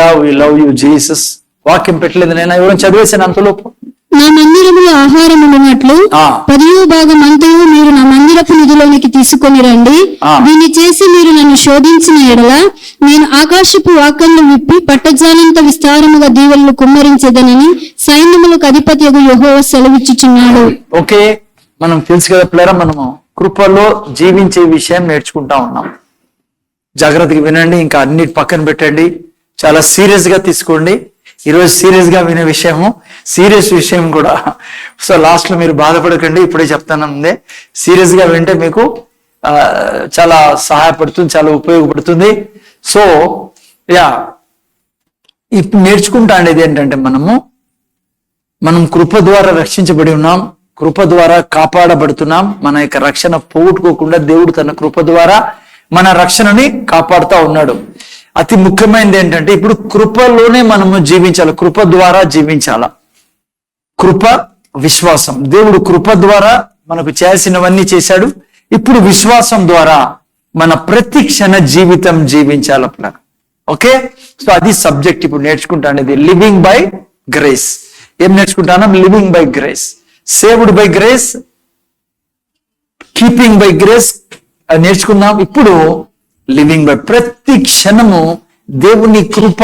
Hallelujah, we love you Jesus. వాక్యం పెట్టలేదు, నేను ఎవరైనా చదివేసాను అంతలోపు. నా మందిరములో ఆహారం ఉన్నట్లు 10వ భాగం అంతయు మీరు నా మందిరపు నిధిలోనికి తీసుకొని రండి. దీన్ని చేసి మీరు నన్ను శోధించిన ఎడల నేను ఆకాశపు వాకళ్ళు విప్పి పట్టజాలంత విస్తారముగా దీవెనలు కుమ్మరించేదనని సైన్యములకు అధిపతియగు యెహోవా సెలవిచ్చుచున్నాడు. ఓకే, మనం తెలుసు కదా పిల్లరా, మనము కృపలో జీవించే విషయం నేర్చుకుంటా ఉన్నాం. జాగ్రత్తగా వినండి, ఇంకా అన్నిటి పక్కన పెట్టండి, చాలా సీరియస్ గా తీసుకోండి. ఈరోజు సీరియస్ గా వినే విషయము, సీరియస్ విషయం కూడా. సో లాస్ట్ లో మీరు బాధపడకండి, ఇప్పుడే చెప్తాను ముందే. సీరియస్ గా వింటే మీకు చాలా సహాయపడుతుంది, చాలా ఉపయోగపడుతుంది. సో ఇప్పుడు నేర్చుకుంటా అనేది ఏంటంటే మనం కృప ద్వారా రక్షించబడి ఉన్నాం, కృప ద్వారా కాపాడబడుతున్నాం. మన యొక్క రక్షణ పోగొట్టుకోకుండా దేవుడు తన కృప ద్వారా మన రక్షణని కాపాడుతూ ఉన్నాడు. అతి ముఖ్యమైనది ఏంటంటే ఇప్పుడు కృపలోనే మనము జీవించాలి, కృప ద్వారా జీవించాల. కృప, విశ్వాసం. దేవుడు కృప ద్వారా మనకు చేయాల్సినవన్నీ చేశాడు. ఇప్పుడు విశ్వాసం ద్వారా మన ప్రతి క్షణ జీవితం జీవించాల. ఓకే, సో అది సబ్జెక్ట్ ఇప్పుడు నేర్చుకుంటా అనేది, లివింగ్ బై గ్రేస్. ఏం నేర్చుకుంటాను? Living by grace, saved by grace, keeping by grace నేర్చుకున్నాం. ఇప్పుడు లివింగ్ బై, ప్రతి క్షణము దేవుని కృప,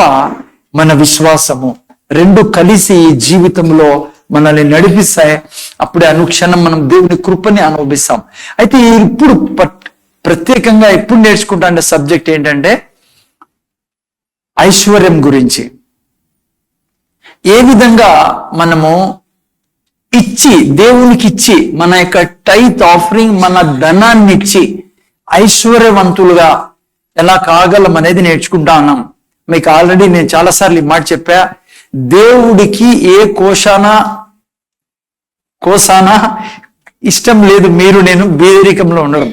మన విశ్వాసము రెండు కలిసి జీవితంలో మనల్ని నడిపిస్తాయి. అప్పుడే అనుక్షణం మనం దేవుని కృపని అనుభవిస్తాం. అయితే ఇప్పుడు ప్రత్యేకంగా ఇప్పుడు నేర్చుకుంటా అంటే సబ్జెక్ట్ ఏంటంటే ఐశ్వర్యం గురించి. ఏ విధంగా మనము దేవునికి ఇచ్చి మన యొక్క టైత్ ఆఫరింగ్, మన ధనాన్ని ఇచ్చి ఐశ్వర్యవంతులుగా ఎలా కాగలం అనేది నేర్చుకుంటా ఉన్నాం. మీకు ఆల్రెడీ నేను చాలాసార్లు ఈ మాట చెప్పా, దేవుడికి ఏ కోసానా ఇష్టం లేదు నేను బీదరికంలో ఉండడం.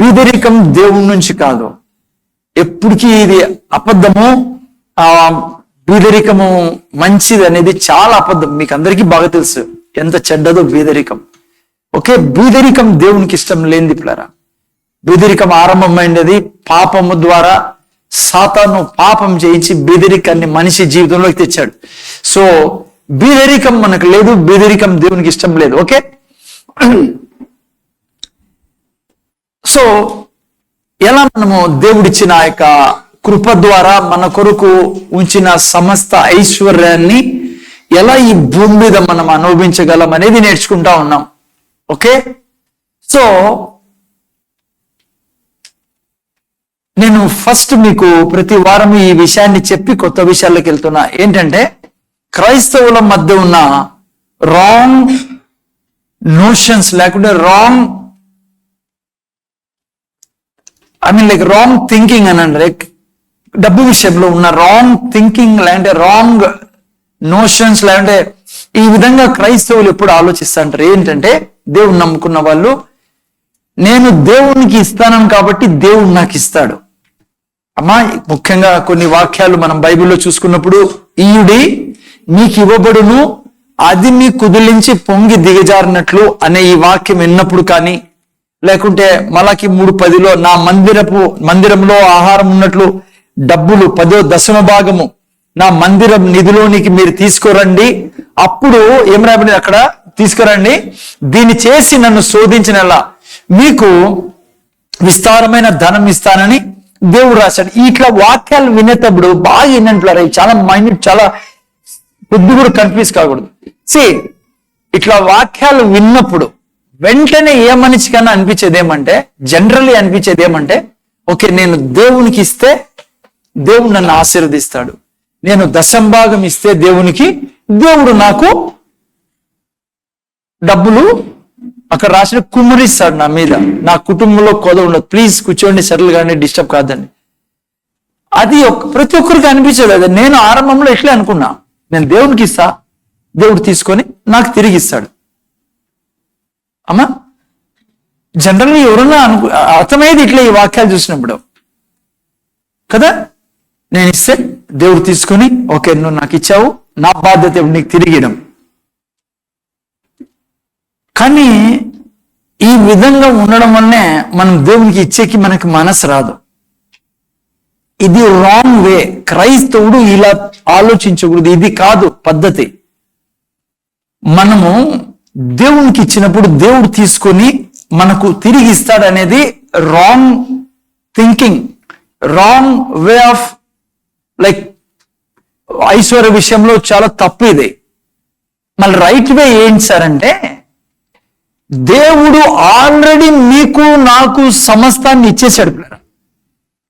బీదరికం దేవుడి నుంచి కాదు, ఎప్పటికీ ఇది అబద్ధము. బీదరికము మంచిది అనేది చాలా అబద్ధం. మీకు అందరికీ బాగా తెలుసు ఎంత చెడ్డదో బీదరికం. ఓకే, బీదరికం దేవునికి ఇష్టం లేనిది పిల్లరా. బీదరికం ఆరంభమైనది పాపము ద్వారా. సాతాను పాపం చేయించి బీదరికాన్ని మనిషి జీవితంలోకి తెచ్చాడు. సో బీదరికం మనకు లేదు, బీదరికం దేవునికి ఇష్టం లేదు. ఓకే, సో ఎలా మనము దేవుడిచ్చిన ఆ యొక్క కృప ద్వారా మన కొరకు ఉంచిన సమస్త ఐశ్వర్యాన్ని ఎలా ఈ భూమి మీద మనం అనుభవించగలం అనేది నేర్చుకుంటా ఉన్నాం. ఓకే, సో నేను ఫస్ట్ మీకు ప్రతి వారం ఈ విషయాన్ని చెప్పి కొత్త విషయాల్లోకి వెళ్తున్నా. ఏంటంటే క్రైస్తవుల మధ్య ఉన్న రాంగ్ నోషన్స్, లేకుంటే రాంగ్ రాంగ్ థింకింగ్ అనండి. లైక్ డబ్బు విషయంలో ఉన్న రాంగ్ థింకింగ్, లేదంటే రాంగ్ నోషన్స్, లేదంటే ఈ విధంగా క్రైస్తవులు ఎప్పుడు ఆలోచిస్తుంటారు. ఏంటంటే దేవుని నమ్ముకున్న వాళ్ళు, నేను దేవునికి ఇస్తాను కాబట్టి దేవుడు నాకు ఇస్తాడు. అమ్మా, ముఖ్యంగా కొన్ని వాక్యాలు మనం బైబిల్లో చూసుకున్నప్పుడు, ఈయుడి మీకు ఇవ్వబడును, అది మీ కుదిలించి పొంగి దిగజారినట్లు అనే ఈ వాక్యం విన్నప్పుడు కానీ, లేకుంటే మలాకి 3:10 నా మందిరంలో ఆహారం ఉన్నట్లు డబ్బులు 10వ భాగము నా మందిరం నిధిలోనికి మీరు తీసుకురండి. అప్పుడు ఏం రాబడింది అక్కడ? తీసుకురండి, దీన్ని చేసి నన్ను శోధించినలా మీకు విస్తారమైన ధనం ఇస్తానని దేవుడు రాశాడు. ఇట్లా వాక్యాలు వినేటప్పుడు బాగా వినంటున్నారు. చాలా మైన్యూట్, చాలా కొద్ది కూడా కన్ఫ్యూజ్ కాకూడదు. ఇట్లా వాక్యాలు విన్నప్పుడు వెంటనే ఏ మనిషికన్నా అనిపించేది ఏమంటే, జనరల్లీ అనిపించేది ఏమంటే, ఓకే నేను దేవునికి ఇస్తే దేవుడు నన్ను ఆశీర్వదిస్తాడు, నేను దశంభాగం ఇస్తే దేవుడు నాకు డబ్బులు అక్కడ రాసిన కుమ్మరిస్తాడు నా మీద, నా కుటుంబంలో కొద ఉండదు, ప్లీజ్ కూర్చోండి, సెటిల్ కానీ డిస్టర్బ్ కాదండి. అది ప్రతి ఒక్కరికి అనిపించదు. అది నేను ఆరంభంలో ఇట్లే అనుకున్నా, నేను దేవునికి ఇస్తా, దేవుడు తీసుకొని నాకు తిరిగి ఇస్తాడు. అమ్మా, జనరల్గా ఎవరన్నా అర్థమయ్యేది ఇట్లా ఈ వాక్యాలు చూసినప్పుడు కదా. నేను ఇస్తే దేవుడు తీసుకొని, ఓకే నువ్వు నాకు ఇచ్చావు, నా బాధ్యత నీకు తిరిగియడం. కానీ ఈ విధంగా ఉండడం వల్లనే మనం దేవునికి ఇచ్చేకి మనకి మనసు రాదు. ఇది రాంగ్ వే. క్రైస్తవుడు ఇలా ఆలోచించకూడదు. ఇది కాదు పద్ధతి. మనము దేవునికి ఇచ్చినప్పుడు దేవుడు తీసుకొని మనకు తిరిగి ఇస్తాడు అనేది wrong thinking, wrong way of like Aishwarya విషయంలో చాలా తప్పు ఇది. మళ్ళీ రైట్ వే ఏంటి సార్ అంటే, దేవుడు ఆల్రెడీ మీకు నాకు సమస్తాన్ని ఇచ్చేసాడు.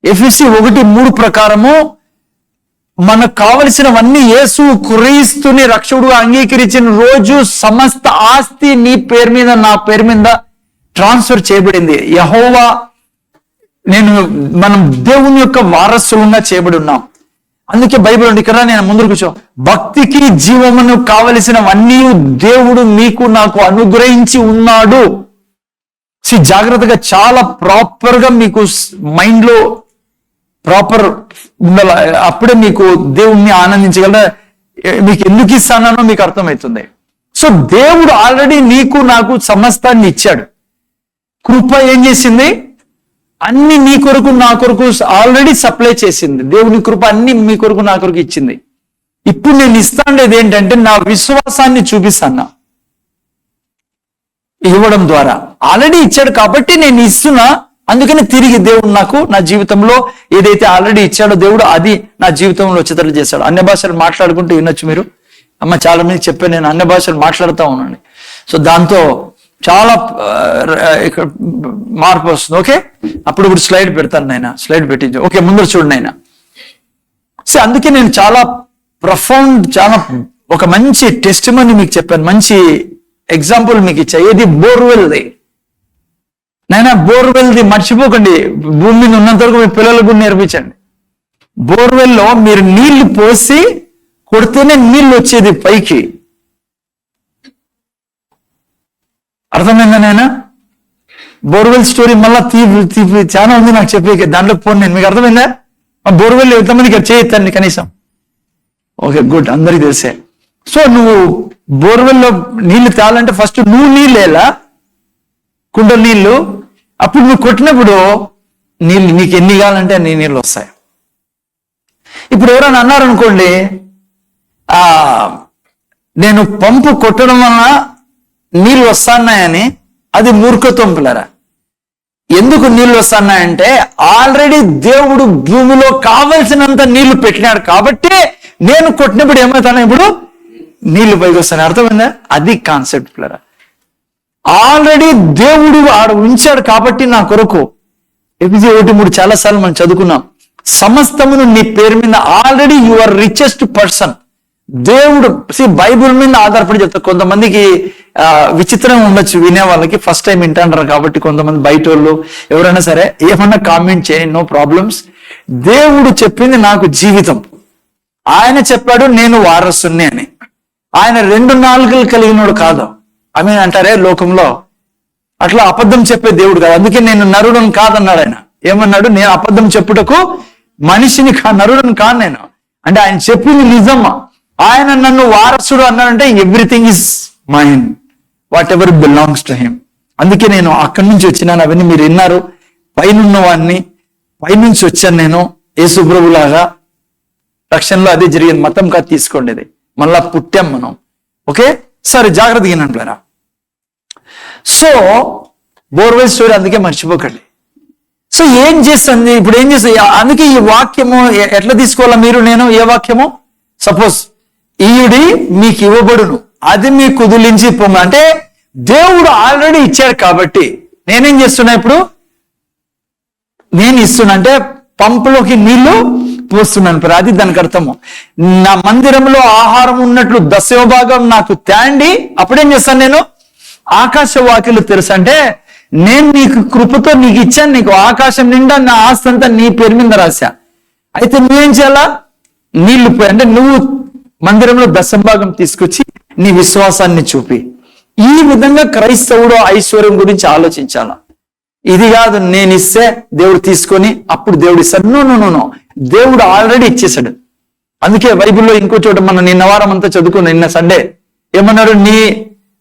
ఎఫెసీ 1:3 ప్రకారము మనకు కావలసినవన్నీ యేసు క్రీస్తుని రక్షకుడుగా అంగీకరించిన రోజు సమస్త ఆస్తి నీ పేరు మీద నా పేరు మీద ట్రాన్స్ఫర్ చేయబడింది. యెహోవా మనం దేవుని యొక్క వారసులుగా చేయబడి ఉన్నాం. అందుకే బైబిల్ ఉంది ఇక్కడ, నేను ముందుకు కూర్చో, భక్తికి జీవమును కావలసినవన్నీ దేవుడు మీకు నాకు అనుగ్రహించి ఉన్నాడు. జాగ్రత్తగా చాలా ప్రాపర్ గా మీకు మైండ్ లో ప్రాపర్ ఉండాలి. అప్పుడే మీకు దేవుణ్ణి ఆనందించగల. మీకు ఎందుకు ఇస్తానో మీకు అర్థమవుతుంది. సో దేవుడు ఆల్రెడీ నీకు నాకు సమస్తాన్ని ఇచ్చాడు. కృప ఏం చేసింది? అన్ని నీ కొరకు నా కొరకు ఆల్రెడీ సప్లై చేసింది. దేవుని కృప అన్ని మీ కొరకు నా కొరకు ఇచ్చింది. ఇప్పుడు నేను ఇస్తాండేది ఏంటంటే నా విశ్వాసాన్ని చూపిస్తాను. ఇవ్వడం ద్వారా ఆల్రెడీ ఇచ్చాడు కాబట్టి నేను ఇస్తున్నా. అందుకని తిరిగి దేవుడు నాకు నా జీవితంలో ఏదైతే ఆల్రెడీ ఇచ్చాడో దేవుడు అది నా జీవితంలో వచ్చేటట్లు చేశాడు. అన్య భాషలు మాట్లాడుకుంటూ వినొచ్చు మీరు. అమ్మ చాలా మంది చెప్పాను, నేను అన్య భాషలు మాట్లాడుతూ ఉన్నాను. సో దాంతో చాలా ఇక్కడ మార్పు వస్తుంది. ఓకే, అప్పుడు ఇప్పుడు స్లైడ్ పెడతాను నాయన, స్లైడ్ పెట్టించు. ఓకే, ముందు చూడండి నాయన. సో అందుకే నేను చాలా ప్రొఫౌండ్, చాలా ఒక మంచి టెస్టిమనీ మీకు చెప్పాను, మంచి ఎగ్జాంపుల్ మీకు ఇచ్చా. ఏది? బోర్వెల్ది. నాయన బోర్వెల్ది మర్చిపోకండి. భూమి మీద ఉన్నంత వరకు మీ పిల్లలకు నేర్పించండి. బోర్వెల్లో మీరు నీళ్లు పోసి కొడితేనే నీళ్లు వచ్చేది పైకి. అర్థమైందా నాయన? బోర్వెల్ స్టోరీ మళ్ళా తీపి చాలా ఉంది నాకు చెప్పే, దాంట్లో పోను నేను. మీకు అర్థమైందా? బోర్వెల్ ఎంతమందికి చేయొద్దండి కనీసం. ఓకే, గుడ్, అందరికి తెలిసే. సో నువ్వు బోర్వెల్లో నీళ్లు తేవాలంటే ఫస్ట్ నువ్వు నీళ్ళు వేలా, కుండ నీళ్లు. అప్పుడు నువ్వు కొట్టినప్పుడు నీళ్ళు నీకు ఎన్ని కావాలంటే అన్ని నీళ్ళు వస్తాయి. ఇప్పుడు ఎవరైనా అన్నారు అనుకోండి, నేను పంపు కొట్టడం వలన నీళ్ళు వస్తున్నాయని, అది మూర్ఖత్వం పిల్లరా. ఎందుకు నీళ్ళు వస్తున్నాయంటే ఆల్రెడీ దేవుడు భూమిలో కావలసినంత నీళ్లు పెట్టినాడు కాబట్టి నేను కొట్టినప్పుడు ఏమవుతాను, ఇప్పుడు నీళ్లు పైకి వస్తాయి. అర్థమైందా? అది కాన్సెప్ట్ పిల్లరా. ఆల్రెడీ దేవుడు ఆడ ఉంచాడు కాబట్టి నా కొరకు. ఎఫెసీ 1:3 చాలా సార్లు మనం చదువుకున్నాం. సమస్తమును నీ పేరు మీద, already you are richest person. దేవుడు బైబుల్ మీద ఆధారపడి చెప్తారు. కొంతమందికి విచిత్రం ఉండొచ్చు వినే వాళ్ళకి, ఫస్ట్ టైం వింటాంటారు కాబట్టి. కొంతమంది బయట వాళ్ళు ఎవరైనా సరే ఏమన్నా కామెంట్ చేయండి, నో ప్రాబ్లమ్స్. దేవుడు చెప్పింది నాకు జీవితం. ఆయన చెప్పాడు నేను వారసుని అని. ఆయన 2 నాలుకలు కలిగినోడు కాదు. అంటారే లోకంలో, అట్లా అబద్ధం చెప్పే దేవుడు కాదు. అందుకే నేను నరుడను కాదన్నాడు ఆయన. ఏమన్నాడు? నేను అబద్ధం చెప్పుటకు మనిషిని నరుడను కాదు నేను. అంటే ఆయన చెప్పింది నిజమా. ఆయన నన్ను వారసుడు అన్నాడంటే everything is mine, whatever belongs to him. అందుకే నేను అక్కడి నుంచి వచ్చినాను. అవన్నీ మీరు విన్నారు. పైనున్న వాడిని, పైనుంచి వచ్చాను నేను. యేసు ప్రభులాగా రక్షణలో అదే జరిగింది. మతం కాదు తీసుకోండి, మళ్ళా పుట్టాం మనం. ఓకే, సరే జాగ్రత్తగా వినంటారా. సో బోర్వెల్ స్టోరీ అందుకే మర్చిపోకండి. సో ఏం చేస్తుంది ఇప్పుడు? ఏం చేస్తుంది? అందుకే ఈ వాక్యము ఎట్లా తీసుకోవాలా మీరు నేను? ఏ వాక్యము? సపోజ్ ఈయుడి మీకు ఇవ్వబడును, అది మీకు కుదిలించి పొమ్మ. అంటే దేవుడు ఆల్రెడీ ఇచ్చాడు కాబట్టి నేనేం చేస్తున్నా ఇప్పుడు? నేను ఇస్తున్నా అంటే పంపులోకి నీళ్లు పోస్తున్నాను. అది దానికి అర్థము. నా మందిరంలో ఆహారం ఉన్నట్లు 10వ భాగం నాకు తేండి. అప్పుడేం చేస్తాను నేను? ఆకాశ వాకిలు తెలుసు. అంటే నేను నీకు కృపతో నీకు ఇచ్చాను, నీకు ఆకాశం నిండా నా ఆస్తి అంతా నీ పేరు మీద రాశా. అయితే నువ్వేం చేయాలా? నీళ్లు పోయి, అంటే నువ్వు మందిరంలో 10వ భాగం తీసుకొచ్చి నీ విశ్వాసాన్ని చూపి. ఈ విధంగా క్రైస్తవుడు ఐశ్వర్యం గురించి ఆలోచించాలా. ఇది కాదు నేను ఇస్తే దేవుడు తీసుకొని అప్పుడు దేవుడు ఇస్తాడు. నో, దేవుడు ఆల్రెడీ ఇచ్చేసాడు. అందుకే బైబిల్లో ఇంకో చోట మనం నిన్న వారం అంతా చదువుకున్నాం. నిన్న సండే ఏమన్నాడు? నీ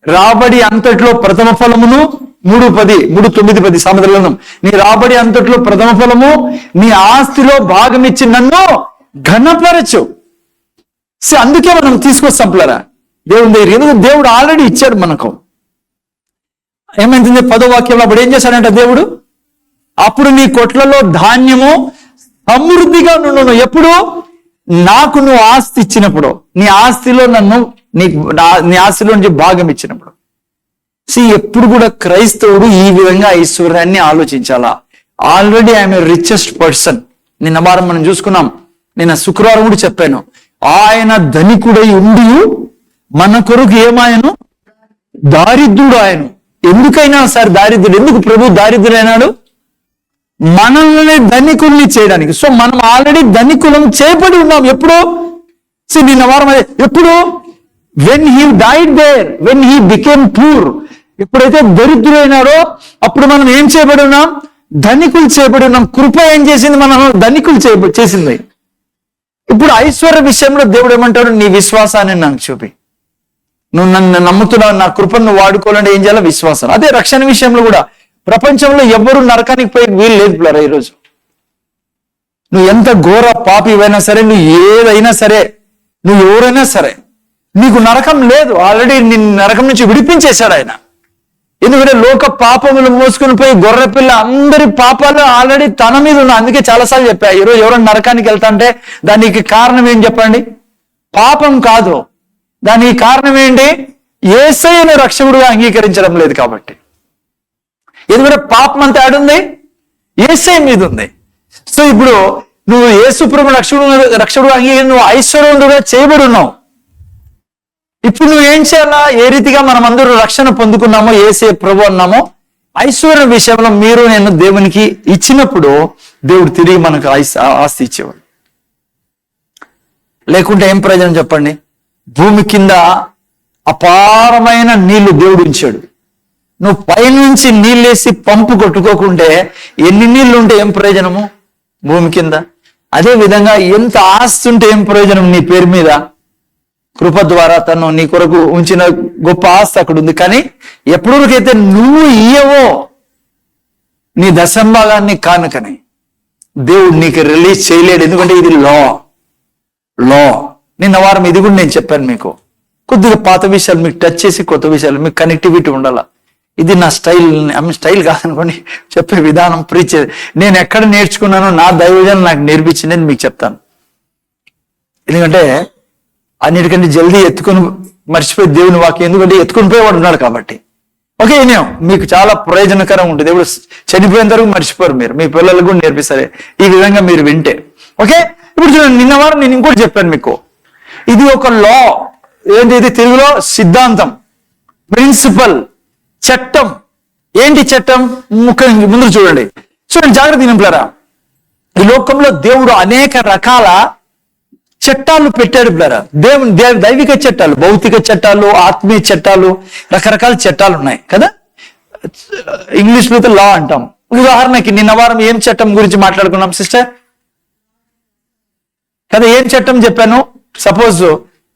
రాబడి అంతట్లో ప్రథమ ఫలమును 3:10, 3:9-10 సామెతలను, నీ రాబడి అంతట్లో ప్రథమ ఫలము నీ ఆస్తిలో భాగం ఇచ్చి నన్ను ఘనపరచు. అందుకే మనం తీసుకొస్తాం పిల్లరా దేవుని దగ్గర, ఎందుకంటే దేవుడు ఆల్రెడీ ఇచ్చాడు మనకు. ఏమైంది 10వ వాక్యంలో అప్పుడు ఏం చేశాడంట దేవుడు, అప్పుడు నీ కొట్లలో ధాన్యము సమృద్ధిగా నుండును. ఎప్పుడు? నాకు నువ్వు ఆస్తి ఇచ్చినప్పుడు, నీ ఆస్తిలో నన్ను నీ ఆస్తిలో నుంచి భాగం ఇచ్చినప్పుడు. ఎప్పుడు కూడా క్రైస్తవుడు ఈ విధంగా ఐశ్వర్యాన్ని ఆలోచించాలా. Already I'm a richest person. నిన్న వారం మనం చూసుకున్నాం, నిన్న శుక్రవారం కూడా చెప్పాను, ఆయన ధనికుడై ఉండి మన కొరకు ఏమాయను, దారిద్రుడు ఆయన. ఎందుకైనా సరే దారిద్రుడు, ఎందుకు ప్రభు దారిద్రుడైనాడు? మనల్ని ధనికుల్ని చేయడానికి. మనం ఆల్రెడీ ధనికులం చేయబడి ఉన్నాం. ఎప్పుడు? నిన్న వారం ఎప్పుడు? When he died there, when he became poor. ఎప్పుడైతే దరిద్రుడైనాడో అప్పుడు మనం ఏం చేయబడి ఉన్నాం? ధనికులు చేయబడి ఉన్నాం. కృప ఏం చేసింది? మనం ధనికులు చేసింది. ఇప్పుడు ఐశ్వర్య విషయంలో దేవుడు ఏమంటాడు? నీ విశ్వాసాన్ని నాకు చూపి. నువ్వు నన్ను నమ్ముతున్నావు, నా కృపను నువ్వు వాడుకోవాలంటే ఏం చేయాలి? విశ్వాసం. అదే రక్షణ విషయంలో కూడా ప్రపంచంలో ఎవరు నరకానికి పోయి వీలు లేదు పిల్లరా. ఈరోజు నువ్వు ఎంత ఘోర పాపివైనా సరే, నువ్వు ఏదైనా సరే, నువ్వు ఎవరైనా సరే, నీకు నరకం లేదు. ఆల్రెడీ నిన్ను నరకం నుంచి విడిపించేశాడు ఆయన. ఎందుకంటే లోక పాపములు మోసుకుని పోయి గొర్రెపిల్ల అందరి పాపాలు ఆల్రెడీ తన మీద ఉన్నాయి. అందుకే చాలాసార్లు చెప్పా, ఈరోజు ఎవరైనా నరకానికి వెళ్తా అంటే దానికి కారణం ఏం చెప్పండి? పాపం కాదు. దానికి కారణం ఏంటి? యేసయ్యను రక్షకుడుగా అంగీకరించడం లేదు కాబట్టి. ఎందుకంటే పాపం అంతా ఆడుంది, యేసయ్య మీద ఉంది. ఇప్పుడు నువ్వు యేసు ప్రభు రక్షకుడుగా అంగీకరించి నువ్వు ఐశ్వర్యవంతుడుగా చేయబడి ఉన్నావు. ఇప్పుడు నువ్వు ఏం చేయాలా? ఏ రీతిగా మనం అందరూ రక్షణ పొందుకున్నామో, యేసయ్య ప్రభు అన్నామో, ఐశ్వర్య విషయంలో మీరు నేను దేవునికి ఇచ్చినప్పుడు దేవుడు తిరిగి మనకు ఆస్తి ఇచ్చేవాడు. లేకుంటే ఏం ప్రయోజనం చెప్పండి? భూమి కింద అపారమైన నీళ్లు దేవుడు ఉంచాడు. నువ్వు పైనుంచి నీళ్ళేసి పంపు కొట్టుకోకుంటే ఎన్ని నీళ్లు ఉంటే ఏం ప్రయోజనము భూమి కింద? అదే విధంగా ఎంత ఆస్తి ఉంటే ఏం ప్రయోజనం నీ పేరు మీద? కృప ద్వారా తను నీ కొరకు ఉంచిన గొప్ప ఆస్తి అక్కడ ఉంది. కానీ ఎప్పటికైతే నువ్వు ఇయ్యవో నీ దశంభాగాన్ని కానుకని దేవుడు నీకు రిలీజ్ చేయలేడు. ఎందుకంటే ఇది లా. నిన్న వారం ఇది కూడా నేను చెప్పాను మీకు. కొద్దిగా పాత విషయాలు మీకు టచ్ చేసి కొత్త విషయాలు మీకు కనెక్టివిటీ ఉండాల. ఇది నా స్టైల్ కాదనుకోండి, చెప్పే విధానం, ప్రీచ్. నేను ఎక్కడ నేర్చుకున్నానో నా దైవజనం నాకు నేర్పించింది మీకు చెప్తాను. ఎందుకంటే అన్నిటికంటే జల్దీ ఎత్తుకొని మర్చిపోయి దేవుని వాక్యం, ఎందుకంటే ఎత్తుకొని పోయేవాడు ఉన్నాడు కాబట్టి. ఓకే, మీకు చాలా ప్రయోజనకరం ఉంటుంది. ఇప్పుడు చనిపోయేంత వరకు మర్చిపోరు మీరు, మీ పిల్లలకు కూడా నేర్పిస్తారు ఈ విధంగా మీరు వింటే. ఓకే, ఇప్పుడు చూడండి, నిన్న వారం నేను ఇంకోటి చెప్పాను మీకు. ఇది ఒక లా. ఏంటి ఇది? తెలుగులో సిద్ధాంతం, ప్రిన్సిపల్, చట్టం. ఏంటి చట్టం? ముందు చూడండి జాగ్రత్త నింపులారా. ఈ లోకంలో దేవుడు అనేక రకాల చట్టాలు పెట్టాడు పిల్లరా. దైవిక చట్టాలు, భౌతిక చట్టాలు, ఆత్మీయ చట్టాలు, రకరకాల చట్టాలు ఉన్నాయి కదా. ఇంగ్లీష్లో అయితే లా అంటాం. ఉదాహరణకి నిన్న వారం ఏం చట్టం గురించి మాట్లాడుకున్నాం సిస్టర్ కదా? ఏం చట్టం చెప్పాను? సపోజ్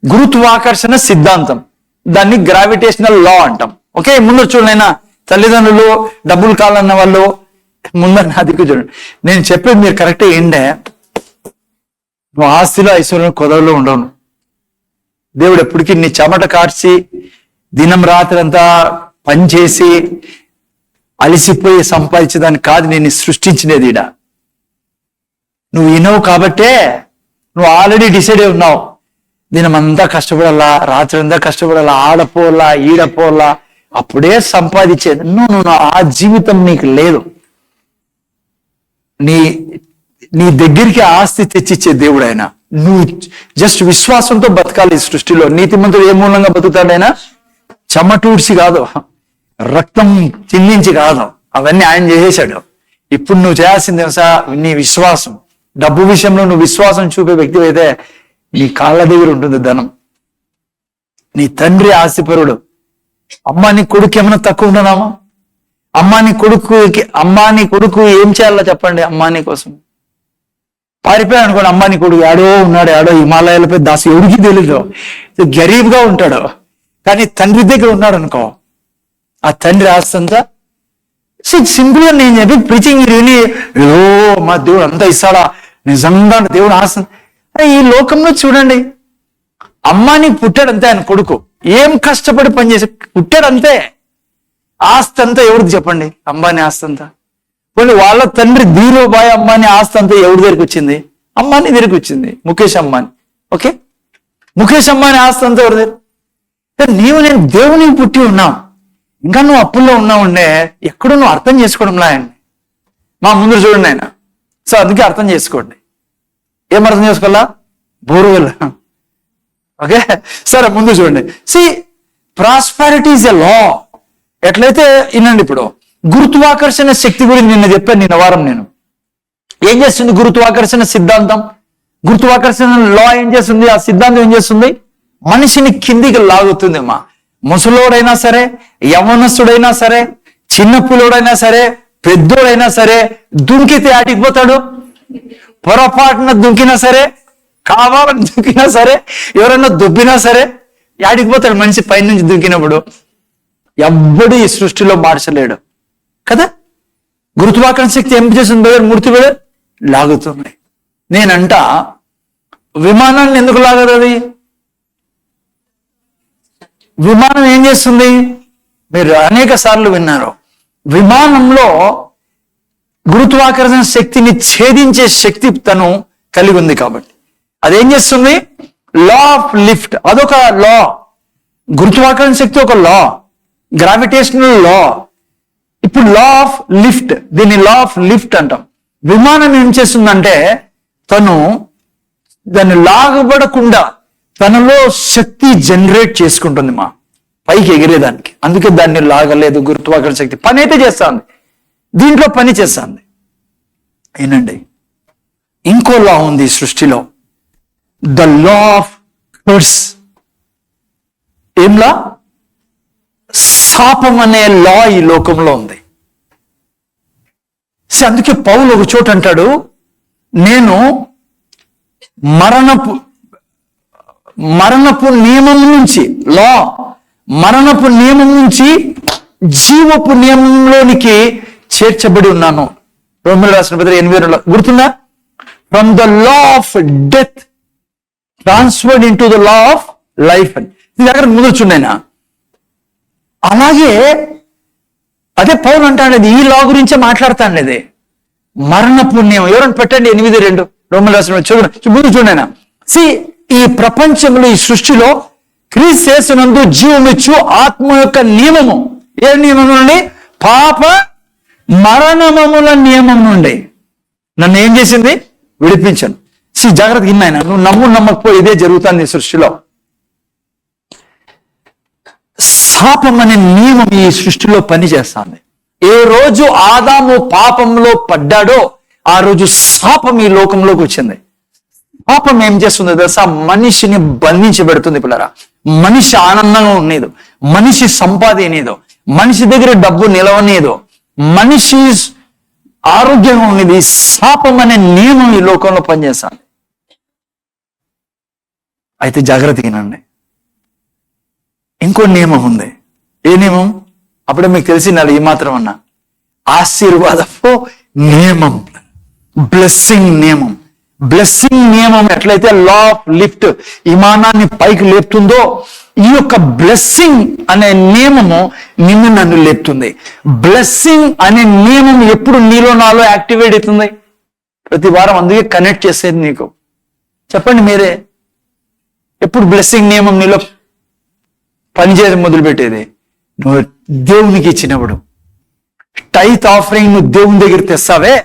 గురుత్వాకర్షణ సిద్ధాంతం, దాన్ని గ్రావిటేషనల్ లా అంటాం. ఓకే, ముందు చూడనైనా తల్లిదండ్రులు డబ్బులు కావాలన్న వాళ్ళు ముందర నా దిక్కు చూడండి. నేను చెప్పేది మీరు కరెక్ట్గా ఏంటే, నువ్వు ఆస్తిలో ఐశ్వర్యం కొదవలో ఉండవు. దేవుడు ఎప్పటికీ నీ చెమట కార్చి దినం రాత్రి అంతా పనిచేసి అలిసిపోయి సంపాదించేదాన్ని కాదు నేను సృష్టించినది. ఈడ నువ్వు వినవు కాబట్టే నువ్వు ఆల్రెడీ డిసైడ్ అయి ఉన్నావు. దినమంతా కష్టపడాలా, రాత్రి అంతా కష్టపడాలా, ఆడపోలా ఈడపోలా, అప్పుడే సంపాదించేది. నువ్వు ఆ జీవితం నీకు లేదు. నీ దగ్గరికి ఆస్తి తెచ్చిచ్చే దేవుడు ఆయన. నువ్వు జస్ట్ విశ్వాసంతో బతకాలి ఈ సృష్టిలో. నీతిమంతుడు ఏ మూలంగా బతుకుతాడైనా? చెమటూడ్చి కాదు, రక్తం చిందించి కాదు, అవన్నీ ఆయన చేసేశాడు. ఇప్పుడు నువ్వు చేయాల్సింది నీ విశ్వాసం. డబ్బు విషయంలో నువ్వు విశ్వాసం చూపే వ్యక్తి అయితే నీ కాళ్ళ దగ్గర ఉంటుంది ధనం. నీ తండ్రి ఆస్తిపరుడు. అమ్మా నీ కొడుకు ఏమైనా తక్కువ ఉండనామా? అమ్మా నీ కొడుకు ఏం చేయాలో చెప్పండి. అమ్మాని కోసం పారిపోయాడు అనుకోండి. అమ్మాని కొడుకు ఆడో ఉన్నాడు, ఆడో హిమాలయాలపై దాసు, ఎవరికి తెలీదు, గరీబ్గా ఉంటాడు. కానీ తండ్రి దగ్గర ఉన్నాడు అనుకో, ఆ తండ్రి ఆస్తి అంతా సింపుల్ గా నేను చెప్పి ప్రీచింగ్ మీరు విని ఏదో మా దేవుడు అంతా ఇస్తాడా, నిజంగా దేవుడు ఆస్తి. ఈ లోకంలో చూడండి, అమ్మాని పుట్టాడంతే ఆయన కొడుకు, ఏం కష్టపడి పనిచేసి పుట్టాడంతే. ఆస్తి అంతా ఎవరికి చెప్పండి? అంబానీ ఆస్తి అంతా. పోనీ వాళ్ళ తండ్రి ధీరోబాయ్ అంబానీ ఆస్తి అంతా ఎవరి దగ్గరికి వచ్చింది? అంబానీ దగ్గరికి వచ్చింది, ముఖేష్ అంబానీ. ఓకే, ముఖేష్ అంబానీ ఆస్తి అంతా ఎవరి దగ్గర? నేను దేవునికి పుట్టి ఉన్నాం, ఇంకా నువ్వు అప్పుల్లో ఉన్నావుండే, ఎక్కడో నువ్వు అర్థం చేసుకోవడంలా అండి. మా ముందు చూడండి ఆయన. సో అందుకే అర్థం చేసుకోండి. ఏం అర్థం చేసుకోవాలా? బోరువెల్. ఓకే, సరే ముందు చూడండి. సి ప్రాస్పారిటీ ఈజ్ ఎ లా. ఎట్లయితే వినండి, ఇప్పుడు గురుత్వాకర్షణ శక్తి గురించి నిన్న చెప్పాను, నిన్న వారం. నేను ఏం చేస్తుంది గురుత్వాకర్షణ సిద్ధాంతం? గురుత్వాకర్షణ లా ఏం చేస్తుంది? ఆ సిద్ధాంతం ఏం చేస్తుంది? మనిషిని కిందికి లాగుతుంది. ముసలోడైనా సరే, యవనస్తుడైనా సరే, చిన్న పిల్లోడైనా సరే, పెద్దోడైనా సరే, దుంకితే ఆటికిపోతాడు. పొరపాటున దుంకినా సరే, కావాలని దుంకినా సరే, ఎవరైనా దుబ్బినా సరే ఆడికిపోతాడు మనిషి పైనుంచి దుంకినప్పుడు. ఎవ్వడు ఈ సృష్టిలో మార్చలేడు కదా. గురుత్వాకర్షణ శక్తి ఏం చేస్తుంది? మూర్తి మీద లాగుతుంది. నేనంట విమానాన్ని ఎందుకు లాగదు? అది విమానం ఏం చేస్తుంది? మీరు అనేక సార్లు విన్నారు, విమానంలో గురుత్వాకర్షణ శక్తిని ఛేదించే శక్తి తను కలిగి ఉంది. కాబట్టి అదేం చేస్తుంది? లా ఆఫ్ లిఫ్ట్, అదొక లా. గురుత్వాకర్షణ శక్తి ఒక లా, గ్రావిటేషనల్ లా. ఇప్పుడు లా ఆఫ్ లిఫ్ట్, దీన్ని లా ఆఫ్ లిఫ్ట్ అంటాం. విమానం ఏం చేస్తుందంటే తను దాన్ని లాగబడకుండా తనలో శక్తి జనరేట్ చేసుకుంటుంది పైకి ఎగిరేదానికి. అందుకే దాన్ని లాగలేదు. గురుత్వాకర్షణ శక్తి పని అయితే చేస్తుంది, దీంట్లో పని చేస్తుంది. ఏనండి, ఇంకో లా ఉంది ఈ సృష్టిలో, ద లా ఆఫ్ కర్స్. ఏం లా? శాపం అనే లా ఈ లోకంలో ఉంది. అందుకే పౌలు ఒక చోట అంటాడు, నేను మరణపు నియమం నుంచి, లా మరణపు నియమం నుంచి జీవపు నియమంలోనికి చేర్చబడి ఉన్నాను. రోమీయులకు రాసిన పత్రిక 8:2 గుర్తుందా? From the law of death transferred in to the law of life అని ఇది దగ్గర ముందు చూడైనా. అలాగే అదే పౌలు అంటాడు, ఈ లా గురించే మాట్లాడతాను. అది మరణపు నియమం. ఎవరైనా పెట్టండి 8:2 రోమీయులకు రాసిన చూడండి, ముందు చూడైనా. ఈ ప్రపంచంలో, ఈ సృష్టిలో క్రీస్తు యేసునందు జీవమిచ్చు ఆత్మ యొక్క నియమము. ఏ నియమం నుండి? పాప మరణమముల నియమం నుండి నన్ను ఏం చేసింది? విడిపించాను. జాగ్రత్త విన్నాయన, నువ్వు నమ్మకపో ఇదే జరుగుతుంది ఈ సృష్టిలో. శాపం అనే నియమం ఈ సృష్టిలో పనిచేస్తుంది. ఏ రోజు ఆదాము పాపంలో పడ్డాడో ఆ రోజు శాపం ఈ లోకంలోకి వచ్చింది. పాపం ఏం చేస్తుంది తెలుసా? మనిషిని బంధించబెడుతుంది. పిల్లరా, మనిషి ఆనందంగా ఉండేదు, మనిషి సంపాదనేదో, మనిషి దగ్గర డబ్బు నిలవనేదో, మనిషి ఆరోగ్యంగా ఉండేది. శాపం అనే నియమం ఈ లోకంలో పనిచేస్తుంది. అయితే జాగ్రత్తగానండి, ఇంకో నియమం ఉంది. ఏ నియమం? అప్పుడే మీకు తెలిసినాడు ఈ మాత్రం అన్నా. ఆశీర్వాదపు నియమం, బ్లెస్సింగ్ నియమం. బ్లెస్సింగ్ నియమం ఎట్లయితే లా ఆఫ్ లిఫ్ట్ విమానాన్ని పైకి లేపుతుందో, ఈ యొక్క బ్లెస్సింగ్ అనే నియమము నిన్ను నన్ను లేపుతుంది. బ్లెస్సింగ్ అనే నియమం ఎప్పుడు నీలో నాలో యాక్టివేట్ అవుతుంది? ప్రతి వారం. అందుకే కనెక్ట్ చేసేది నీకు. చెప్పండి మీరే, ఎప్పుడు బ్లెస్సింగ్ నియమం నీలో పనిచేయడం మొదలుపెట్టేది? నువ్వు దేవునికి ఇచ్చినప్పుడు. టైత్ ఆఫరింగ్ నువ్వు దేవుని దగ్గర తెస్తావే,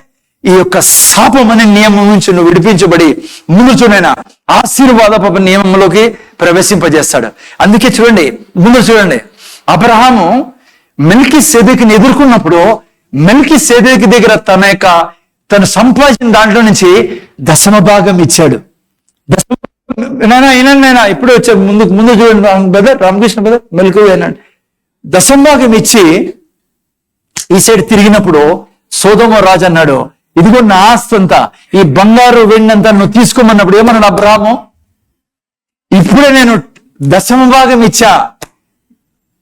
ఈ యొక్క శాపం అనే నియమం నుంచి నువ్వు విడిపించబడి ముందు చూడైనా ఆశీర్వాదపు నియమంలోకి ప్రవేశింపజేస్తాడు. అందుకే చూడండి, ముందు చూడండి, అబ్రహాము మెల్కీసెదెకుని ఎదుర్కొన్నప్పుడు మెల్కీసెదెకు దగ్గర తను సంపాదించిన దాంట్లో నుంచి దశమ భాగం ఇచ్చాడు. అయినా ఇప్పుడు వచ్చాడు. ముందు చూడండి బ్రదర్, రామకృష్ణ బ్రదర్, మెల్కు అన్నాడు. దశమ భాగం ఇచ్చి ఈ సైడ్ తిరిగినప్పుడు సోదొమ రాజు అన్నాడు, ఇదిగో నా ఆస్తి అంతా, ఈ బంగారు వెండంతా నువ్వు తీసుకోమన్నప్పుడు ఏమన్నాడు అబ్రహాము? ఇప్పుడే నేను దశమ భాగం ఇచ్చా,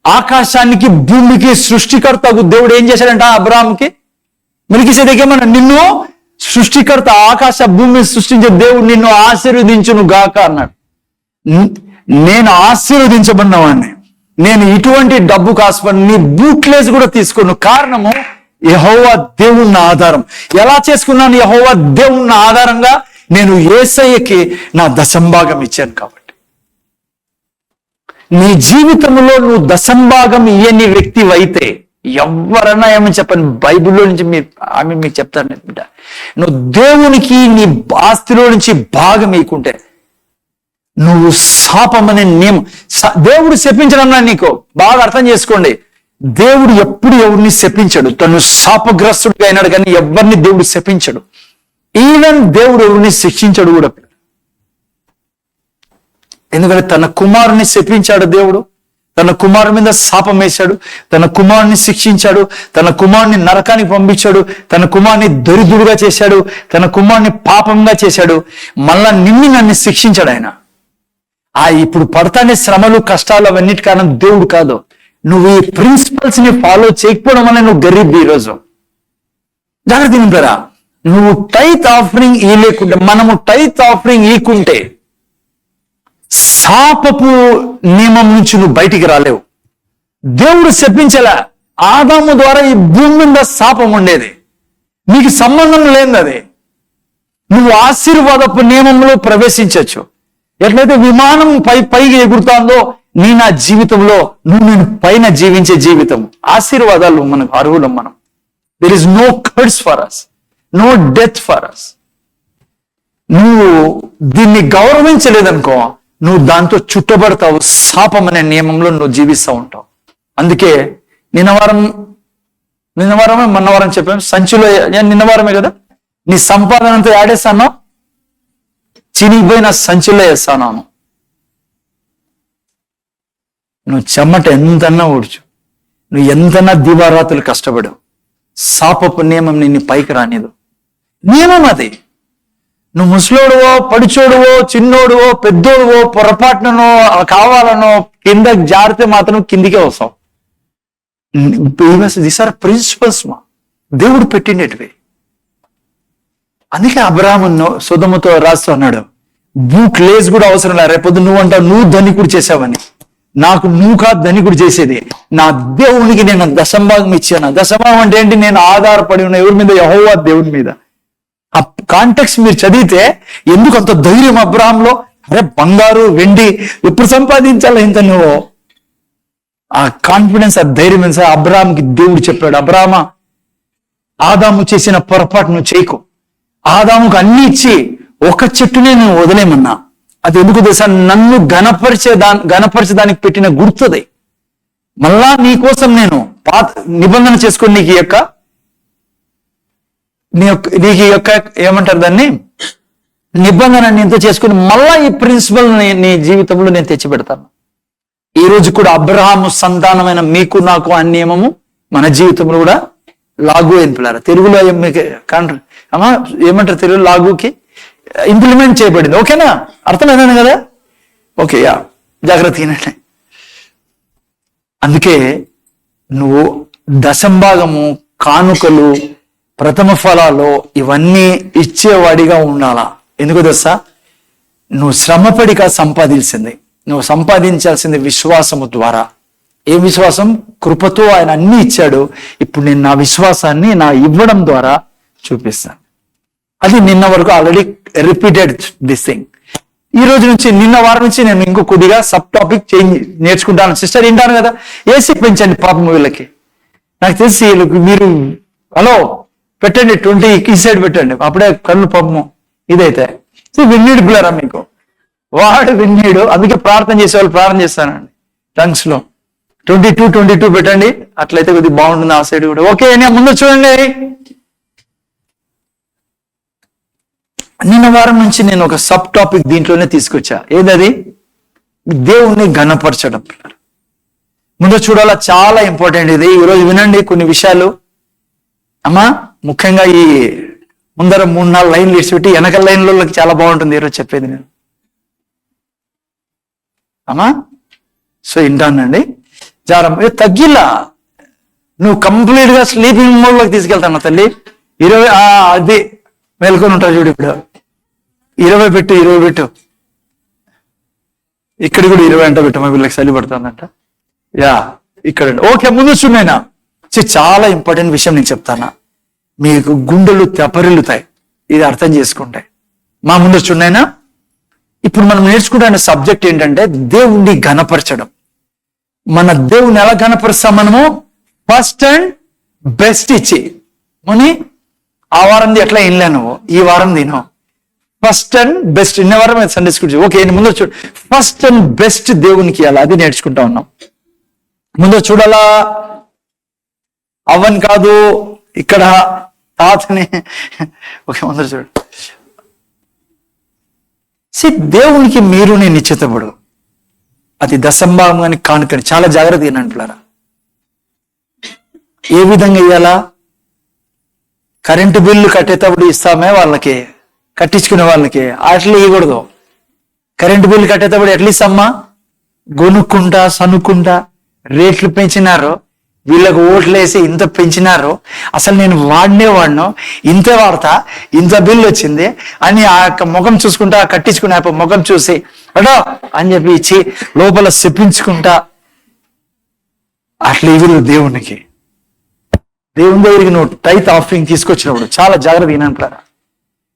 ఆకాశానికి భూమికి సృష్టికర్తకు దేవుడు ఏం చేశాడంట అబ్రాహాంకి? మెల్కీసెదెకేమన్నా, నిన్ను సృష్టికర్త ఆకాశ భూమిని సృష్టించే దేవుడు నిన్ను ఆశీర్వదించును గాక అన్నాడు. నేను ఆశీర్వదించబడినవాడిని, నేను ఇటువంటి డబ్బు కాసుపడి నీ బూట్లేసి కూడా తీసుకోను. కారణము యెహోవా దేవుని ఆధారం. ఎలా చేసుకున్నాను? యెహోవా దేవుని ఆధారంగా నేను యేసయ్యకి నా దశంభాగం ఇచ్చాను. కాబట్టి నీ జీవితంలో నువ్వు దశంభాగం ఇయ్యని వ్యక్తి అయితే ఎవరన్నా ఏమని చెప్పండి, బైబిల్లో నుంచి మీకు చెప్తాను నేను బిడ్డ, నువ్వు దేవునికి నీ ఆస్తిలో నుంచి భాగం ఇయ్యకుంటే నువ్వు శాపం అనే నియమం. దేవుడు శపించడం నీకు బాగా అర్థం చేసుకోండి. దేవుడు ఎప్పుడు ఎవరిని శపించడు. తను శాపగ్రస్తుడిగా అయినాడు కానీ ఎవరిని దేవుడు శపించడు. ఈవెన్ దేవుడు ఎవరిని శిక్షించడు కూడా. ఎందుకంటే తన కుమారుని శపించాడు దేవుడు, తన కుమారుని మీద శాపం వేశాడు, తన కుమారుని శిక్షించాడు, తన కుమారుని నరకానికి పంపించాడు, తన కుమారుని దరిద్రుడుగా చేశాడు, తన కుమారుని పాపంగా చేశాడు. మళ్ళా నన్ను శిక్షించాడు ఆయన. ఇప్పుడు పడతానే శ్రమలు కష్టాలు అవన్నిటి కారణం దేవుడు కాదు. నువ్వు ఈ ప్రిన్సిపల్స్ ని ఫాలో చేయకపోవడం వల్ల నువ్వు గరీబ్. ఈరోజు జాగ్రత్త వింటారా, నువ్వు టైత్ ఆఫరింగ్ ఇవ్వలేకుంటే, మనము టైత్ ఆఫరింగ్ ఇవ్వకుంటే శాపపు నియమం నుంచి నువ్వు బయటికి రాలేవు. దేవుడు శపించలా. ఆదాము ద్వారా ఈ భూమి మీద శాపం ఉండేది, నీకు సంబంధం లేనిది. అది నువ్వు ఆశీర్వాదపు నియమంలో ప్రవేశించవచ్చు. ఎట్లయితే విమానం పైకి ఎగురుతాందో నా జీవితంలో నేను పైన జీవించే జీవితం. ఆశీర్వాదాలు మనకు అర్హులం. మనం there is no curse for us, no death for us. నువ్వు దీన్ని గౌరవించలేదనుకో, నువ్వు దాంతో చుట్టబడతావు. శాపం అనే నియమంలో నువ్వు జీవిస్తూ ఉంటావు. అందుకే నిన్నవారమే మొన్నవారం చెప్పాను, సంచిలో నిన్నవారమే కదా, నీ సంపాదన అంతా యాడేస్తాను, చినిగిపోయిన సంచిలో వేస్తాను. నువ్వు చెమట ఎంతన్నా ఊడ్చు, నువ్వు ఎంతన్నా దివారాతులు కష్టపడు, శాపపు నియమం నిన్ను పైకి రానిదు. నియమం అది. నువ్వు ముసలోడువో, పడిచోడువో, చిన్నోడువో, పెద్దోడువో, పొరపాటునో కావాలనో కింద జారితే మాత్రం కిందికే వస్తావు. దీస్ ఆర్ ప్రిన్సిపల్స్ దేవుడు పెట్టినటివి. అందుకే అబ్రాహాము సొదొమతో రాస్తూ అన్నాడు, బూట్ లేస్ కూడా అవసరం లేదు. రేపొద్దు నువ్వు అంటావు నువ్వు ధనికుడు చేసావని. నాకు నువ్వు కాదు ధనికుడు చేసేది, నా దేవునికి నేను దశంభాగం ఇచ్చాను. దశంభాగం అంటే ఏంటి? నేను ఆధారపడి ఉన్న ఎవరి మీద? యెహోవా దేవుని మీద. ఆ కాంటెక్స్ట్ మీరు చదివితే ఎందుకు అంత ధైర్యం అబ్రాహాంలో? అరే బంగారు వెండి ఎప్పుడు సంపాదించాలి ఇంత? నువ్వు ఆ కాన్ఫిడెన్స్, ఆ ధైర్యం అబ్రాహాంకి దేవుడు చెప్పాడు, అబ్రాహ్మా, ఆదాము చేసిన పొరపాటు నువ్వు చేయకు. ఆదాముకు అన్ని ఇచ్చి ఒక చెట్టునే నేను వదిలేమన్నా. అది ఎందుకు తెలుసా? నన్ను గణపరిచేదానికి పెట్టిన గుర్తుది. మళ్ళా నీ కోసం నేను పాత నిబంధన చేసుకొని నీకు ఏమంటారు దాన్ని, నిబంధన నీతో చేసుకుని మళ్ళా ఈ ప్రిన్సిపల్ నీ జీవితంలో నేను తెచ్చి పెడతాను. ఈ రోజు కూడా అబ్రహాము సంతానమైన మీకు నాకు ఆ నియమము మన జీవితంలో కూడా లాగు అయిన పిల్లరా. తెలుగులో అమ్మా ఏమంటారు తెలుగు? లాగుకి ఇంప్లిమెంట్ చేయబడింది. ఓకేనా? అర్థమైంది కదా? ఓకే, జాగ్రత్తగా. అందుకే నువ్వు దశంభాగము, కానుకలు, ప్రథమ ఫలాలు ఇవన్నీ ఇచ్చేవాడిగా ఉండాలా. ఎందుకు తెలుసా? నువ్వు శ్రమపడిగా సంపాదించింది, నువ్వు సంపాదించాల్సింది విశ్వాసము ద్వారా. ఏ విశ్వాసం? కృపతో ఆయన అన్ని ఇచ్చాడు. ఇప్పుడు నేను నా విశ్వాసాన్ని నా ఇవ్వడం ద్వారా చూపిస్తాను. అది నిన్న వరకు ఆల్రెడీ రిపీటెడ్ దిస్ థింగ్. ఈ రోజు నుంచి, నిన్న వారం నుంచి నేను ఇంకో కొద్దిగా సబ్ టాపిక్ చేంజ్ నేర్చుకుంటాను. సిస్టర్ వింటాను కదా, ఏసీ పెంచండి పాపం వీళ్ళకి. నాకు తెలిసి మీరు హలో పెట్టండి, 20 ఈ సైడ్ పెట్టండి, అప్పుడే కళ్ళు పాపము ఇదైతే విన్నీడు పిల్లరా మీకు. వాడు విన్నీడు. అందుకే ప్రార్థన చేసేవాళ్ళు ప్రార్థన చేస్తానండి టంగ్స్ లో. 22 పెట్టండి, అట్లయితే కొద్దిగా బాగుంటుంది ఆ సైడ్ కూడా. ఓకే, నేను ముందు చూడండి. నిన్న వారం నుంచి నేను ఒక సబ్ టాపిక్ దీంట్లోనే తీసుకొచ్చా. ఏదది? దేవుణ్ణి ఘనపరచడం. ముందు చూడాలా, చాలా ఇంపార్టెంట్ ఇది. ఈరోజు వినండి కొన్ని విషయాలు అమ్మా. ముఖ్యంగా ఈ ముందర 3-4 లైన్లు ఇచ్చిపెట్టి వెనక లైన్లకి చాలా బాగుంటుంది ఈరోజు చెప్పేది నేను అమ్మా. సో వింటానండి. తగ్గిలా, నువ్వు కంప్లీట్ గా స్లీపింగ్ మోడ్ లోకి తీసుకెళ్తాను తల్లి. 20 అది మేల్కొని ఉంటారు చూడు. ఇప్పుడు 20 పెట్టు, ఇక్కడ కూడా 20 అంట పెట్టు, మా వీళ్ళకి చలి పడుతుందంట. ఇక్కడ ఓకే. ముందు చూడైనా చాలా ఇంపార్టెంట్ విషయం నేను చెప్తానా, మీకు గుండెలు తెపరిల్లుతాయి ఇది అర్థం చేసుకుంటే. మా ముందు చూడైనా ఇప్పుడు మనం నేర్చుకుంటున్న సబ్జెక్ట్ ఏంటంటే దేవుణ్ణి ఘనపరచడం. మన దేవుని ఎలా ఘనపరుస్తాం మనము? ఫస్ట్ అండ్ బెస్ట్ ఇచ్చి. ముని ఆ వారంది ఎట్లా వినలే నువ్వు, ఈ వారం తిను. ఫస్ట్ అండ్ బెస్ట్ ఇన్న వారం సండే స్కూల్. ఓకే, ముందు చూడు, ఫస్ట్ అండ్ బెస్ట్ దేవునికి అలా అది నేర్చుకుంటా ఉన్నాం. ముందు చూడాలా, అవ్వని కాదు ఇక్కడ తాతని. ఓకే, ముందు చూడు. దేవునికి మీరు నేను నిశ్చితపడు, అది దశంభాగం అని కానుకని చాలా జాగ్రత్త ఏంటంటున్నారా. ఏ విధంగా ఇవ్వాలా? కరెంటు బిల్లు కట్టేటప్పుడు ఇస్తామే వాళ్ళకి, కట్టించుకునే వాళ్ళకి, అట్లా ఇవ్వకూడదు. కరెంటు బిల్లు కట్టేటప్పుడు ఎట్లా ఇస్తామా? గొనుక్కుంటా సనుక్కుంటా. రేట్లు పెంచినారు, వీళ్ళకు ఓట్లేసి ఇంత పెంచినారు, అసలు నేను వాడిను, ఇంత వాడతా, ఇంత బిల్లు వచ్చింది అని ఆ యొక్క ముఖం చూసుకుంటా, కట్టించుకునే ముఖం చూసి అడో అని చెప్పి ఇచ్చి లోపల చెప్పించుకుంటా అట్లా ఇవ్వరు దేవునికి. దేవుని దగ్గరికి నువ్వు టైత్ ఆఫరింగ్ తీసుకొచ్చినప్పుడు చాలా జాగ్రత్త వినంటారా.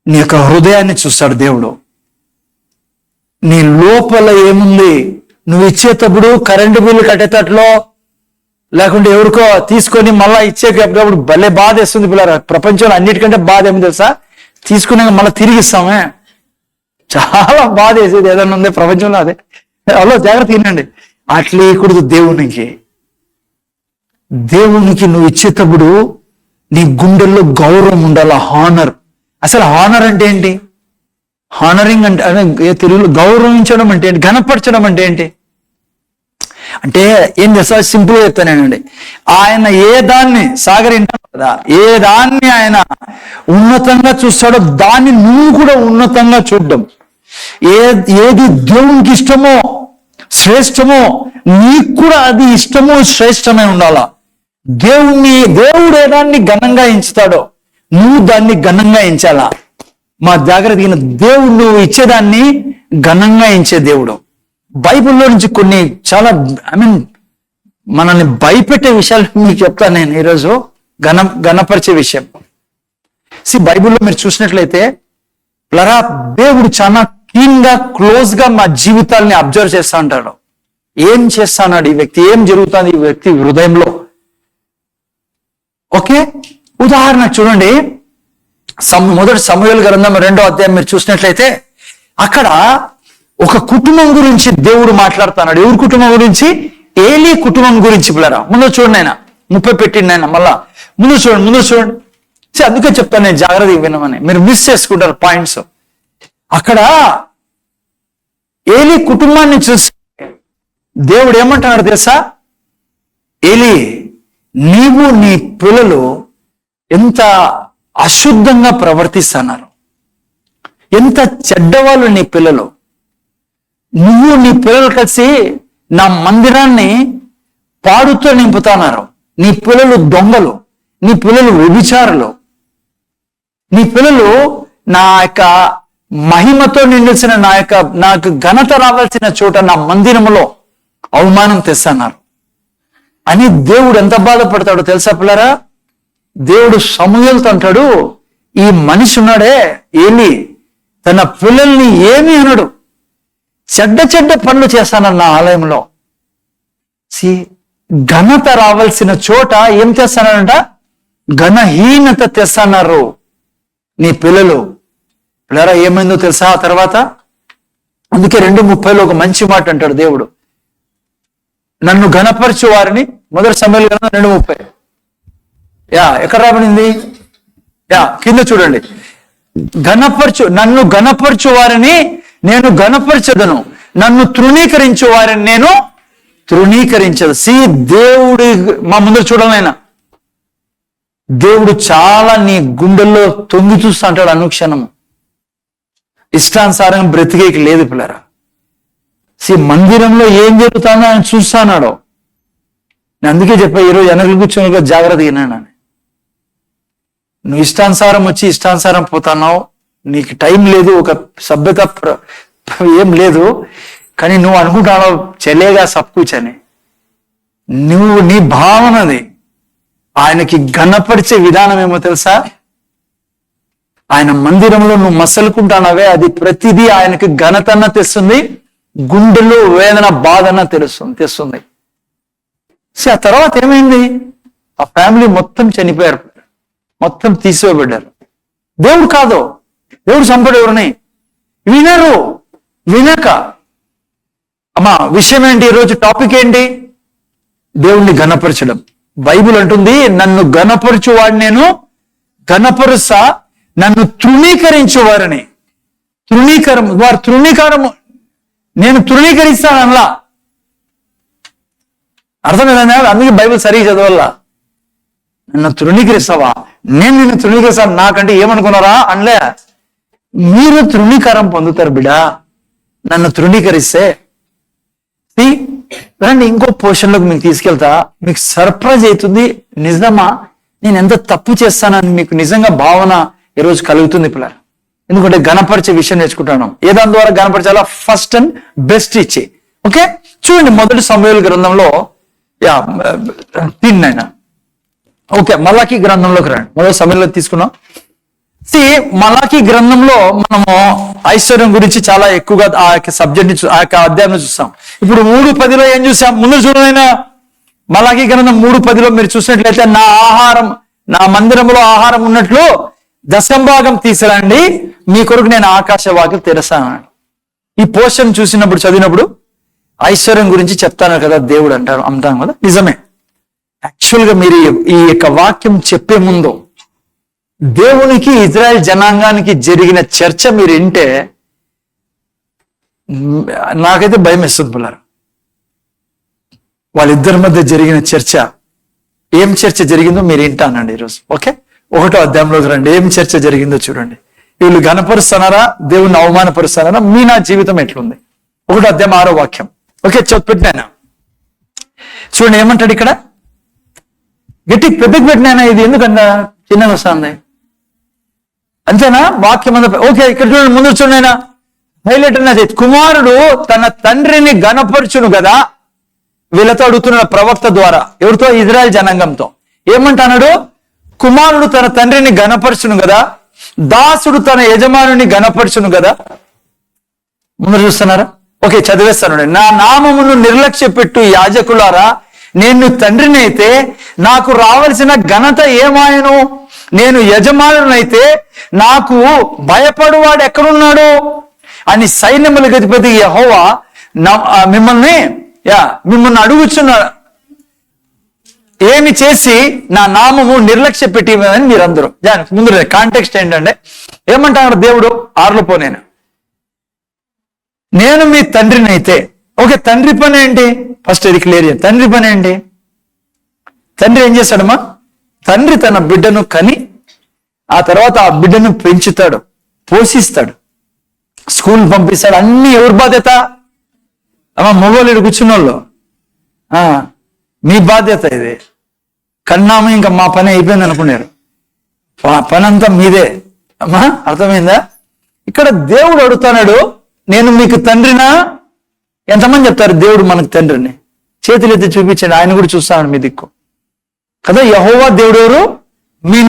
నీ యొక్క హృదయాన్ని చూస్తాడు దేవుడు. నీ లోపల ఏముంది, నువ్వు ఇచ్చేటప్పుడు కరెంటు బిల్లు కట్టేటట్లో లేకుంటే ఎవరికో తీసుకొని మళ్ళా ఇచ్చేటప్పుడు భలే బాధ వేస్తుంది పిల్లరా. ప్రపంచంలో అన్నిటికంటే బాధ ఏమి తెలుసా? తీసుకున్నాక మళ్ళీ తిరిగి ఇస్తామే, చాలా బాధ వేసేది ఏదన్నా ఉంది ప్రపంచంలో అదే. అలా జాగ్రత్త వినండి. అట్లా ఇవ్వకూడదు దేవునికి. దేవునికి నువ్వు ఇచ్చేటప్పుడు నీ గుండెల్లో గౌరవం ఉండాలి, హానర్. అసలు హానర్ అంటే ఏంటి? హానరింగ్ అంటే తెలుగులో గౌరవించడం అంటే ఏంటి? ఘనపరచడం అంటే ఏంటి? అంటే ఏం చేస్తా, సింపుల్ గా చెప్తానేనండి. ఆయన ఏ దాన్ని సాగరింటాడు కదా, ఏ దాన్ని ఆయన ఉన్నతంగా చూస్తాడో దాన్ని నువ్వు కూడా ఉన్నతంగా చూడడం. ఏది దేవునికి ఇష్టమో శ్రేష్టమో నీకు కూడా అది ఇష్టమో శ్రేష్టమే ఉండాలా. దేవుడు ఏ దాన్ని ఘనంగా ఎంచుతాడో నువ్వు దాన్ని ఘనంగా ఎంచాలా. మా జాగ్రత్త, దేవుడు నువ్వు ఇచ్చేదాన్ని ఘనంగా ఎంచే దేవుడు. బైబిల్లో నుంచి కొన్ని చాలా మనల్ని భయపెట్టే విషయాలు మీకు చెప్తాను నేను ఈరోజు, ఘనపరిచే విషయం. బైబిల్లో మీరు చూసినట్లయితే దేవుడు చాలా క్లీన్ గా క్లోజ్ గా మా జీవితాలని అబ్జర్వ్ చేస్తా ఉంటాడు. ఏం చేస్తాడు ఈ వ్యక్తి, ఏం జరుగుతుంది ఈ వ్యక్తి హృదయంలో. ఓకే, ఉదాహరణ చూడండి, మొదటి సమూయేలు గ్రంథం 2వ అధ్యాయం మీరు చూసినట్లయితే అక్కడ ఒక కుటుంబం గురించి దేవుడు మాట్లాడుతున్నాడు. ఎవరి కుటుంబం గురించి? ఏలీ కుటుంబం గురించి. పిల్లరా ముందు చూడండి, ఆయన 30 పెట్టిండి ఆయన. మళ్ళా ముందు చూడండి. అందుకే చెప్తాను నేను, జాగ్రత్తగా వినమని, మీరు మిస్ చేసుకుంటారు పాయింట్స్. అక్కడ ఏలీ కుటుంబాన్ని చూసి దేవుడు ఏమంటున్నాడు తెలుసా? ఏలీ, నీవు నీ పిల్లలు ఎంత అశుద్ధంగా ప్రవర్తిస్తున్నారు, ఎంత చెడ్డవాళ్ళు నీ పిల్లలు. నువ్వు నీ పిల్లలు కలిసి నా మందిరాన్ని పాడుతో నింపుతున్నారు. నీ పిల్లలు దొంగలు, నీ పిల్లలు వ్యభిచారులు, నీ పిల్లలు నా యొక్క మహిమతో నిండిసిన నాకు ఘనత రావాల్సిన చోట నా మందిరములో అవమానం తెస్తున్నారు అని దేవుడు ఎంత బాధపడతాడో తెలుసా పిల్లరా? దేవుడు సమూయేలుతో అంటాడు, ఈ మనిషి ఉన్నాడే ఏలీ, తన పిల్లల్ని ఏమీ అనడు, చెడ్డ పనులు చేస్తానన్న నా ఆలయంలో. ఘనత రావాల్సిన చోట ఏం చేస్తానంట? ఘనహీనత తెస్తున్నారు నీ పిల్లలు. పిల్లరా ఏమైందో తెలుసా ఆ తర్వాత? అందుకే 2:30 ఒక మంచి మాట అంటాడు దేవుడు, నన్ను ఘనపరచు వారిని. మొదటి సమూయేలు గ్రంథం 2:30. ఎక్కడ రాబడింది? కింద చూడండి. నన్ను ఘనపరచు వారిని నేను ఘనపరచదను, నన్ను తృణీకరించు వారిని నేను తృణీకరించదు. దేవుడి మా ముందర చూడాలైనా దేవుడు చాలా నీ గుండెల్లో తొంగి చూస్తూ అంటాడు అనుక్షణము. ఇష్టానుసారంగా బ్రతికేకి లేదు పిల్లరా. మందిరంలో ఏం జరుగుతుందో ఆయన చూస్తున్నాడు. నేను అందుకే చెప్పా ఈరోజు వెనకలు కూర్చొని జాగ్రత్తగా విన్నాను. నువ్వు ఇష్టానుసారం వచ్చి ఇష్టానుసారం పోతున్నావు, నీకు టైం లేదు, ఒక సభ్యత ఏం లేదు, కానీ నువ్వు అనుకుంటావు చెలేగా సబ్కూచని. నువ్వు నీ భావనది ఆయనకి ఘనపరిచే విధానం ఏమో తెలుసా? ఆయన మందిరంలో నువ్వు మసలుకుంటానవే, అది ప్రతిదీ ఆయనకి ఘనతన్న తెస్తుంది, గుండెలో వేదన బాధన తెస్తుంది. ఆ తర్వాత ఏమైంది? ఆ ఫ్యామిలీ మొత్తం చనిపోయారు, మొత్తం తీసివేయబడ్డారు. దేవుడు కాదు, దేవుడు చంపడు ఎవరిని. వినక అమ్మా విషయం ఏంటి? ఈరోజు టాపిక్ ఏంటి? దేవుణ్ణి ఘనపరచడం. బైబిల్ అంటుంది, నన్ను ఘనపరచువాడు నేను ఘనపరుస్తా, నన్ను తృణీకరించువారని. వారు తృణీకారము నేను తృణీకరిస్తానల్లా. అర్థమైందా? అందుకే బైబిల్ సరిగ్గా చదవాలా. నన్ను తృణీకరిస్తావా? నేను నిన్ను తృణీకరిస్తాను నాకంటే ఏమనుకున్నారా అనలే. మీరు తృణీకారం పొందుతారు బిడా నన్ను తృణీకరిస్తే. రండి ఇంకో పోర్షన్లోకి మీకు తీసుకెళ్తా, మీకు సర్ప్రైజ్ అవుతుంది. నిజమా నేను ఎంత తప్పు చేస్తానని మీకు నిజంగా భావన ఈరోజు కలుగుతుంది పిల్లలు. ఎందుకంటే ఘనపరిచే విషయం నేర్చుకుంటాను. ఏ దాని ద్వారా ఘనపరచాలా? ఫస్ట్ అండ్ బెస్ట్ ఇచ్చి. ఓకే చూడండి, మొదటి సమూయేలు గ్రంథంలో 3 ఓకే మలాకీ గ్రంథంలోకి రండి. మొదటి సమయంలో తీసుకున్నాం. మలాకీ గ్రంథంలో మనము ఐశ్వర్యం గురించి చాలా ఎక్కువగా ఆ యొక్క సబ్జెక్ట్ ఆ యొక్క అధ్యాయం చూస్తాం. ఇప్పుడు 3:10 ఏం చూసాం? ముందు చూడైనా మలాకీ గ్రంథం 3:10 మీరు చూసినట్లయితే, నా మందిరంలో ఆహారం ఉన్నట్లు దశంభాగం తీసుకురండి, మీ కొరకు నేను ఆకాశ వాకిలి తెరస్తాను. ఈ పోర్షన్ చూసినప్పుడు చదివినప్పుడు ఐశ్వర్యం గురించి చెప్తాను కదా దేవుడు అంటాం కదా. నిజమే. యాక్చువల్గా మీరు ఈ యొక్క వాక్యం చెప్పే ముందు దేవునికి ఇజ్రాయెల్ జనాంగానికి జరిగిన చర్చ మీరు వింటే నాకైతే భయం వేస్తుంది పిల్లలు. వాళ్ళిద్దరి మధ్య జరిగిన చర్చ, ఏం చర్చ జరిగిందో మీరు వింటానండి ఈరోజు. ఓకే 1వ అధ్యాయంలోకి రండి. ఏం చర్చ జరిగిందో చూడండి. వీళ్ళు ఘనపరుస్తున్నారా, దేవుణ్ణి అవమానపరుస్తున్నారా, నా జీవితం ఎట్లుంది? 1వ అధ్యాయం 6వ వాక్యం. ఓకే పెట్టినా చూడండి ఏమంటాడు ఇక్కడ. గట్టికి పెద్దకి పెట్టినాయన, ఇది ఎందుకన్నా చిన్నగా వస్తుంది అంతేనా? వాక్యం అంతా ఓకే. ఇక్కడ చూడండి, ముందు చూడండి, హైలైట్ అన్నది, కుమారుడు తన తండ్రిని ఘనపరచును కదా. వీళ్ళతో అడుగుతున్న ప్రవక్త ద్వారా, ఎవరితో? ఇజ్రాయెల్ జనాంగంతో. ఏమంటున్నాడు? కుమారుడు తన తండ్రిని ఘనపరచును కదా, దాసుడు తన యజమానుని ఘనపరచును కదా. ముందు చూస్తున్నారా? ఓకే చదివేస్తాను. నా నామమును నిర్లక్ష్య పెట్టు యాజకులారా, నేను తండ్రిని అయితే నాకు రావలసిన ఘనత ఏమాయను? నేను యజమానునైతే నాకు భయపడువాడు ఎక్కడున్నాడు అని సైన్యములకు అధిపతి యెహోవా మిమ్మల్ని అడుగుచున్నాడు, ఏమి చేసి నా నామము నిర్లక్ష్య పెట్టివని మీరందరూ. ముందు కాంటెక్స్ట్ ఏంటంటే ఏమంటాడు దేవుడు 6 నేను మీ తండ్రిని అయితే. ఓకే తండ్రి పని ఏంటి? ఫస్ట్ ఇది క్లియర్ చేయండి. తండ్రి పని ఏంటి? తండ్రి ఏం చేస్తాడమ్మా? తండ్రి తన బిడ్డను కని ఆ తర్వాత ఆ బిడ్డను పెంచుతాడు, పోషిస్తాడు, స్కూల్ పంపిస్తాడు. అన్ని ఎవరి బాధ్యత? అమ్మ మొగోళ్ళు కూర్చున్న వాళ్ళు మీ బాధ్యత ఇది. కన్నాము ఇంకా మా పని అయిపోయింది అనుకున్నారు. పని అంతా మీదే. అమ్మా అర్థమైందా? ఇక్కడ దేవుడు అడుగుతున్నాడు, నేను మీకు తండ్రినా? ఎంతమంది చెప్తారు దేవుడు మనకు తండ్రిని? చేతులెత్తి చూపించండి, ఆయన కూడా చూస్తాడు మీ దిక్కు కదా. యెహోవా దేవుడు ఎవరు?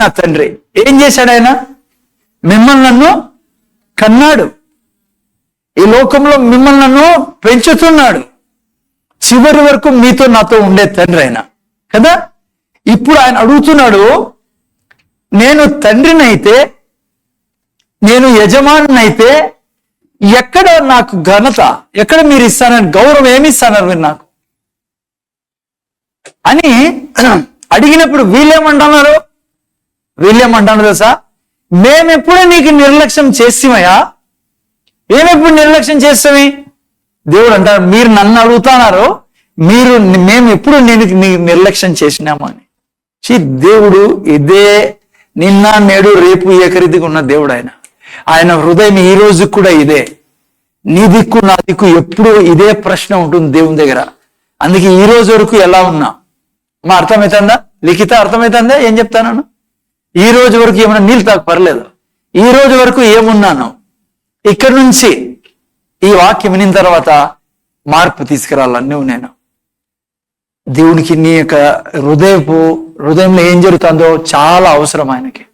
నా తండ్రి. ఏం చేశాడు ఆయన? మిమ్మల్ని నన్ను కన్నాడు, ఈ లోకంలో మిమ్మల్ని నన్ను పెంచుతున్నాడు, చివరి వరకు మీతో నాతో ఉండే తండ్రి ఆయన కదా. ఇప్పుడు ఆయన అడుగుతున్నాడు, నేను తండ్రినైతే, నేను యజమానునైతే ఎక్కడ నాకు ఘనత, ఎక్కడ మీరు ఇస్తానని గౌరవం ఏమి ఇస్తాన్నారు మీరు నాకు అని అడిగినప్పుడు వీళ్ళేమంటున్నారు తెలుసా? మేమెప్పుడు నీకు నిర్లక్ష్యం చేస్తామయ్యా, మేమెప్పుడు నిర్లక్ష్యం చేస్తామే? దేవుడు అంటారు, మీరు నన్ను అడుగుతున్నారు, మేము ఎప్పుడు నీకు నిర్లక్ష్యం చేసినామని. దేవుడు ఇదే నిన్న నేడు రేపు ఏకరీతిగా ఉన్న దేవుడు ఆయన హృదయం ఈ రోజు కూడా ఇదే. నీ దిక్కు నా దిక్కు ఎప్పుడు ఇదే ప్రశ్న ఉంటుంది దేవుని దగ్గర. అందుకే ఈ రోజు వరకు ఎలా ఉన్నా మా అర్థమవుతుందా? లిఖిత అర్థమవుతుందా ఏం చెప్తాను? ఈ రోజు వరకు ఏమైనా నీళ్ళు తాకు పర్లేదు, ఈ రోజు వరకు ఏమున్నాను, ఇక్కడి నుంచి ఈ వాక్యం వినిన తర్వాత మార్పు తీసుకురాల నేను. దేవునికి నీ యొక్క హృదయంలో ఏం జరుగుతుందో చాలా అవసరం ఆయనకి.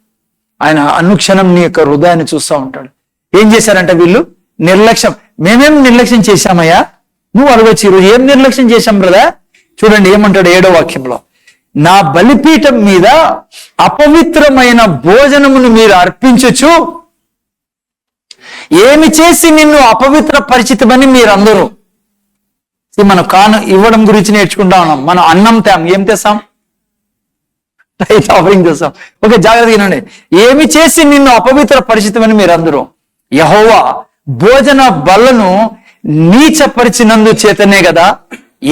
ఆయన అనుక్షణం నీ యొక్క హృదయాన్ని చూస్తూ ఉంటాడు. ఏం చేశారంటే వీళ్ళు నిర్లక్ష్యం. మేమేం నిర్లక్ష్యం చేశామయ్యా? నువ్వు అడగొచ్చు ఈరోజు ఏం నిర్లక్ష్యం చేశాం కదా. చూడండి ఏమంటాడు 7వ వాక్యంలో, నా బలిపీఠం మీద అపవిత్రమైన భోజనమును మీరు అర్పించచ్చు, ఏమి చేసి నిన్ను అపవిత్ర పరిచితమని మీరందరూ. మనం ఇవ్వడం గురించి నేర్చుకుంటా ఉన్నాం. మనం అన్నం ఏం తెస్తాం? రైట్ ఆఫరింగ్ తెస్తాం. ఓకే, జాగ్రత్తగా వినండి. ఏమి చేసి నిన్ను అపవిత్ర పరిచితమని మీరందరూ యెహోవా భోజన బల్లను నీచపరిచినందు చేతనే కదా.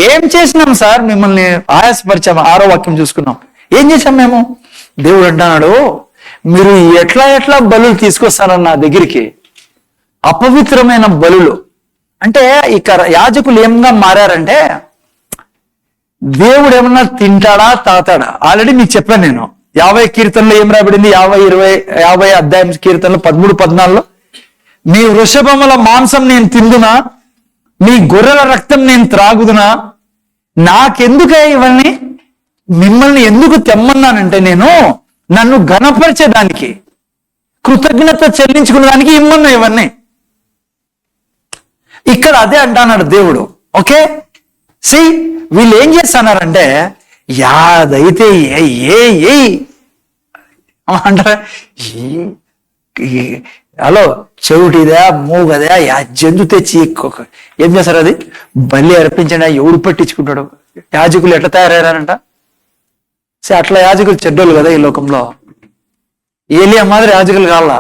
ఏం చేసినాం సార్? మిమ్మల్ని ఆయాసపరిచాం. 6వ వాక్యం చూసుకున్నాం. ఏం చేశాం మేము? దేవుడు అంటున్నాడు, మీరు ఎట్లా బలులు తీసుకొస్తారన్న నా దగ్గరికి, అపవిత్రమైన బలులు. అంటే ఇక యాజకులు ఏమన్నా మారారంటే, దేవుడు ఏమన్నా తింటాడా తాతాడా? ఆల్రెడీ మీకు చెప్పాను నేను. 50 కీర్తనలో ఏం రాబడింది? 50 అధ్యాయం కీర్తనలో 13-14లో, మీ వృషభముల మాంసం నేను తిందునా, మీ గొర్రెల రక్తం నేను త్రాగుదునా? నాకెందుకే ఇవన్నీ? మిమ్మల్ని ఎందుకు తెమ్మన్నానంటే నేను నన్ను ఘనపరిచేదానికి, కృతజ్ఞత చెల్లించుకునేదానికి ఇమ్మన్నా ఇవన్నీ. ఇక్కడ అదే అంటున్నాడు దేవుడు. ఓకే, వీళ్ళు ఏం చేస్తున్నారంటే, యాదైతే అంటారా, హలో చెవిటిదా మూగదా జంతు తెచ్చి ఏం చేస్తారు? అది బలి అర్పించండి. ఎవడు పట్టించుకుంటాడు? యాజకులు ఎట్లా తయారయ్యారంట? అట్లా యాజకులు చెడ్డోళ్ళు కదా ఈ లోకంలో. ఏలియా మాదిరి యాజకులు కావాలా?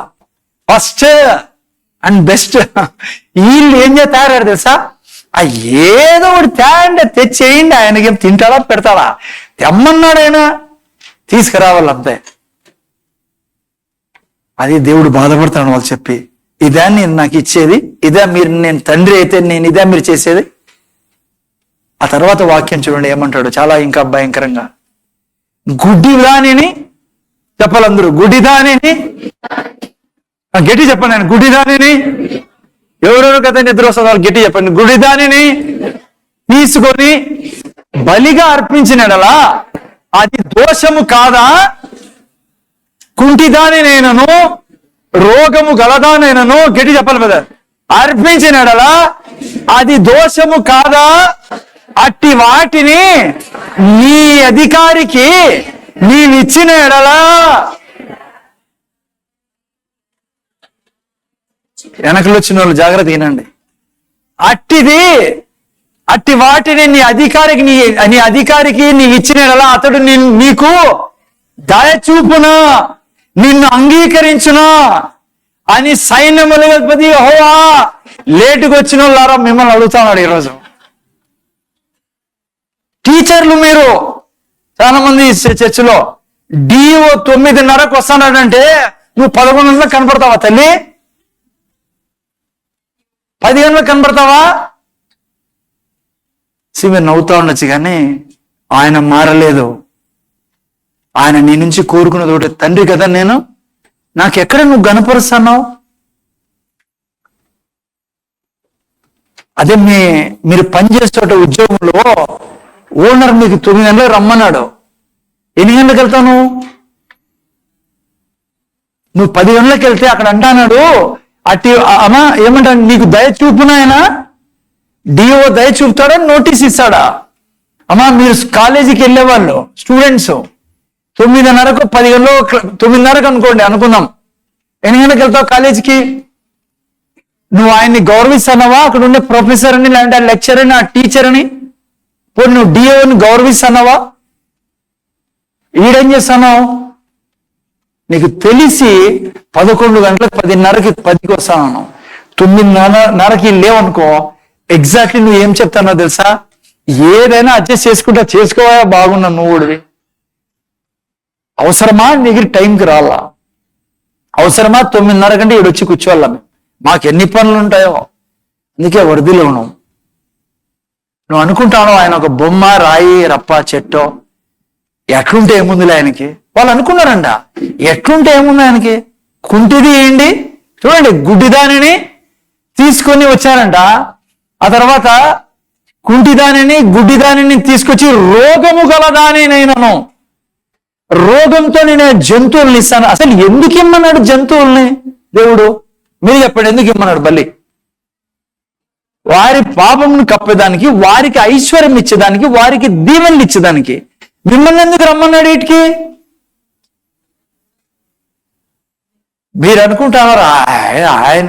First and best. వీళ్ళు ఏం తయారయ్యారు తెలుసా? ఏదో ఒకటి తేండి, తెచ్చేయండి. ఆయనకేం తింటాడా పెడతాడా? తెమ్మన్నాడు ఆయన, తీసుకురావాలంతే. అది దేవుడు బాధపడతాడు వాళ్ళు చెప్పి, ఇదే నేను నాకు ఇచ్చేది, ఇదే మీరు, నేను తండ్రి అయితే నేను ఇదే మీరు చేసేది. ఆ తర్వాత వాక్యం చూడండి ఏమంటాడు, చాలా ఇంకా భయంకరంగా. గుడ్డిదానిని చెప్పాలందరూ, గుడ్డిదానిని గట్టి చెప్పండి. ఆయన గుడ్డిదానిని, ఎవరెవరు కదా నిద్ర వస్తుంది వాళ్ళు గట్టి చెప్పండి. గుడ్డిదానిని తీసుకొని బలిగా అర్పించినడలా అది దోషము కాదా? కుంటిదాని నేనను, రోగము గలదానైనను, గట్టి చెప్పాలి కదా, అర్పించినడలా అది దోషము కాదా? అట్టి వాటిని నీ అధికారికి నీవిచ్చిన ఎడలా. వెనకలు వచ్చిన వాళ్ళు జాగ్రత్త వినండి. అట్టి వాటిని నీ అధికారికి నీవు ఇచ్చిన ఎడలా అతడు నీకు దయచూపునా, నిన్ను అంగీకరించునా అని సైన్యముల అధిపతి యెహోవా. లేటుకు వచ్చిన వాళ్ళారా మిమ్మల్ని అడుగుతున్నాడు ఈరోజు. టీచర్లు మీరు చాలా మంది చర్చిలో డిఓ 9:30కు వస్తున్నాడంటే నువ్వు 11 గంటలకు కనపడతావా తల్లి? 10 గంటలకు కనపడతావా? మీరు నవ్వుతా ఉండొచ్చు, కానీ ఆయన మారలేదు. ఆయన నీ నుంచి కోరుకున్నది ఒకటి, తండ్రి కదా నేను, నాకెక్కడ నువ్వు గనపరుస్తున్నావు? అదే మీరు పనిచేసే ఉద్యోగంలో ఓనర్ మీకు 9 గంటలకు రమ్మన్నాడు, ఎన్ని గంటలకు వెళ్తావు నువ్వు 10 గంటలకు వెళ్తే అక్కడ అంటాడు, అమ్మా ఏమంటాడు, నీకు దయ చూపునాయన డిఓ దయ చూపుతాడా, నోటీస్ ఇస్తాడా? అమ్మా మీరు కాలేజీకి వెళ్ళేవాళ్ళు స్టూడెంట్స్ 9:30కు 10 గంటలకు 9:30కు అనుకుందాం, ఎన్ని గంటలకు వెళ్తావు కాలేజీకి? నువ్వు ఆయన్ని గౌరవిస్తున్నావా? అక్కడ ఉండే ప్రొఫెసర్ అని, లేదంటే ఆ లెక్చర్ అని, ఆ టీచర్ అని? పోనీ నువ్వు డిఓని గౌరవిస్తున్నావా? ఈడేం చేస్తున్నావు? నీకు తెలిసి 11 గంటలకు 10:30కి 10కి వస్తాను, 9:30కి లేవనుకో, ఎగ్జాక్ట్లీ నువ్వు ఏం చెప్తానో తెలుసా? ఏదైనా అడ్జస్ట్ చేసుకోవా, బాగున్నా నువ్వు కూడా. అవసరమా నీకు టైంకి రాలా? అవసరమా 9:30 కంటే ఈడు వచ్చి కూర్చోవాలా? మాకు ఎన్ని పనులు ఉంటాయో, అందుకే వరదలో ఉన్నాం. నువ్వు అనుకుంటాను ఆయన ఒక బొమ్మ, రాయి, రప్ప, చెట్టో, ఎట్లుంటే ఏముందిలే ఆయనకి, వాళ్ళు అనుకున్నారంట. ఎట్లుంటే ఏముంది ఆయనకి, కుంటిది ఏంటి చూడండి, గుడ్డిదానిని తీసుకొని వచ్చారంట. ఆ తర్వాత కుంటిదానిని గుడ్డిదానిని తీసుకొచ్చి రోగము గలదానినైనను, రోగంతో నేను జంతువుల్ని ఇస్తాను. అసలు ఎందుకు ఇమ్మన్నాడు జంతువుల్ని దేవుడు? మీరు చెప్పండి, ఎందుకు ఇమ్మన్నాడు? బల్లి వారి పాపమును కప్పేదానికి, వారికి ఐశ్వర్యం ఇచ్చేదానికి, వారికి దీవెనలు ఇచ్చేదానికి. మిమ్మల్ని ఎందుకు రమ్మన్నాడు వీటికి? మీరు అనుకుంటున్నారు ఆయన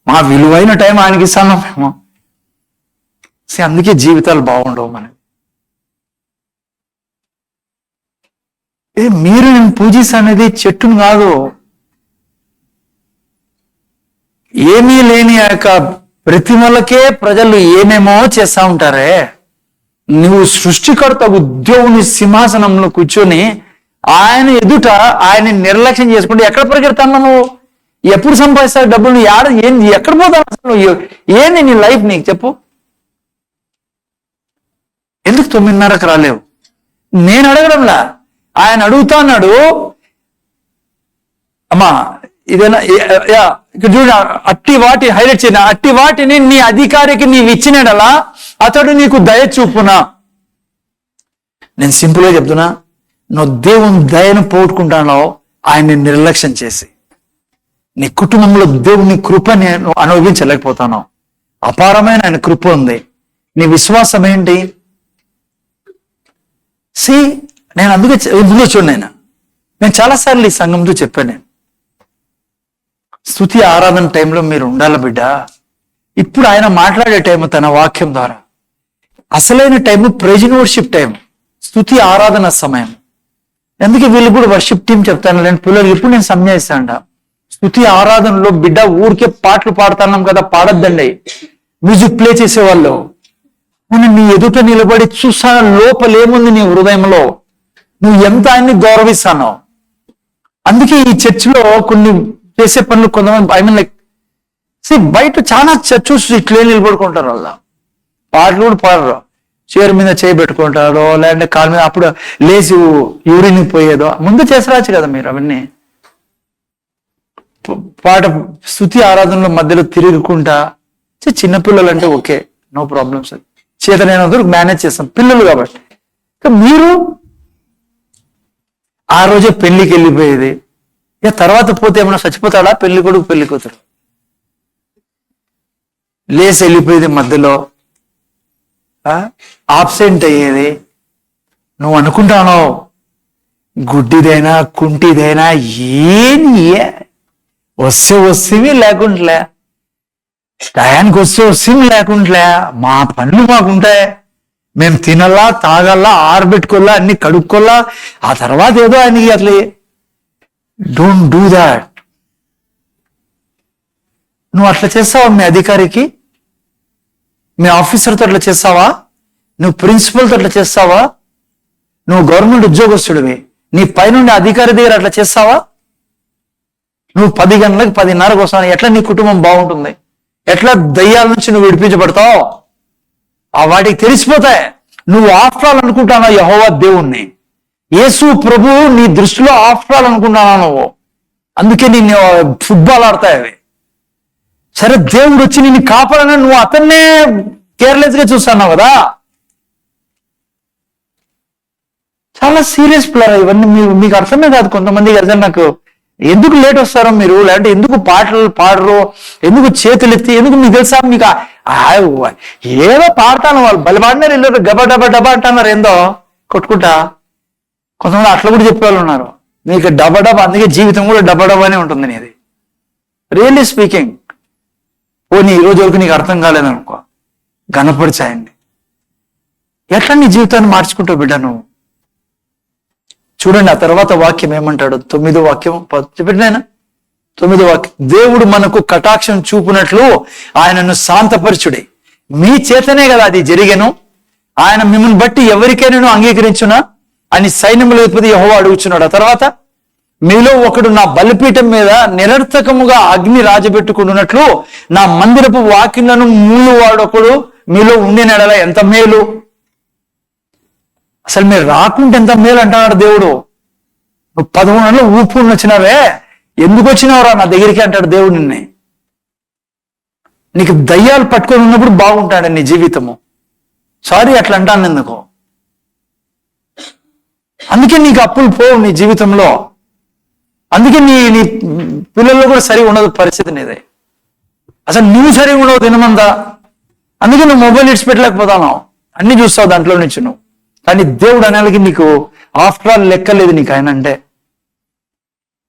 మా విలువైన టైం ఆయనకి ఇస్తాను మేము. అందుకే జీవితాలు బాగుండవు మనకి. మీరు నేను పూజిస్తానేది చెట్టును కాదు, ఏమీ లేని ఆ యొక్క ప్రతిమలకే ప్రజలు ఏమేమో చేస్తా ఉంటారే. నువ్వు సృష్టికర్త ఉద్యోగుని సింహాసనంలో కూర్చొని ఆయన ఎదుట ఆయన నిర్లక్ష్యం చేసుకుంటే ఎక్కడ పరిగెడతాను నువ్వు? ఎప్పుడు సంపాదిస్తావు డబ్బులు? నువ్వు ఏంది, ఎక్కడ పోతావు అసలు? ఏంది నీ లైఫ్? నీకు చెప్పు. ఎందుకు 9:30కు రాలేవు? నేను అడగడంలా, ఆయన అడుగుతా అన్నాడు. అమ్మా ఇదేనా ఇక్కడ చూడ, అట్టి వాటి హైలైట్ చేయన, అట్టి వాటిని నీ అధికారికి నీవు ఇచ్చినడలా అతడు నీకు దయ చూపునా. నేను సింపుల్ గా చెప్తున్నా, నువ్వు దేవుని దయను పోగొట్టుకుంటానో ఆయన్ని నిర్లక్ష్యం చేసి, నీ కుటుంబంలో దేవుని కృపని అనుభవించలేకపోతాను. అపారమైన ఆయన కృప ఉంది. నీ విశ్వాసం ఏంటి? నేను అందుకే ముందు చూడండి, నేను చాలాసార్లు ఈ సంఘంతో చెప్పాను, నేను స్తుతి ఆరాధన టైంలో మీరు ఉండాలి బిడ్డ. ఇప్పుడు ఆయన మాట్లాడే టైం తన వాక్యం ద్వారా. అసలైన time praise and worship time, స్తుతి ఆరాధన సమయం. అందుకే వీళ్ళు కూడా వర్షిప్ టీం చెప్తాను, లేని పిల్లలు ఇప్పుడు నేను సంజయిస్తాండ. స్తుతి ఆరాధనలో బిడ్డ ఊరికే పాటలు పాడుతున్నాం కదా, పాడొద్దండి. మ్యూజిక్ ప్లే చేసేవాళ్ళు నీ ఎదుట నిలబడి చూస్తాను లోపలేముంది నీ హృదయంలో, నువ్వు ఎంత ఆయన్ని గౌరవిస్తానో. అందుకే ఈ చర్చిలో కొన్ని చేసే పనులు కొంతమంది ఐ మీన్ లైక్ బయట చాలా చర్చ్ ఇట్లే నిలబడుకుంటారు. వాళ్ళ పాటలు కూడా పాడరు, చైర్ మీద చేయి పెట్టుకుంటారో లేదంటే కాలు మీద అప్పుడు లేచి యూరిన్ పోయేదో. ముందు చేసరాచ్చు కదా మీరు అవన్నీ. పాట స్తుతి ఆరాధనలో మధ్యలో తిరుగుకుంటా, చిన్నపిల్లలు అంటే ఓకే, నో ప్రాబ్లమ్స్, చేత నేను మేనేజ్ చేస్తాం, పిల్లలు కాబట్టి. మీరు ఆ రోజే పెళ్లికి వెళ్ళిపోయేది, ఇక తర్వాత పోతే ఏమన్నా చచ్చిపోతాడా పెళ్లి కొడుకు పెళ్లి కూతురు, లేసి వెళ్ళిపోయేది, మధ్యలో ఆబ్సెంట్ అయ్యేది. నువ్వు అనుకుంటానో గుడ్డిదైనా కుంటిదైనా ఏంది, వస్తే వస్తేవి లేకుంటలే, టయానికి వస్తే వస్తేవి లేకుంటలే, మా పనులు మాకుంటాయి, మేము తినల్లా తాగల్లా ఆరబెట్టుకోల్లా అన్ని కడుక్కోల్లా, ఆ తర్వాత ఏదో ఆయనకి అట్లా. Don't do that. నువ్వు అట్లా చేస్తావా మీ అధికారికి, మీ ఆఫీసర్తో అట్లా చేస్తావా? నువ్వు ప్రిన్సిపల్తో అట్లా చేస్తావా? నువ్వు గవర్నమెంట్ ఉద్యోగస్తుడివి, నీ పైనుండి అధికారి దగ్గర అట్లా చేస్తావా? నువ్వు 10 గంటలకు 10:30కు వస్తావు, ఎట్లా నీ కుటుంబం బాగుంటుంది? ఎట్లా దయ్యాల నుంచి నువ్వు విడిపించబడతావు? ఆ వాటికి తెలిసిపోతాయి. నువ్వు ఆఫ్టర్ ఆల్ అనుకుంటానా యెహోవా దేవుణ్ణి, యేసు ప్రభు నీ దృష్టిలో ఆఫ్టర్ ఆల్ అనుకుంటానా నువ్వు. అందుకే నిన్ను ఫుట్బాల్ ఆడతాయి అవి. సరే దేవుడు వచ్చి నిన్ను కాపాడని నువ్వు అతన్నే కేర్లెస్ గా చూస్తున్నావు కదా. చాలా సీరియస్ ప్లేయర్ ఇవన్నీ. మీకు అర్థమే కాదు. కొంతమంది కదా నాకు ఎందుకు లేట్ వస్తారో మీరు, లేదంటే ఎందుకు పాటలు పాడరు, ఎందుకు చేతులు ఎత్తి, ఎందుకు మీకు తెలుసా? మీకు ఏదో పాడతాను, వాళ్ళు బలి పాడినారు, వెళ్ళారు గబా డబా డబా అంటున్నారు ఏందో కొట్టుకుంటా. కొంతమంది అట్లా కూడా చెప్పేవాళ్ళు ఉన్నారు. నీకు డబా డబా, అందుకే జీవితం కూడా డబా డబానే ఉంటుంది నీది. Really speaking. పోనీ ఈ రోజు వరకు నీకు అర్థం కాలేదనుకో, గణపరిచాయండి. ఎట్లా నీ జీవితాన్ని మార్చుకుంటావు బిడ్డ నువ్వు? చూడండి ఆ తర్వాత వాక్యం ఏమంటాడు, 9వ వాక్యం చెప్పినైనా 9వ వాక్యం. దేవుడు మనకు కటాక్షం చూపునట్లు ఆయనను శాంతపరచుడే, మీ చేతనే కదా అది జరిగెను, ఆయన మిమ్మల్ని బట్టి ఎవరికైనా అంగీకరించునా అని సైన్యములు అధిపతి యెహోవా అడుగుచున్నాడు. ఆ తర్వాత మీలో ఒకడు నా బలిపీఠం మీద నిరర్థకముగా అగ్ని రాజబెట్టుకున్నట్లు నా మందిరపు వాకిళ్లను మూలువాడొకడు మీలో ఉండినడల ఎంత మేలు. అసలు మీరు రాకుంటే ఎంత మేలు అంటున్నాడు దేవుడు. నువ్వు 11 నెలలు ఊపుకుని వచ్చినావే, ఎందుకు వచ్చినావురా నా దగ్గరికి అంటాడు దేవుడు నిన్నే. నీకు దయ్యాలు పట్టుకొని ఉన్నప్పుడు బాగుంటాడు నీ జీవితము. సారీ అట్లా అంటాను ఎందుకు. అందుకే నీకు అప్పులు పోవు నీ జీవితంలో. అందుకే నీ నీ పిల్లల్లో కూడా సరిగా ఉండదు పరిస్థితి నీదే. అసలు నువ్వు సరిగా ఉండవు దినమంతా. అందుకే నువ్వు మొబైల్ ఇడిచిపెట్టలేకపోతావు, అన్ని చూస్తావు దాంట్లో నుంచి నువ్వు. కానీ దేవుడు అనేళ్ళకి నీకు ఆఫ్టర్ ఆల్ లెక్కలేదు నీకు ఆయన అంటే.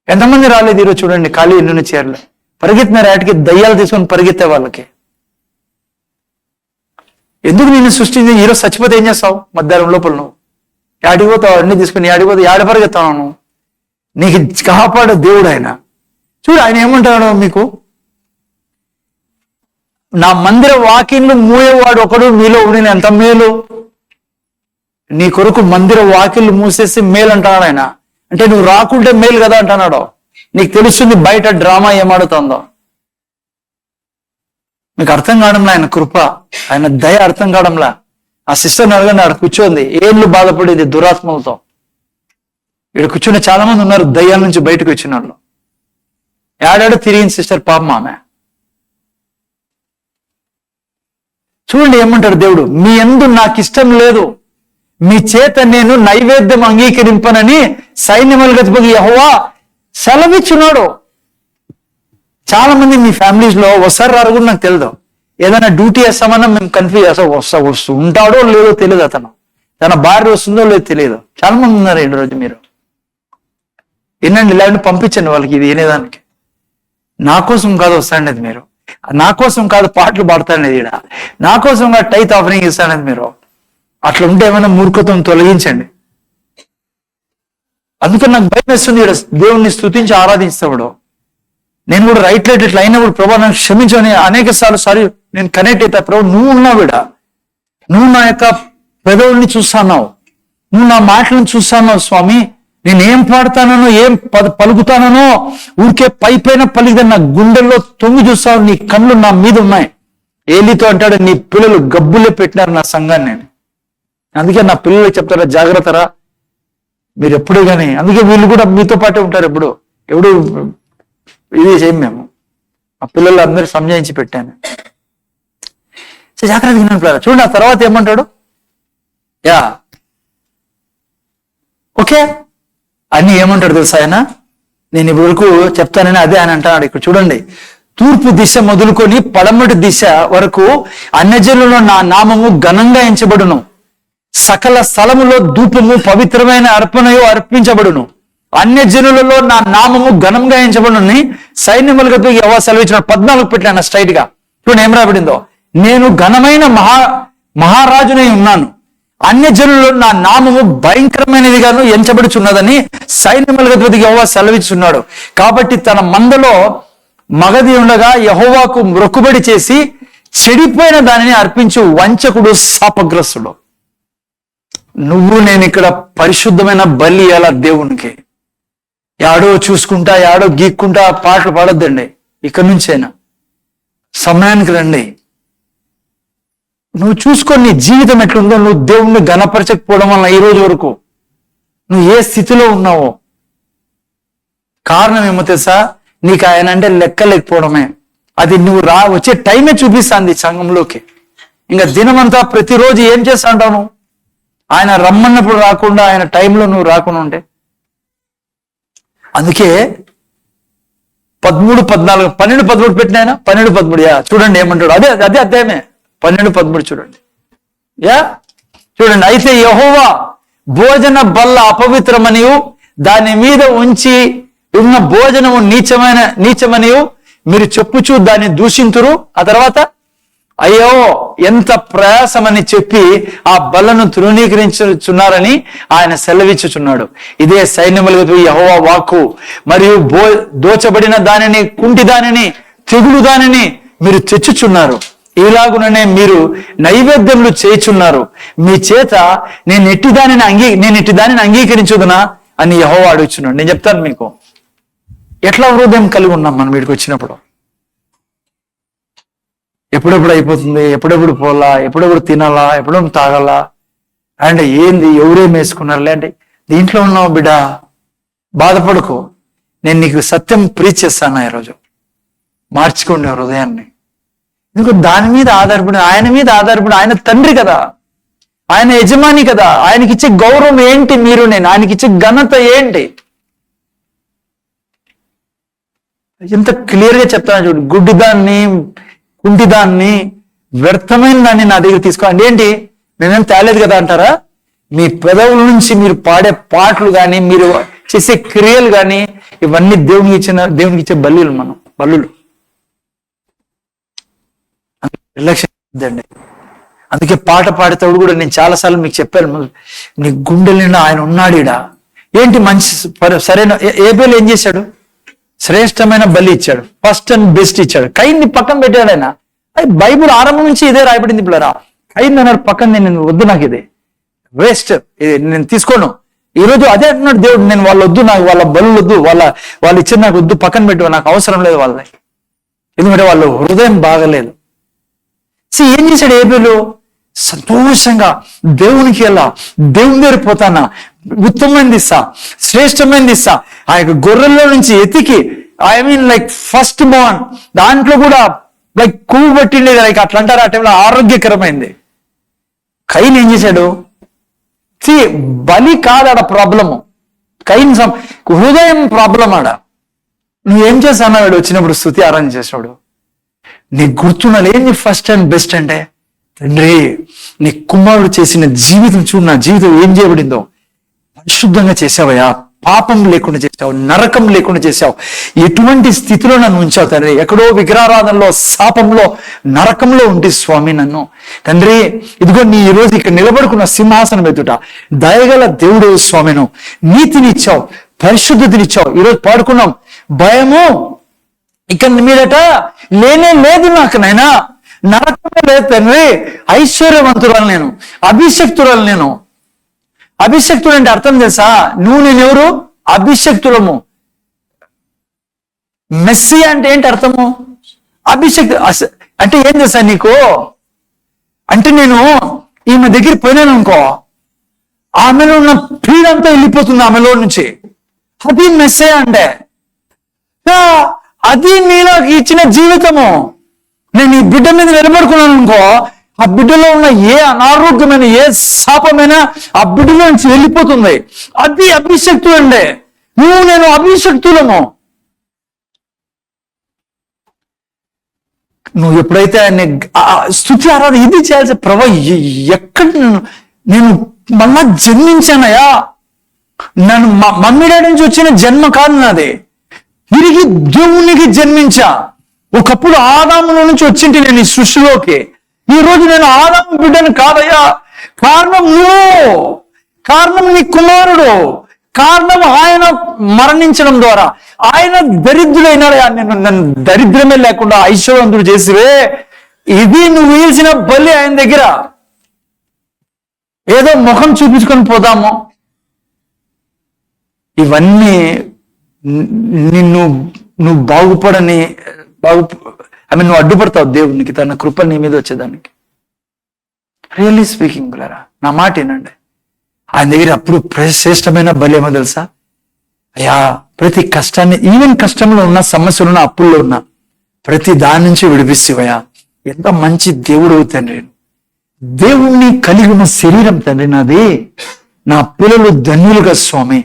ఎంతమంది రాలేదు ఈరోజు చూడండి, ఖాళీ ఎన్ని చేరలే, పరిగెత్తిన రేటికి దయ్యాలు తీసుకొని పరిగెత్తే వాళ్ళకి. ఎందుకు నేను సృష్టించి ఈరోజు చచ్చిపోతే ఏం చేస్తావు? మధ్యాహ్నం లోపల నువ్వు ఆడిపోతావు, అన్ని తీసుకుని ఆడిపోతావు, ఆడ పరిగెత్తావు నువ్వు. నీకు కాపాడే దేవుడు ఆయన. చూడు ఆయన ఏమంటాడు మీకు, నా మందిర వాకిన్లు మూయేవాడు ఒకడు మీలో ఉండిన ఎంత మేలు. నీ కొరకు మందిర వాకిళ్ళు మూసేసి మేలు అంటున్నాడు ఆయన. అంటే నువ్వు రాకుంటే మేలు కదా అంటున్నాడు. నీకు తెలుస్తుంది బయట డ్రామా ఏమాడుతుందో. మీకు అర్థం కావడంలా ఆయన కృప, ఆయన దయ అర్థం కావడంలా. ఆ సిస్టర్ని అడగండి, ఆడ కూర్చోంది, ఏళ్ళు బాధపడేది దురాత్మలతో. ఇక్కడ కూర్చున్న చాలా మంది ఉన్నారు దయ్యాల నుంచి బయటకు వచ్చిన వాళ్ళు. ఏడాడో తిరిగింది సిస్టర్ పాపం ఆమె. చూడండి ఏమంటాడు దేవుడు, మీ యందు నాకు ఇష్టం లేదు, మీ చేత నేను నైవేద్యం అంగీకరింపనని సైన్యములకు యెహోవా సెలవిచ్చున్నాడు. చాలా మంది మీ ఫ్యామిలీస్ లో వస్తారు రారు కూడా నాకు తెలియదు. ఏదైనా డ్యూటీ వేస్తామన్నా మేము కన్ఫ్యూజ్ చేస్తాం, ఉంటాడో లేదో తెలియదు, అతను తన భార్య వస్తుందో లేదో తెలియదు. చాలా మంది ఉన్నారు ఈ రోజు. మీరు వినండి, ఇలాంటి పంపించండి వాళ్ళకి, ఇది వినేదానికి. నా కోసం కాదు వస్తాండేది మీరు, నా కోసం కాదు పాటలు పాడుతాండేది, ఈడ నా కోసం కాదు టైత్ ఆఫరింగ్ ఇస్తానేది మీరు. అట్లా ఉంటే ఏమైనా మూర్ఖత్వం తొలగించండి. అందుకని నాకు భయం వేస్తుంది. ఈడ దేవుణ్ణి స్తుతించి ఆరాధిస్తాడు. నేను కూడా రైట్ ఇట్లా అయినప్పుడు ప్రభా నాకు క్షమించని అనేక సార్లు సారీ నేను కనెక్ట్ అవుతా. ప్రభు నువ్వు ఉన్నావు ఈడ, నువ్వు నా యొక్క పెదవుల్ని చూస్తున్నావు, నువ్వు నా మాటలను చూస్తున్నావు స్వామి. నేనేం పాడుతానో ఏం పలుకుతానో ఊరికే పైపైన పలికితే నా గుండెల్లో తొంగి చూస్తావు, నీ కళ్ళు నా మీద ఉన్నాయి. ఏలితో అంటాడు, నీ పిల్లలు గబ్బులే పెట్టినారు నా సంఘాన్ని. నేను అందుకే నా పిల్లలకి చెప్తారా, జాగ్రత్తరా మీరు ఎప్పుడు కానీ. అందుకే వీళ్ళు కూడా మీతో పాటే ఉంటారు ఎప్పుడు ఇది చేయం మేము. ఆ పిల్లలు అందరూ సంజాయించి పెట్టాను. సో జాగ్రత్తగా విన్నాను. చూడండి ఆ తర్వాత ఏమంటాడు, యా ఓకే అన్ని ఏమంటాడు తెలుసా ఆయన, నేను ఇప్పుడు వరకు చెప్తానని అదే ఆయన అంటున్నాడు. ఇక్కడ చూడండి, తూర్పు దిశ మొదలుకొని పడమటి దిశ వరకు అన్యజనులలో నా నామము ఘనంగా ఎంచబడును, సకల స్థలములో ధూపము పవిత్రమైన అర్పణయో అర్పించబడును, అన్యజనులలో నా నామము ఘనంగా ఎంచబడునని సైన్యములతో యెహోవా సెలవిచ్చినాడు. 14 పెట్టాను స్ట్రైట్ గా. చూడండి ఏం రాబడిందో, నేను ఘనమైన మహారాజునై ఉన్నాను, అన్యజనులలో నా నామము భయంకరమైనదిగాను ఎంచబడుచున్నదని సైన్యములతో యెహోవా సెలవిచ్చున్నాడు. కాబట్టి తన మందలో మగది ఉండగా యెహోవాకు మొక్కుబడి చేసి చెడిపోయిన దానిని అర్పించు వంచకుడు శాపగ్రస్తుడు. నువ్వు నేను ఇక్కడ పరిశుద్ధమైన బలి ఇయ్యాల దేవునికి. యాడో చూసుకుంటా యాడో గీక్కుంటా పాటలు పాడొద్దండి. ఇక్కడి నుంచైనా సమయానికి రండి. నువ్వు చూసుకొని నీ జీవితం ఎట్లుందో, నువ్వు దేవుణ్ణి గణపరచకపోవడం వల్ల ఈ రోజు వరకు నువ్వు ఏ స్థితిలో ఉన్నావో కారణం ఏమో తెలుసా, నీకు ఆయన అంటే లెక్క లేకపోవడమే. అది నువ్వు వచ్చే టైమే చూపిస్తుంది సంఘంలోకి. ఇంకా దినమంతా ప్రతిరోజు ఏం చేస్తా అంటావు నువ్వు? ఆయన రమ్మన్నప్పుడు రాకుండా, ఆయన టైంలో నువ్వు రాకుండా ఉంటే. అందుకే 13, 14, 12, 13 పెట్టినాయన 12, 13 యా చూడండి ఏమంటాడు. అదే అధ్యాయమే 12, 13 చూడండి. యా చూడండి, అయితే యెహోవా భోజన బల్ల అపవిత్రమనియు దాని మీద ఉంచి ఉన్న భోజనము నీచమనియు మీరు చెప్పుచూ దాన్ని దూషింతురు. ఆ తర్వాత అయ్యో ఎంత ప్రయాసమని చెప్పి ఆ బలను తృణీకరించుచున్నారని ఆయన సెలవిచ్చుచున్నాడు. ఇదే సైన్యములకు యెహోవా వాక్కు. మరియు దోచబడిన దానిని, కుంటి దానిని, తెగులు దానిని మీరు తెచ్చుచున్నారు. ఇలాగుననే మీరు నైవేద్యములు చేయుచున్నారు. మీ చేత నేను ఇట్టి దానిని అంగీకరించుదునా అని యెహోవా అడుగుచున్నాడు. నేను చెప్తాను మీకు ఎట్లా హృదయం కలిగి ఉన్నాం మనం వీడికి వచ్చినప్పుడు. ఎప్పుడెప్పుడు అయిపోతుంది, ఎప్పుడెప్పుడు పోలా, ఎప్పుడెప్పుడు తినాలా, ఎప్పుడెప్పుడు తాగాలా, అంటే ఏంది ఎవరేం వేసుకున్నారు లేండి, దీంట్లో ఉన్నావు బిడ్డ, బాధపడుకో, నేను నీకు సత్యం ప్రీచ్ చేస్తాను ఈరోజు. మార్చుకోండి హృదయాన్ని. ఎందుకు దాని మీద ఆధారపడి, ఆయన మీద ఆధారపడి, ఆయన తండ్రి కదా, ఆయన యజమాని కదా, ఆయనకి ఇచ్చే గౌరవం ఏంటి? మీరు నేను ఆయనకి ఇచ్చే ఘనత ఏంటి? ఎంత క్లియర్ గా చెప్తాను చూడు. గుడ్డిదాన్ని, కుంటిదాన్ని, వ్యర్థమైన దాన్ని నా దగ్గర తీసుకోండి. ఏంటి, మేమేం తేలేదు కదా అంటారా? మీ పెదవుల నుంచి మీరు పాడే పాటలు కానీ, మీరు చేసే క్రియలు కానీ, ఇవన్నీ దేవునికి ఇచ్చే బల్లులు. మనం బల్లులు నిర్లక్ష్యం వద్దండి. అందుకే పాట పాడేటప్పుడు కూడా నేను చాలాసార్లు మీకు చెప్పాను, నీ గుండెల నిండా ఆయన ఉన్నాడుడా. ఏంటి మంచి సరైన ఏబేలు ఏం చేశాడు? శ్రేష్టమైన బలి ఇచ్చాడు, ఫస్ట్ అండ్ బెస్ట్ ఇచ్చాడు. కైన్ని పక్కన పెట్టాడు ఆయన. బైబుల్ ఆరంభం నుంచి ఇదే రాయబడింది. ఇప్పుడు కైన్ అన్నాడు పక్కన, నేను వద్దు, నాకు ఇది వేస్ట్, ఇది నేను తీసుకోను. ఈరోజు అదే అంటున్నాడు దేవుడు, నేను వాళ్ళు వద్దు, నాకు వాళ్ళ బలు వద్దు, వాళ్ళు ఇచ్చిన నాకు వద్దు, పక్కన పెట్టు, నాకు అవసరం లేదు వాళ్ళని. ఎందుకంటే వాళ్ళు హృదయం బాగలేదు. ఏం చేశాడు ఏబేలు? సంతోషంగా దేవునికి ఎలా, దేవుని దగ్గర పోతానా, ఉత్తమమైనది ఇస్తా, శ్రేష్టమైనది ఇస్తా. ఆ యొక్క గొర్రెల్లో నుంచి ఎతికి, I mean like first Born, దాంట్లో కూడా లైక్ కొవ్వు పట్టిండేది, లైక్ అట్లా అంటారు, ఆ టైంలో ఆరోగ్యకరమైంది. కైన్ ఏం చేశాడు? బలి కాదాడ ప్రాబ్లము, కైన్ హృదయం ప్రాబ్లం ఆడ. నువ్వేం చేస్తావు? వచ్చినప్పుడు స్తుతి ఆరాధన చేసాడు. నీకు గుర్తున్నది ఏంది ఫస్ట్ అండ్ బెస్ట్ అంటే, తండ్రి నీ కుమారుడు చేసిన జీవితం చూడు, నా జీవితం ఏం చేయబడిందో, పరిశుద్ధంగా చేసావయ్యా, పాపం లేకుండా చేసావు, నరకం లేకుండా చేసావు, ఎటువంటి స్థితిలో నన్ను ఉంచావు తండ్రి. ఎక్కడో విగ్రహారాధనలో, శాపంలో, నరకంలో ఉంటే స్వామి నన్ను. తండ్రి ఇదిగో నీ ఈ రోజు ఇక్కడ నిలబడుకున్న సింహాసనం ఎదుట దయగల దేవుడు స్వామిను, నీతినిచ్చావు, పరిశుద్ధతనిచ్చావు. ఈరోజు పాడుకున్నాం, భయము ఇక మీదట లేనే లేదు నాకు నాయనా, నరకమే లేదు తండ్రి, ఐశ్వర్యవంతురాలు నేను, అభిషక్తురాలు నేను. అభిషక్తుడు అంటే అర్థం తెలుసా? నువ్వు నేను ఎవరు? అభిషక్తులము. మెస్సి అంటే ఏంటి అర్థము? అభిషక్తు అంటే ఏం తెలుసా నీకు? అంటే నేను ఈమె దగ్గర పోయినాను అనుకో, ఆమెలో ఉన్న పీడంతా వెళ్ళిపోతుంది ఆమెలో నుంచి. అది మెస్సే అంటే. అది నీలో ఇచ్చిన జీవితము. నేను ఈ బిడ్డ మీద నిలబడుకున్నాను అనుకో, ఆ బిడ్డలో ఉన్న ఏ అనారోగ్యమైన, ఏ శాపమైన ఆ బిడ్డలో నుంచి వెళ్ళిపోతుంది. అది అభిషక్తుడు అండి. నువ్వు నేను అభిషక్తులము. నువ్వు ఎప్పుడైతే ఆయన స్తుతి ఆరాధన ఇది చేయాల్సి, ప్రభు ఎక్కడ నేను మళ్ళా జన్మించానయా, నన్ను మమ్మీ డాడీ నుంచి వచ్చిన జన్మ కాదు నాది, తిరిగి దేవునికి జన్మించా. ఒకప్పుడు ఆదాములో నుంచి వచ్చింటి నేను ఈ సృష్టిలోకి. ఈ రోజు నేను ఆదాము బిడ్డను కాదయ్యా. కారణం నువ్వు, కారణం నీ కుమారుడు, కారణం ఆయన మరణించడం ద్వారా. ఆయన దరిద్రుడైనాడయా, నన్ను దరిద్రమే లేకుండా ఐశ్వర్యవంతుడు చేసివే. ఇది నువ్వు వేసిన బలి ఆయన దగ్గర. ఏదో ముఖం చూపించుకొని పోదాము. ఇవన్నీ నువ్వు బాగుపడని నువ్వు అడ్డుపడతావు దేవునికి, తన కృప నీ మీద వచ్చేదానికి. రియల్లీ స్పీకింగ్ బ్రదర్, నా మాట ఏనండి. ఆయన దగ్గర అప్పుడు శ్రేష్టమైన బలి ఏమో తెలుసా? అయ్యా, ప్రతి కష్టాన్ని, ఈవెన్ కష్టంలో ఉన్న, సమస్యలు ఉన్న, అప్పుల్లో ఉన్న, ప్రతి దాని నుంచి విడిపిస్తేవయ్యా. ఎంత మంచి దేవుడు తండ్రి. దేవుణ్ణి కలిగి ఉన్న శరీరం తండ్రి నాది. నా పిల్లలు ధన్యులుగా స్వామి.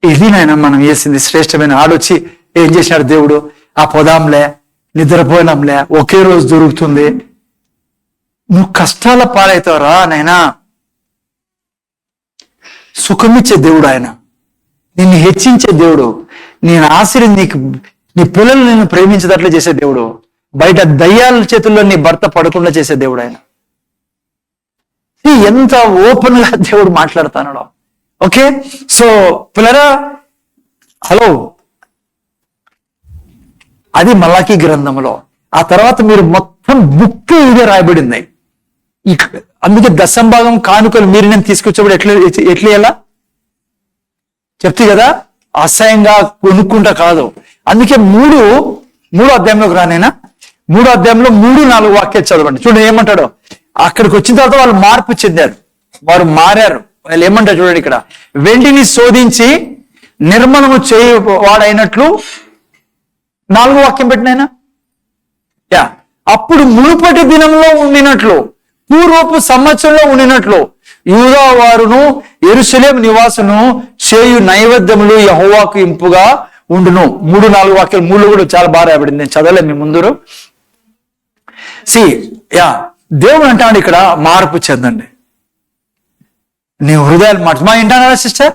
ఇది నాయన మనం వేసింది శ్రేష్టమైన. ఆడొచ్చి ఏం చేసినాడు దేవుడు? ఆ పోదాంలే, నిద్రపోయినాంలే, ఒకే రోజు దొరుకుతుంది. నువ్వు కష్టాల పాలవుతావురా నాయనా. సుఖమిచ్చే దేవుడు ఆయన, నిన్ను హెచ్చించే దేవుడు, నేను నీకు నీ పిల్లలు నిన్ను ప్రేమించేటట్లు చేసే దేవుడు, బయట దయ్యాల చేతుల్లో నీ భర్త పడకుండా చేసే దేవుడు ఆయన. ఎంత ఓపెన్ గా దేవుడు మాట్లాడుతున్నాడు. ఓకే, సో పిల్లరా, హలో, అది మలాకీ గ్రంథంలో. ఆ తర్వాత మీరు మొత్తం బుక్ ఇదే రాయబడింది. అందుకే దశంభాగం కానుకలు మీరు నేను తీసుకొచ్చేప్పుడు ఎట్లా ఎలా చెప్తే కదా, అసహ్యంగా కొనుక్కుంటా కాదు. అందుకే మూడో అధ్యాయంలోకి రానైనా, 3వ అధ్యాయంలో 3-4 వాక్యాలు చదవండి. చూడండి ఏమంటాడో. అక్కడికి వచ్చిన తర్వాత వాళ్ళు మార్పు చెందారు. వారు మారారు. వాళ్ళు ఏమంటారు చూడండి ఇక్కడ, వెండిని శోధించి నిర్మలము చేయవాడైనట్లు 4వ వాక్యం పెట్టినైనా అప్పుడు మునుపటి దినంలో ఉండినట్లు, పూర్వపు సంవత్సరంలో ఉండినట్లు యూదా వారును యెరూషలేము నివాసును చేయు నైవేద్యములు యెహోవాకు ఇంపుగా ఉండును. 3-4 వాక్యాలు 3 కూడా చాలా బాగా రాయబడింది, నేను చదవలేదు మీ ముందు. దేవుడు అంటాడు ఇక్కడ, మార్పు చెందండి, నీ హృదయాలు మా వింటానా సిస్టర్.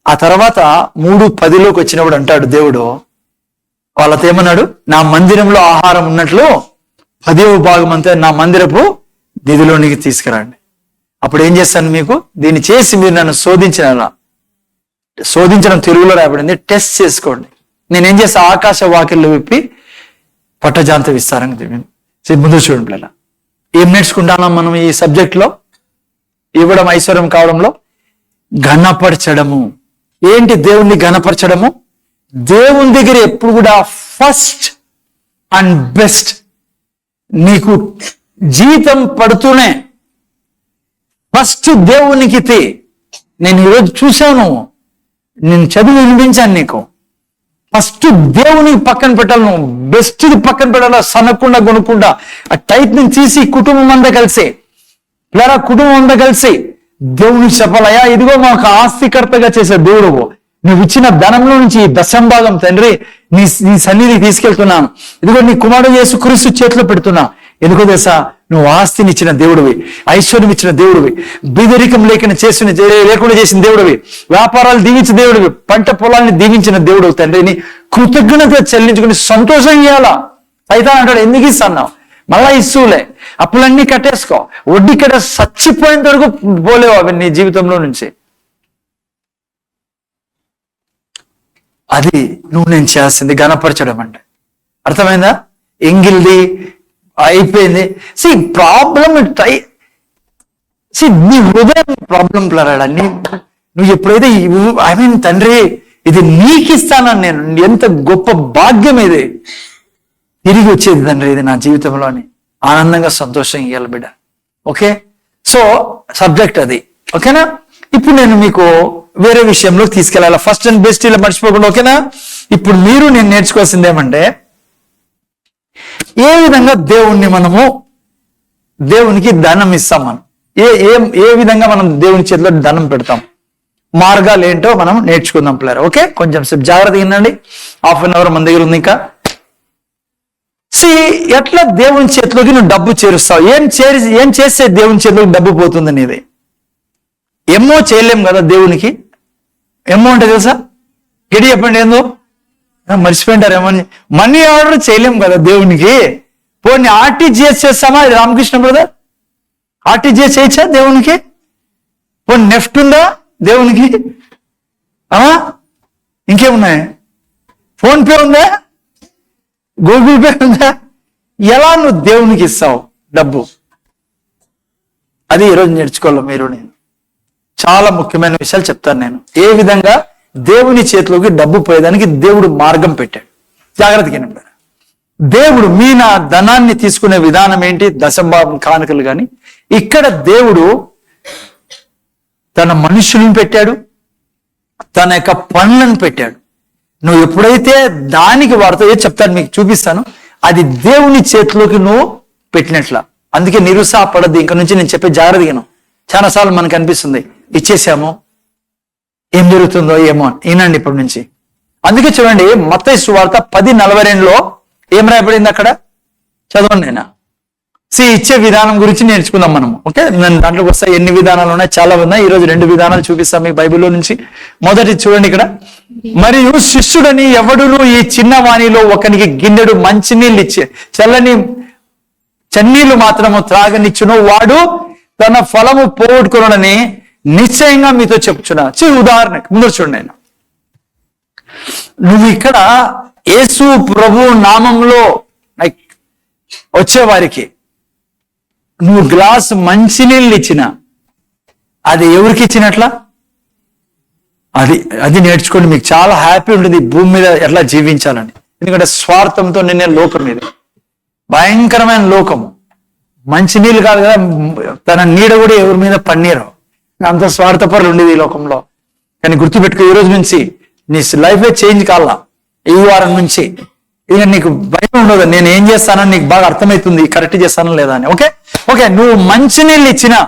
ఆ తర్వాత 3:10లోకి వచ్చినప్పుడు అంటాడు దేవుడు వాళ్ళతో ఏమన్నాడు, నా మందిరంలో ఆహారం ఉన్నట్లు 10వ భాగం అంతా నా మందిరపు నిధిలోనికి తీసుకురండి. అప్పుడు ఏం చేస్తాను మీకు, దీన్ని చేసి మీరు నన్ను శోధించడం తెలుగులో రాయబడింది, టెస్ట్ చేసుకోండి. నేనేం చేస్తా, ఆకాశ వాకిళ్ళు విప్పి పట్టజాంత విస్తారంగా ముందు చూడండి. పిల్లల ఏం నేర్చుకుంటాం మనం ఈ సబ్జెక్ట్లో, ఇవ్వడం ఐశ్వర్యం కావడంలో? ఘనపరచడము. ఏంటి దేవుణ్ణి ఘనపరచడము? దేవుని దగ్గర ఎప్పుడు కూడా ఫస్ట్ అండ్ బెస్ట్. నీకు జీతం పడుతూనే ఫస్ట్ దేవునికి నేను ఈరోజు చూశాను, నేను చదివి వినిపించాను నీకు. ఫస్ట్ దేవునికి పక్కన పెట్టాలి, నువ్వు బెస్ట్ది పక్కన పెట్టాలా, సనకుండా కొనుక్కుండా ఆ టైప్ ని తీసి కుటుంబం అంతా కలిసి దేవునికి చెప్పాలయ్యా, ఇదిగో మాకు ఆస్తికర్తగా చేసే దేవుడు, నువ్వు ఇచ్చిన ధనంలో నుంచి 10వ భాగం తండ్రి నీ సన్నిధి తీసుకెళ్తున్నాను, ఇదిగో నీ కుమారుడు యేసుక్రీస్తు చేతిలో పెడుతున్నా. ఎందుకో తెలుసా, నువ్వు ఆస్తిని ఇచ్చిన దేవుడివి, ఐశ్వర్యం ఇచ్చిన దేవుడివి, బీదరికం లేకుండా చేసిన దేవుడివి, వ్యాపారాలు దీవించిన దేవుడివి, పంట పొలాన్ని దీవించిన దేవుడు తండ్రిని కృతజ్ఞత చెల్లించుకుని సంతోషం ఇవ్వాలా. అయితే అంటాడు, ఎందుకు ఇస్తున్నావు, మళ్ళా ఇస్తూలే, అప్పులన్నీ కట్టేసుకో, వడ్డీ కట్ట చచ్చిపోయేంత వరకు పోలేవు అవి నీ జీవితంలో నుంచి. అది నువ్వు నేను చేయాల్సింది ఘనపరచడం అంటే. అర్థమైందా? ఎంగిల్ది అయిపోయింది. ప్రాబ్లం నీ హృదయం ప్రాబ్లం ప్లరాడా. నువ్వు ఎప్పుడైతే తండ్రి ఇది నీకు ఇస్తానని, నేను ఎంత గొప్ప భాగ్యం ఇది, తిరిగి వచ్చేది తండ్రి ఇది నా జీవితంలో అని ఆనందంగా సంతోషం ఇవ్వాలి బిడ్డ. ఓకే, సో సబ్జెక్ట్ అది. ఓకేనా? ఇప్పుడు నేను మీకు వేరే విషయంలో తీసుకెళ్ళాలి, ఫస్ట్ అండ్ బెస్ట్ ఇలా మర్చిపోకుండా. ఓకేనా? ఇప్పుడు మీరు నేను నేర్చుకోవాల్సింది ఏమంటే, ఏ విధంగా దేవునికి ధనం ఇస్తాం, మనం ఏ విధంగా మనం దేవుని చేతిలో ధనం పెడతాం, మార్గాలు ఏంటో మనం నేర్చుకుందాం పిల్లలు. ఓకే, కొంచెం సేపు జాగ్రత్తగా వినండి, 1/2 అవర్ మన దగ్గర ఉంది ఇంకా. ఎట్లా దేవుని చేతిలోకి నువ్వు డబ్బు చేరుస్తావు, ఏం చేస్తే దేవుని చేతిలోకి డబ్బు పోతుంది నీది? ఏమో చేయలేం కదా దేవునికి. ఏమో అంటే తెలుసా, గడి చెప్పండి, ఏందో మర్చిపోయింటారు ఏమని. మనీ ఆర్డర్ చేయలేం కదా దేవునికి. పోనీ ఆర్టీజీఎస్ చేస్తామా? రామకృష్ణ బ్రదర్, ఆర్టీజీఎస్ చేయొచ్చా దేవునికి? పోనీ నెఫ్ట్ ఉందా దేవునికి? ఇంకేమున్నాయి? ఫోన్ పే ఉందా? గూగుల్ పే ఉందా? ఎలా నువ్వు దేవునికి ఇస్తావు డబ్బు? అది ఈరోజు నేర్చుకోవాలి మీరు. నేను చాలా ముఖ్యమైన విషయాలు చెప్తాను. నేను ఏ విధంగా దేవుని చేతిలోకి డబ్బు పోయేదానికి దేవుడు మార్గం పెట్టాడు. జాగ్రత్తగా వినండి. దేవుడు నా ధనాన్ని తీసుకునే విధానం ఏంటి? దశంభాగం కానుకలు. కానీ ఇక్కడ దేవుడు తన మనుషులను పెట్టాడు, తన యొక్క పనులను పెట్టాడు. నువ్వు ఎప్పుడైతే దానికి వాడుతావో చెప్తాను, మీకు చూపిస్తాను. అది దేవుని చేతిలోకి నువ్వు పెట్టినట్ల. అందుకే నిరుత్సాహపడద్దు. ఇంక నుంచి నేను చెప్పే జాగ్రత్తగా. చాలాసార్లు మనకు అనిపిస్తుంది ఇచ్చేసాము, ఏం జరుగుతుందో ఏమో. ఈనండి ఇప్పటి నుంచి. అందుకే చూడండి, మత్తయి సువార్త 10:42లో ఏం రాయబడింది అక్కడ? చదవండి. నేను ఇచ్చే విధానం గురించి నేర్చుకుందాం మనం. ఓకే, నేను దాంట్లోకి వస్తా. ఎన్ని విధానాలు ఉన్నాయి? చాలా ఉన్నాయి. ఈరోజు 2 విధానాలు చూపిస్తాం మీకు బైబిల్లో నుంచి. మొదటి చూడండి ఇక్కడ, మరియు శిష్యుడని ఎవడును ఈ చిన్న వాణిలో ఒకనికి గిన్నెడు మంచినీళ్ళు ఇచ్చే చన్నీళ్లు మాత్రము త్రాగనిచ్చును, వాడు తన ఫలము పోగొట్టుకున్నాడని నిశ్చయంగా మీతో చెప్తున్నా. ఉదాహరణకు ముందు చూడండి, నువ్వు ఇక్కడ యేసు ప్రభు నామంలో వచ్చేవారికి నువ్వు గ్లాసు మంచినీళ్ళు ఇచ్చిన, అది ఎవరికి ఇచ్చినట్లా? అది నేర్చుకోండి. మీకు చాలా హ్యాపీ ఉంటుంది భూమి మీద ఎట్లా జీవించాలని. ఎందుకంటే స్వార్థంతో నిన్నే లోకం ఇది, భయంకరమైన లోకము. మంచి నీళ్ళు కాదు కదా, తన నీడ కూడా ఎవరి మీద పన్నీరు. అంత స్వార్థపరులు ఉండేది ఈ లోకంలో. కానీ గుర్తుపెట్టుకో, ఈ రోజు నుంచి నీ లైఫే చేంజ్ కావాలా. ఈ వారం నుంచి ఇక నీకు భయం ఉండదు. నేను ఏం చేస్తానని నీకు బాగా అర్థమవుతుంది, కరెక్ట్ చేస్తానో లేదా అని. ఓకే ఓకే, నువ్వు మంచి నీళ్ళు ఇచ్చినా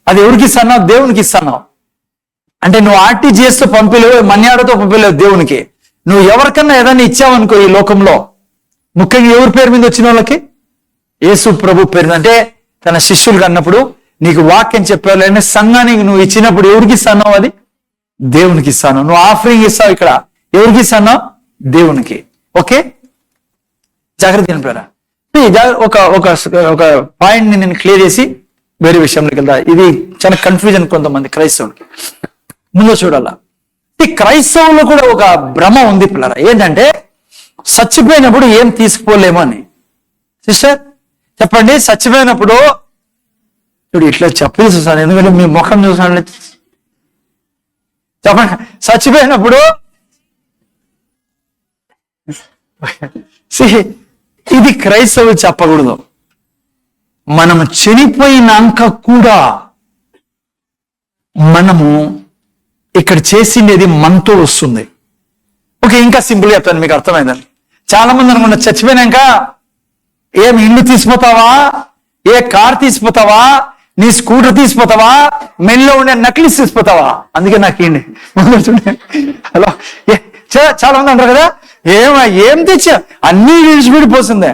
అది ఎవరికి ఇస్తున్నావు? దేవునికి ఇస్తున్నావు. అంటే నువ్వు RTGS తో పంపిలేవు, మన్యాడతో పంపిలేవు దేవునికి. నువ్వు ఎవరికన్నా ఏదైనా ఇచ్చావనుకో ఈ లోకంలో, ముఖ్యంగా ఎవరి పేరు మీద వచ్చిన వాళ్ళకి? యేసు ప్రభు పేరు. అంటే తన శిష్యులకు అన్నప్పుడు నీకు వాక్యం చెప్పాలని సంఘానికి నువ్వు ఇచ్చినప్పుడు ఎవరికి ఇస్తానో అది దేవునికి ఇస్తాను. నువ్వు ఆఫరింగ్ ఇస్తావు, ఇక్కడ ఎవరికి ఇస్తానో? దేవునికి. ఓకే, జాగ్రత్త వినిపారా? ఒక ఒక ఒక పాయింట్ ని నేను క్లియర్ చేసి వేరే విషయంలోకి వెళ్తా. ఇది చాలా కన్ఫ్యూజన్ కొంతమంది క్రైస్తవులకి. ముందు చూడాలా, ఈ క్రైస్తవులు కూడా ఒక భ్రమ ఉంది పిల్లరా. ఏంటంటే చచ్చిపోయినప్పుడు ఏం తీసుకుపోలేమో అని. సిస్టర్ చెప్పండి, చచ్చిపోయినప్పుడు ఇప్పుడు ఇట్లా చెప్పి చూసాను, ఎందుకంటే మీ ముఖం చూసాను. చెప్పండి, చచ్చిపోయినప్పుడు ఇది క్రైస్తవులు చెప్పకూడదు. మనము చనిపోయినాక కూడా మనము ఇక్కడ చేసిండేది మనతో వస్తుంది. ఓకే, ఇంకా సింపుల్ చెప్తాను, మీకు అర్థమైందని. చాలా మంది అనుకుంటా చచ్చిపోయినాక ఏం ఇల్లు తీసిపోతావా, ఏ కార్ తీసిపోతావా, నీ స్కూటర్ తీసిపోతావా, మెల్లో ఉండే నక్లీస్ తీసిపోతావా, అందుకే నాకు ఏంటి హలో చాలా మంది అంటారు కదా, ఏం తెచ్చా అన్నీ విడిచిపెడిపోతుందే.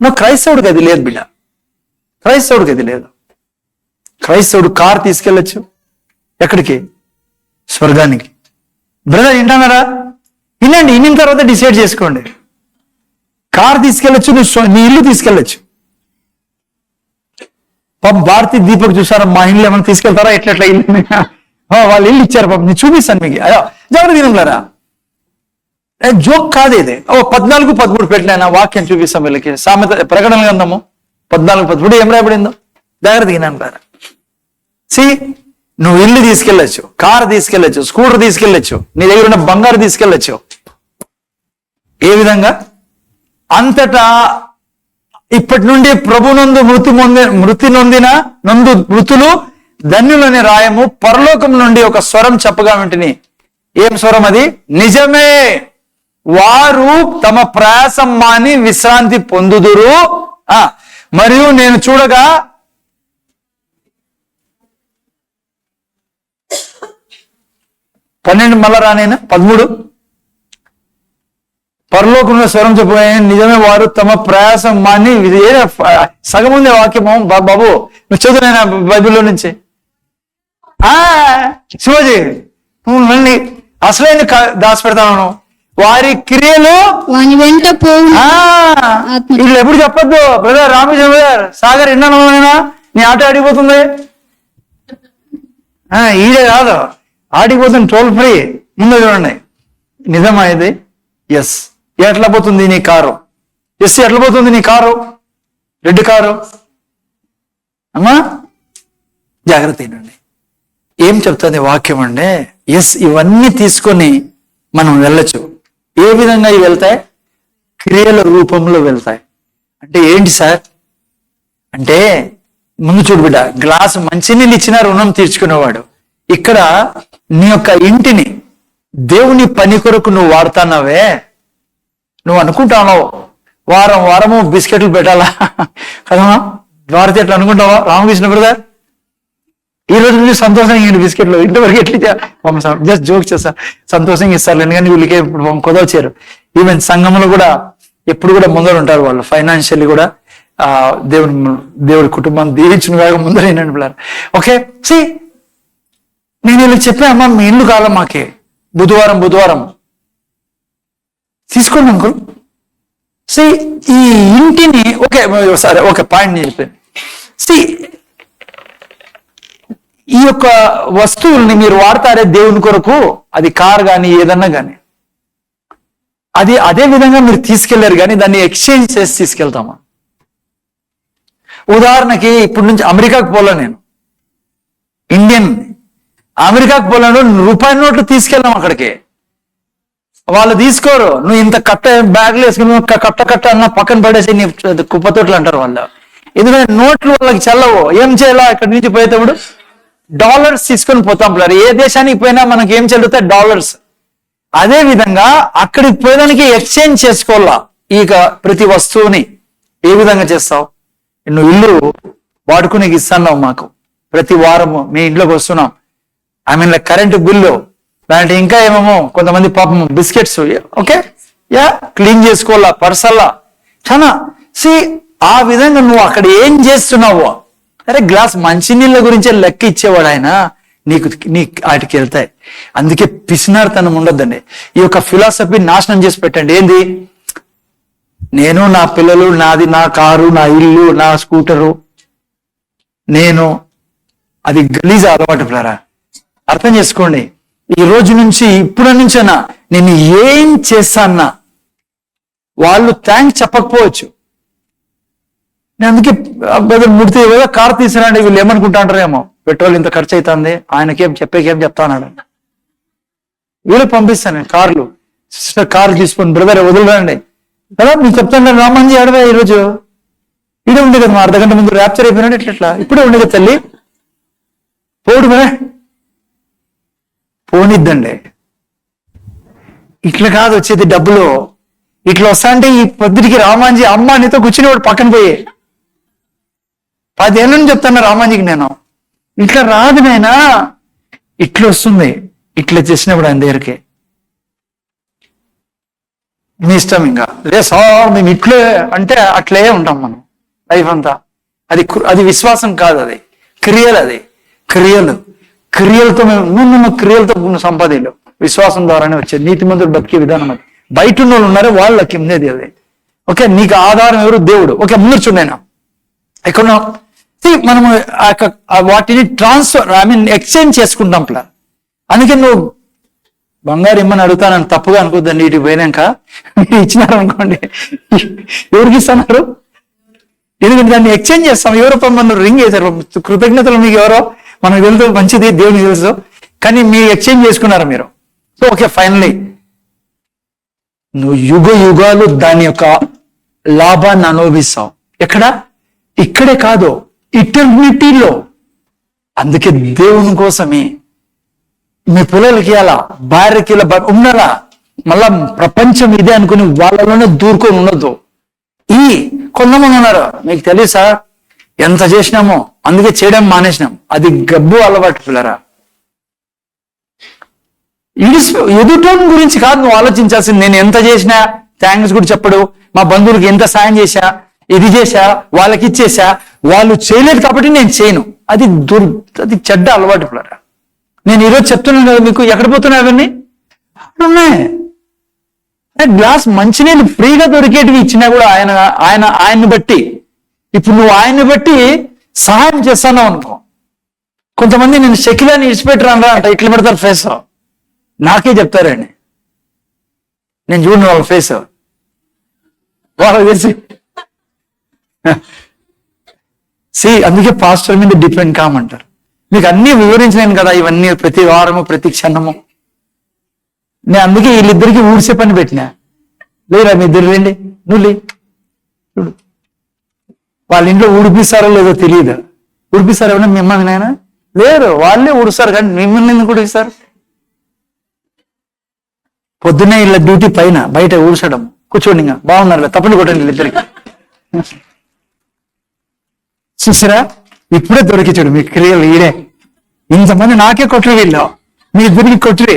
నువ్వు క్రైస్తవుడికి అది లేదు బిడ్డ, క్రైస్తవుడికి అది లేదు. క్రైస్తవుడు కార్ తీసుకెళ్ళచ్చు ఎక్కడికి? స్వర్గానికి. బ్రదర్ వింటున్నారా? వినండి, విన్న తర్వాత డిసైడ్ చేసుకోండి. కార్ తీసుకెళ్ళచ్చు, నీ ఇల్లు తీసుకెళ్ళచ్చు. పాపం భారతీ దీపక్ చూసారా, మా ఇల్లు ఏమైనా తీసుకెళ్తారా? ఎట్లా ఇల్లు వాళ్ళు ఇల్లు ఇచ్చారు పాపం, నేను చూపిస్తాను మీకు. అయ్యో జాగ్రత్త వినంలారా, జోక్ కాదు ఇది. 14:13 పెట్టలేనా వాక్యం చూపిస్తాం వీళ్ళకి. సామెత ప్రకటన గ్రంథము 14:13 ఏం రాయబడిందో జాగ్రత్త వినంటారా. నువ్వు ఇల్లు తీసుకెళ్ళచ్చు, కారు తీసుకెళ్ళచ్చు, స్కూటర్ తీసుకెళ్ళచ్చు, నీ దగ్గర ఉన్న బంగారు తీసుకెళ్ళచ్చు. ఏ విధంగా? అంతటా ఇప్పటి నుండి ప్రభునందు మృతి నొందిన మృతులు ధన్యులని రాయము. పరలోకం నుండి ఒక స్వరం చెప్పగా వింటిని. ఏం స్వరం అది? నిజమే, వారు తమ ప్రయాసం మాని విశ్రాంతి పొందుదురు. మరియు నేను చూడగా మళ్ళా రానైనా 13 పరలోకంలో స్వరం చెప్పబోయే నిజమే, వారు తమ ప్రయాసం మాని. సగం ఉందే వాక్యము బాబు, నువ్వు చదువునైనా బైబిల్లో నుంచి. శివాజీ మళ్ళీ అసలైన దాచిపెడతాను. వారి క్రియలు వాని వెంట పోవు. వీళ్ళు ఎప్పుడు చెప్పొద్దు బ్రదర్. రామకృష్ణ బ్రదర్, సాగర్ విన్నాను, నీ ఆట ఆడిపోతుంది. ఈడే కాదు ఆడిపోతుంది, టోల్ ఫ్రీ. ముందు చూడండి, నిజమా ఇది? ఎస్. ఎట్లా పోతుంది నీ కారు? ఎస్, ఎట్లా పోతుంది నీ కారు? Red car. అమ్మా జాగ్రత్త ఏంటండి, ఏం చెప్తుంది వాక్యం అంటే, ఎస్ ఇవన్నీ తీసుకొని మనం వెళ్ళచ్చు. ఏ విధంగా ఇవి వెళ్తాయి? క్రియల రూపంలో వెళ్తాయి. అంటే ఏంటి సార్ అంటే, ముందు చూడు బిడ్డ, గ్లాసు మంచినీళ్ళు ఇచ్చిన రుణం తీర్చుకునేవాడు. ఇక్కడ నీ యొక్క ఇంటిని దేవుని పని కొరకు నువ్వు వాడుతున్నావే. నువ్వు అనుకుంటావు వారము బిస్కెట్లు పెట్టాలా కదమ్మా? భారతి ఎట్లా అనుకుంటావా? రామకృష్ణ బ్రదర్ ఈ రోజు నుంచి సంతోషంగా ఇంటి బిస్కెట్లు ఇంతవరకు ఎట్లా జస్ట్ జోక్ చేస్తా, సంతోషంగా ఇస్తారు. ఎందుకంటే వీళ్ళకి ఇప్పుడు కుదవచ్చారు. ఈవెన్ సంఘంలో కూడా ఎప్పుడు కూడా ముందర ఉంటారు వాళ్ళు, ఫైనాన్షియల్లీ కూడా. దేవుడి కుటుంబాన్ని దీవించిన కాక ముందర ఏంటంటే పిల్లలు. ఓకే, నేను వీళ్ళకి చెప్పా, అమ్మా మీ ఇల్లు కాలం మాకే బుధవారం తీసుకోండి అంకుల్. ఈ ఇంటిని ఓకే సరే, ఒక పాయింట్ నేను చెప్పాను. ఈ యొక్క వస్తువుల్ని మీరు వాడతారే దేవుని కొరకు, అది కార్ కానీ ఏదన్నా కానీ, అది అదే విధంగా మీరు తీసుకెళ్లారు కానీ దాన్ని ఎక్స్చేంజ్ చేసి తీసుకెళ్తామా? ఉదాహరణకి ఇప్పుడు నుంచి అమెరికాకు పోలే, నేను అమెరికాకు పోలేను, రూపాయి నోట్లు తీసుకెళ్ళాం అక్కడికి. వాళ్ళు తీసుకోరు. నువ్వు ఇంత కట్ట బ్యాగ్లు వేసుకుని కట్ట అన్న పక్కన పడేసి నీ కుప్పతోట్లు అంటారు వాళ్ళు. ఎందుకంటే నోట్లు వాళ్ళకి చల్లవు. ఏం చేయాలా? ఇక్కడి నుంచి పోయేటప్పుడు డాలర్స్ తీసుకొని పోతాం పిల్లలు. ఏ దేశానికి పోయినా మనకి ఏం చెల్లుతాయి? డాలర్స్. అదే విధంగా అక్కడికి పోయడానికి ఎక్స్చేంజ్ చేసుకోవాలా ఇక ప్రతి వస్తువుని. ఏ విధంగా చేస్తావు? నువ్వు ఇల్లు వాడుకునేకి ఇస్తున్నావు మాకు, ప్రతి వారము మీ ఇంట్లోకి వస్తున్నాం, I mean like current bill, దాంట్లో ఇంకా ఏమేమో కొంతమంది పాపం బిస్కెట్స్, ఓకే యా క్లీన్ చేసుకోవాలా, పర్సల్లా చాలా ఆ విధంగా నువ్వు అక్కడ ఏం చేస్తున్నావు? అరే గ్లాస్ మంచినీళ్ళ గురించే లెక్క ఇచ్చేవాడు ఆయన, నీ వాటికి వెళ్తాయి. అందుకే పిసినారితనం ఉండొద్దండి. ఈ యొక్క ఫిలాసఫీ నాశనం చేసి పెట్టండి. ఏంది? నేను, నా పిల్లలు, నాది, నా కారు, నా ఇల్లు, నా స్కూటరు, నేను, అది గలీజ్ అలవాటు పిల్లరా. అర్థం చేసుకోండి. ఈ రోజు నుంచి ఇప్పటి నుంచైనా నేను ఏం చేస్తానా వాళ్ళు థ్యాంక్స్ చెప్పకపోవచ్చు. నేను అందుకే బ్రదర్ మూర్తి ఏదో కారు తీసుకురండి, వీళ్ళు ఏమనుకుంటా అంటారేమో, పెట్రోల్ ఇంత ఖర్చు అవుతుంది, ఆయనకేం చెప్పేకేం చెప్తాన్నాడు. వీళ్ళు పంపిస్తాను నేను కార్లు, సిస్టర్ కార్లు తీసుకొని బ్రదర్ వదిలిరండి కదా మీకు చెప్తాను. రామాంజీ ఆడవా ఈరోజు ఇడే ఉండే కదా, మా అర్ధగంట ముందు ర్యాప్చర్ అయిపోయినాడు, ఇట్లా ఇప్పుడే ఉండే కదా తల్లి, పోడు మే పోనిద్దండి. ఇట్లా కాదు వచ్చేది డబ్బులు, ఇట్లా వస్తా అంటే ఈ పొద్దుటికి రామాంజీ అమ్మ నీతో కూర్చుని వాడు పక్కన పోయి 10 ఏళ్ళ నుంచి చెప్తాను రామాంజీకి నేను, ఇట్లా రాదు నాయనా, ఇట్లా వస్తుంది. ఇట్లా చేసినప్పుడు ఆయన దగ్గరికి మీ ఇష్టం, ఇంకా లే సార్ మేము ఇట్లే అంటే అట్లే ఉంటాం మనం లైఫ్ అంతా. అది విశ్వాసం కాదు, అది క్రియలు. అది క్రియలతో మేము క్రియలతో సంపాదనలు విశ్వాసం ద్వారానే వచ్చేది. నీతిమంతుడు బతికే విధానం అది. బయట ఉన్న వాళ్ళు ఉన్నారే వాళ్ళకి ఉండేది అది. ఓకే, నీకు ఆధారం ఎవరు? దేవుడు. ఓకే, ముందు చూడైనా ఎక్కడ మనము వాటిని ట్రాన్స్ఫర్ ఎక్స్చేంజ్ చేసుకుంటాం ప్లాన్. అందుకే నువ్వు బంగారు ఇమ్మని అడుగుతానని తప్పుగా అనుకోద్దండి. ఇటు పోయినాక మీరు ఇచ్చినారు అనుకోండి, ఎవరికి ఇస్తున్నారు? ఎందుకంటే దాన్ని ఎక్స్చేంజ్ చేస్తాం. ఎవరో మన రింగ్ వేశారు, కృతజ్ఞతలు మీకు ఎవరో మనకు తెలుసు, మంచిది, దేవునికి తెలుసు, కానీ మీరు ఎక్స్చేంజ్ చేసుకున్నారు మీరు. సో ఓకే, ఫైనలీ నువ్వు యుగాలు దాని యొక్క లాభాన్ని అనుభవిస్తావు. ఎక్కడ? ఇక్కడే కాదు, ఇటర్నిటీలో. అందుకే దేవుని కోసమే మీ పిల్లలకి ఇలా, భార్యకి ఇలా ఉండాలా. మళ్ళా ప్రపంచం ఇదే అనుకుని వాళ్ళలోనే దూరుకొని ఉండదు. కొంతమంది ఉన్నారు, మీకు తెలుసా, ఎంత చేసినామో అందుకే చేయడం మానేసినాం. అది గబ్బు అలవాటు పిల్లరా. ఎదుటోని గురించి కాదు నువ్వు ఆలోచించాల్సింది. నేను ఎంత చేసినా థ్యాంక్స్ కూడా చెప్పడు, మా బంధువులకి ఎంత సాయం చేశా, ఇది చేశా, వాళ్ళకి ఇచ్చేసా, వాళ్ళు చేయలేదు కాబట్టి నేను చేయను. అది చెడ్డ అలవాటు పిల్లరా. నేను ఈరోజు చెప్తున్నాను కదా మీకు, ఎక్కడ పోతున్నా అవన్నీ ఉన్నాయి. గ్లాస్ మంచినీళ్ళు ఫ్రీగా దొరికేటివి ఇచ్చినా కూడా ఆయన్ని బట్టి, ఇప్పుడు నువ్వు ఆయన్ని బట్టి సహాయం చేస్తాను అనుకో. కొంతమంది నేను షకిలాని ఇడిచిపెట్టరానరా అంట, ఇట్లా పెడతారు ఫేస్, నాకే చెప్తారండి. నేను చూడను వాళ్ళ ఫేస్, వాళ్ళకి తెలిసి అందుకే పాస్టర్ మీద డిపెండ్ కామంటారు. మీకు అన్ని వివరించలేను కదా ఇవన్నీ, ప్రతి వారము ప్రతి క్షణము. నేను అందుకే వీళ్ళిద్దరికి ఊడ్చే పని పెట్టినా. లేరా మీ ఇద్దరు రండి, నువ్వు లే చూడు. వాళ్ళ ఇంట్లో ఊడిపిస్తారో లేదో తెలియదు. ఊడిపిస్తారు ఏమన్నా మిమ్మల్ని? నాయన లేరు, వాళ్ళే ఊడుస్తారు, కానీ మిమ్మల్ని ఎందుకు ఊడిస్తారు? పొద్దున్నే ఇలా డ్యూటీ పైన, బయట ఊడ్చడం. కూర్చోండి, ఇంకా బాగున్నారు, తప్పని కొట్టండి వీళ్ళిద్దరికి. చూసారా, ఇప్పుడే దొరికి చూడు మీ క్రియలు. ఈడే ఇంతమంది నాకే కొట్టరు, వీళ్ళు మీ ఇద్దరికి కొట్టరి.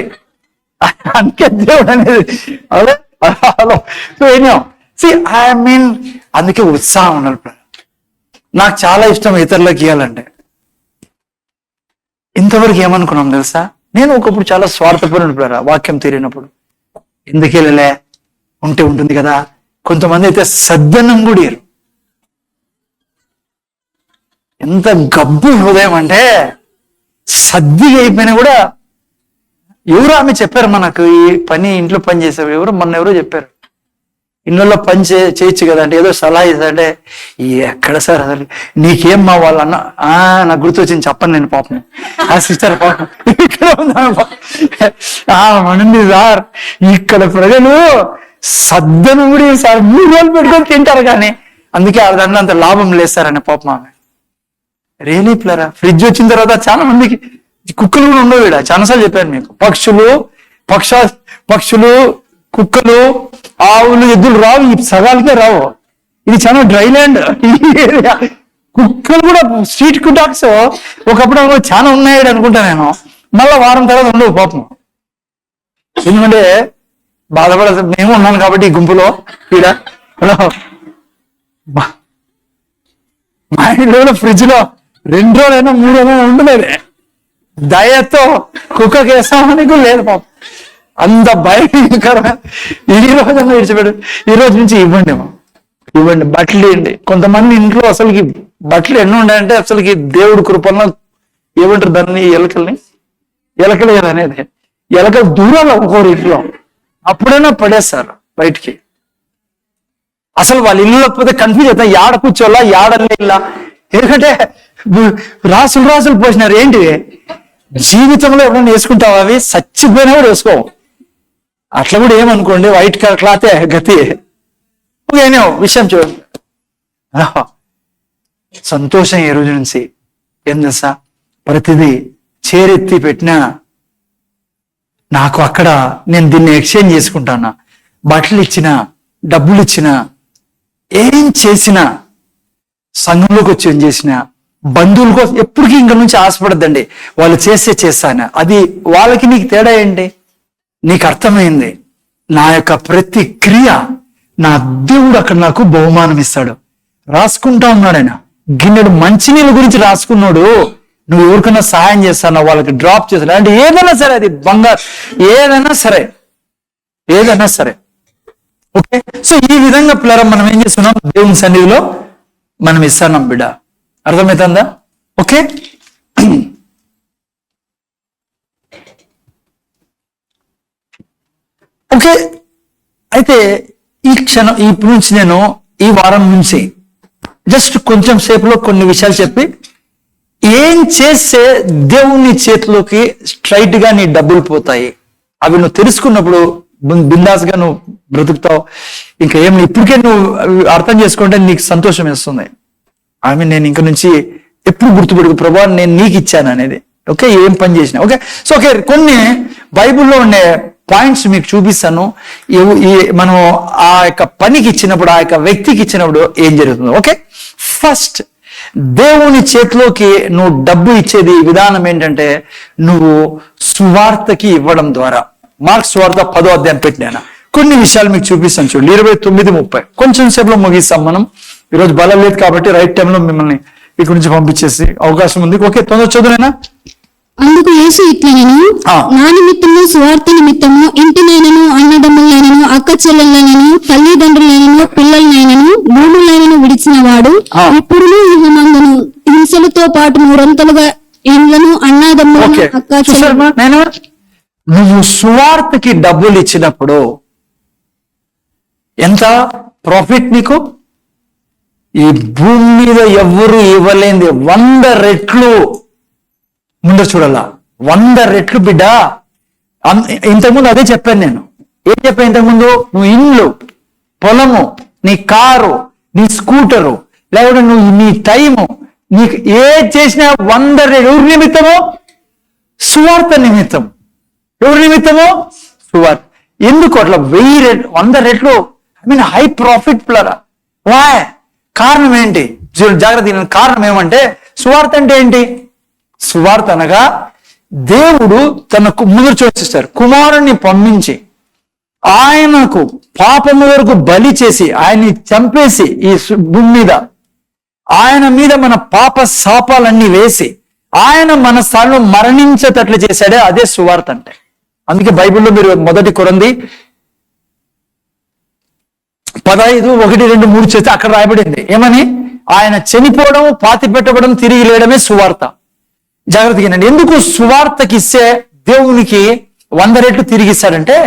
అందుకే దేవుడు అనేది అందుకే ఉత్సాహం ఉండాలి. నాకు చాలా ఇష్టం ఇతరులకు ఇవ్వాలంటే. ఇంతవరకు ఏమనుకున్నాం తెలుసా, నేను ఒకప్పుడు చాలా స్వార్థపరుడు వాక్యం తీరినప్పుడు. ఎందుకు వెళ్ళలే, ఉంటే ఉంటుంది కదా. కొంతమంది అయితే సద్దన్నం కూడా ఇరు. ఎంత గబ్బు హృదయం అంటే, సద్దిగా అయిపోయినా కూడా. ఎవరు ఆమె చెప్పారు మనకు, ఈ పని ఇంట్లో పని చేసావు, ఎవరో చెప్పారు, ఇళ్ళల్లో పని చేయొచ్చు కదా అంటే, ఏదో సలహా ఇస్తాంటే, ఎక్కడ సార్ అసలు నీకేం మా వాళ్ళు అన్న, నాకు గుర్తొచ్చింది, చెప్పను నేను పాపం. ఆ సిస్టర్ పాపం ఇక్కడ ఉందా సార్, ఇక్కడ ప్రజలు సద్దను కూడా సార్ 3 రోజులు పెట్టుకొని తింటారు, కానీ అందుకే ఆ దాంట్లో అంత లాభం లేస్తారని పాపం ఆమె. రియలీ ప్లరా, ఫ్రిడ్జ్ వచ్చిన తర్వాత చాలా మందికి కుక్కలు కూడా ఉండవు ఇక్కడ. చాలాసార్లు చెప్పాను మీకు, పక్షులు, కుక్కలు, ఆవులు, ఎద్దులు రావు, ఈ సగాలకే రావు. ఇది చాలా డ్రై ల్యాండ్ ఏరియా. కుక్కలు కూడా స్ట్రీట్ డాగ్స్ ఒకప్పుడు చాలా ఉన్నాయి అనుకుంటా నేను, మళ్ళీ వారం తర్వాత ఉండవు పాపం. ఎందుకంటే బాధపడదు, మేము ఉన్నాను కాబట్టి ఈ గుంపులో ఈడ. మా ఇంట్లో ఫ్రిడ్జ్ లో 2 రోజులైనా 3 రోజులైనా ఉండలేదు. దయతో కుక్కకి వేస్తామని కూడా లేదు పాపం. అంత భయంకరమైన. ఈ రోజన్నా విడిచిపెట్టు, ఈ రోజు నుంచి ఇవ్వండి బట్టలు ఇవ్వండి. కొంతమంది ఇంట్లో అసలుకి బట్టలు ఎన్ని ఉన్నాయంటే అసలుకి దేవుడి కృపన్న ఏమంటారు దాన్ని, ఎలకలు కదా అనేది, ఎలకలు దూరాలు ఒక్కొక్కరు ఇంట్లో, అప్పుడైనా పడేస్తారు బయటికి. అసలు వాళ్ళ ఇల్లు లేకపోతే కన్ఫ్యూజ్ అవుతాయి, యాడ కూర్చోలా యాడలే ఇలా. ఎందుకంటే రాసులు పోసినారు. ఏంటి జీవితంలో ఎవరైనా వేసుకుంటావా? అవి చచ్చిపోయినా కూడా వేసుకోవు. అట్లా కూడా ఏమనుకోండి, వైట్ కలర్ క్లాతే గతి. ఏమో విషయం చూడండి, సంతోషం ఈ రోజు నుంచి ఏం తెలుసా, ప్రతిదీ చేరెత్తి పెట్టినా నాకు అక్కడ నేను దీన్ని ఎక్స్చేంజ్ చేసుకుంటానా, బట్టలు ఇచ్చినా, డబ్బులు ఇచ్చినా, ఏం చేసినా, సంఘంలోకి వచ్చి ఏం చేసినా, బంధువుల కోసం ఎప్పటికీ ఇంక నుంచి ఆశపడద్దండి. వాళ్ళు చేస్తాను. అది వాళ్ళకి నీకు తేడా ఏంటి? నీకు అర్థమైంది, నా యొక్క ప్రతి క్రియ నా దేవుడు అక్కడ నాకు బహుమానం ఇస్తాడు. రాసుకుంటా ఉన్నాడు ఆయన, గిన్నెడు మంచినీళ్ళ గురించి రాసుకున్నాడు. నువ్వు ఎవరికైనా సహాయం చేస్తాను, వాళ్ళకి డ్రాప్ చేస్తాను అంటే ఏదైనా సరే, అది బంగారు ఏదైనా సరే. ఓకే, సో ఈ విధంగా పిల్లలు మనం ఏం చేస్తున్నాం, దేవుని సన్నిధిలో మనం ఇస్తున్నాం బిడ్డ. అర్థమవుతుందా? Okay, okay. అయితే ఇప్పుడు నుంచి నేను ఈ వారం నుంచి జస్ట్ కొంచెం సేపులో కొన్ని విషయాలు చెప్పి, ఏం చేస్తే దేవుని చేతిలోకి స్ట్రైట్ గా నీ డబ్బులు పోతాయి, అవి నువ్వు తెలుసుకున్నప్పుడు బిందాస్గా నువ్వు బ్రతుకుతావు. ఇంకా ఏమి ఇప్పటికే నువ్వు అర్థం చేసుకుంటే నీకు సంతోషం వేస్తుంది. నేను ఇంక నుంచి ఎప్పుడు గుర్తుపెట్టుకు, ప్రభా నేను నీకు ఇచ్చాను అనేది. ఓకే, ఏం పని చేసినా. ఓకే, సో ఓకే, కొన్ని బైబిల్లో ఉండే పాయింట్స్ మీకు చూపిస్తాను. మనం ఆ యొక్క పనికి ఇచ్చినప్పుడు, ఆ యొక్క వ్యక్తికి ఇచ్చినప్పుడు ఏం జరుగుతుందో. ఓకే, ఫస్ట్ దేవుని చేతిలోకి నువ్వు డబ్బు ఇచ్చేది విధానం ఏంటంటే, నువ్వు సువార్తకి ఇవ్వడం ద్వారా. మార్క్స్ సువార్త 10వ అధ్యాయం పెట్టినా కొన్ని విషయాలు మీకు చూపిస్తాను. చూడండి 29:30. కొంచెం సేపులో ముగిస్తాం మనం. ఈరోజు బలం లేదు కాబట్టి రైట్ టైంలో మిమ్మల్ని ఇక్కడి నుంచి పంపించేసి అవకాశం ఉంది. ఓకే, తొందర చదువునైనా. అందుకు యేసు ఇట్లనెను, నా నిమిత్తము సువార్త నిమిత్తము ఇంటినైనను, అన్నదమ్ములైనను, అక్క చెల్లెళ్ళైనను, తల్లిదండ్రులైనను, పిల్లలనైనను, భూములైనను విడిచిన వాడు ఇప్పుడు ఇహమందును హింసలతో పాటు 3 ఇండ్లను, అన్నదమ్ములను, అక్క చెల్లెలను. నువ్వు సువార్తకి డబ్బులు ఇచ్చినప్పుడు ఎంత ప్రాఫిట్ నీకు? ఈ భూమి మీద ఎవ్వరు ఇవ్వలేంది 100 రెట్లు ముందు చూడాల. 100 రెట్లు బిడ్డ. ఇంతకుముందు అదే చెప్పాను నేను. ఏం చెప్పాను ఇంతకుముందు? నువ్వు ఇల్లు, పొలము, నీ కారు, నీ స్కూటరు, లేకపోతే నువ్వు నీ టైము, నీకు ఏ చేసినా 100 రెట్లు. ఎవరి నిమిత్తము? సువార్త నిమిత్తం. ఎవరి నిమిత్తము? సువార్త. ఎందుకు అట్లా 1000 రెట్లు 100 రెట్లు? హై ప్రాఫిట్ ప్లరా. వాయ్? కారణం ఏంటి? జాగ్రత్త. కారణం ఏమంటే, సువార్త అంటే ఏంటి? సువార్త అనగా దేవుడు తనకు ముందు చూపిస్తారు, కుమారుణ్ణి పంపించి ఆయనకు పాపము వరకు బలి చేసి, ఆయన్ని చంపేసి ఈ భూమి మీద ఆయన మీద మన పాప శాపాలన్నీ వేసి ఆయన మన స్థానంలో మరణించేటట్లు చేశాడే, అదే సువార్త అంటే. అందుకే బైబిల్లో మీరు 1 కొరింథీ 15:1-2-3 చేస్తే అక్కడ రాయబడింది ఏమని? ఆయన చనిపోవడం, పాతి పెట్టబడం, తిరిగి లేయడమే సువార్త. జాగ్రత్తగా. ఎందుకు సువార్తకి ఇస్తే దేవునికి 100 రెట్లు తిరిగిస్తాడంటే,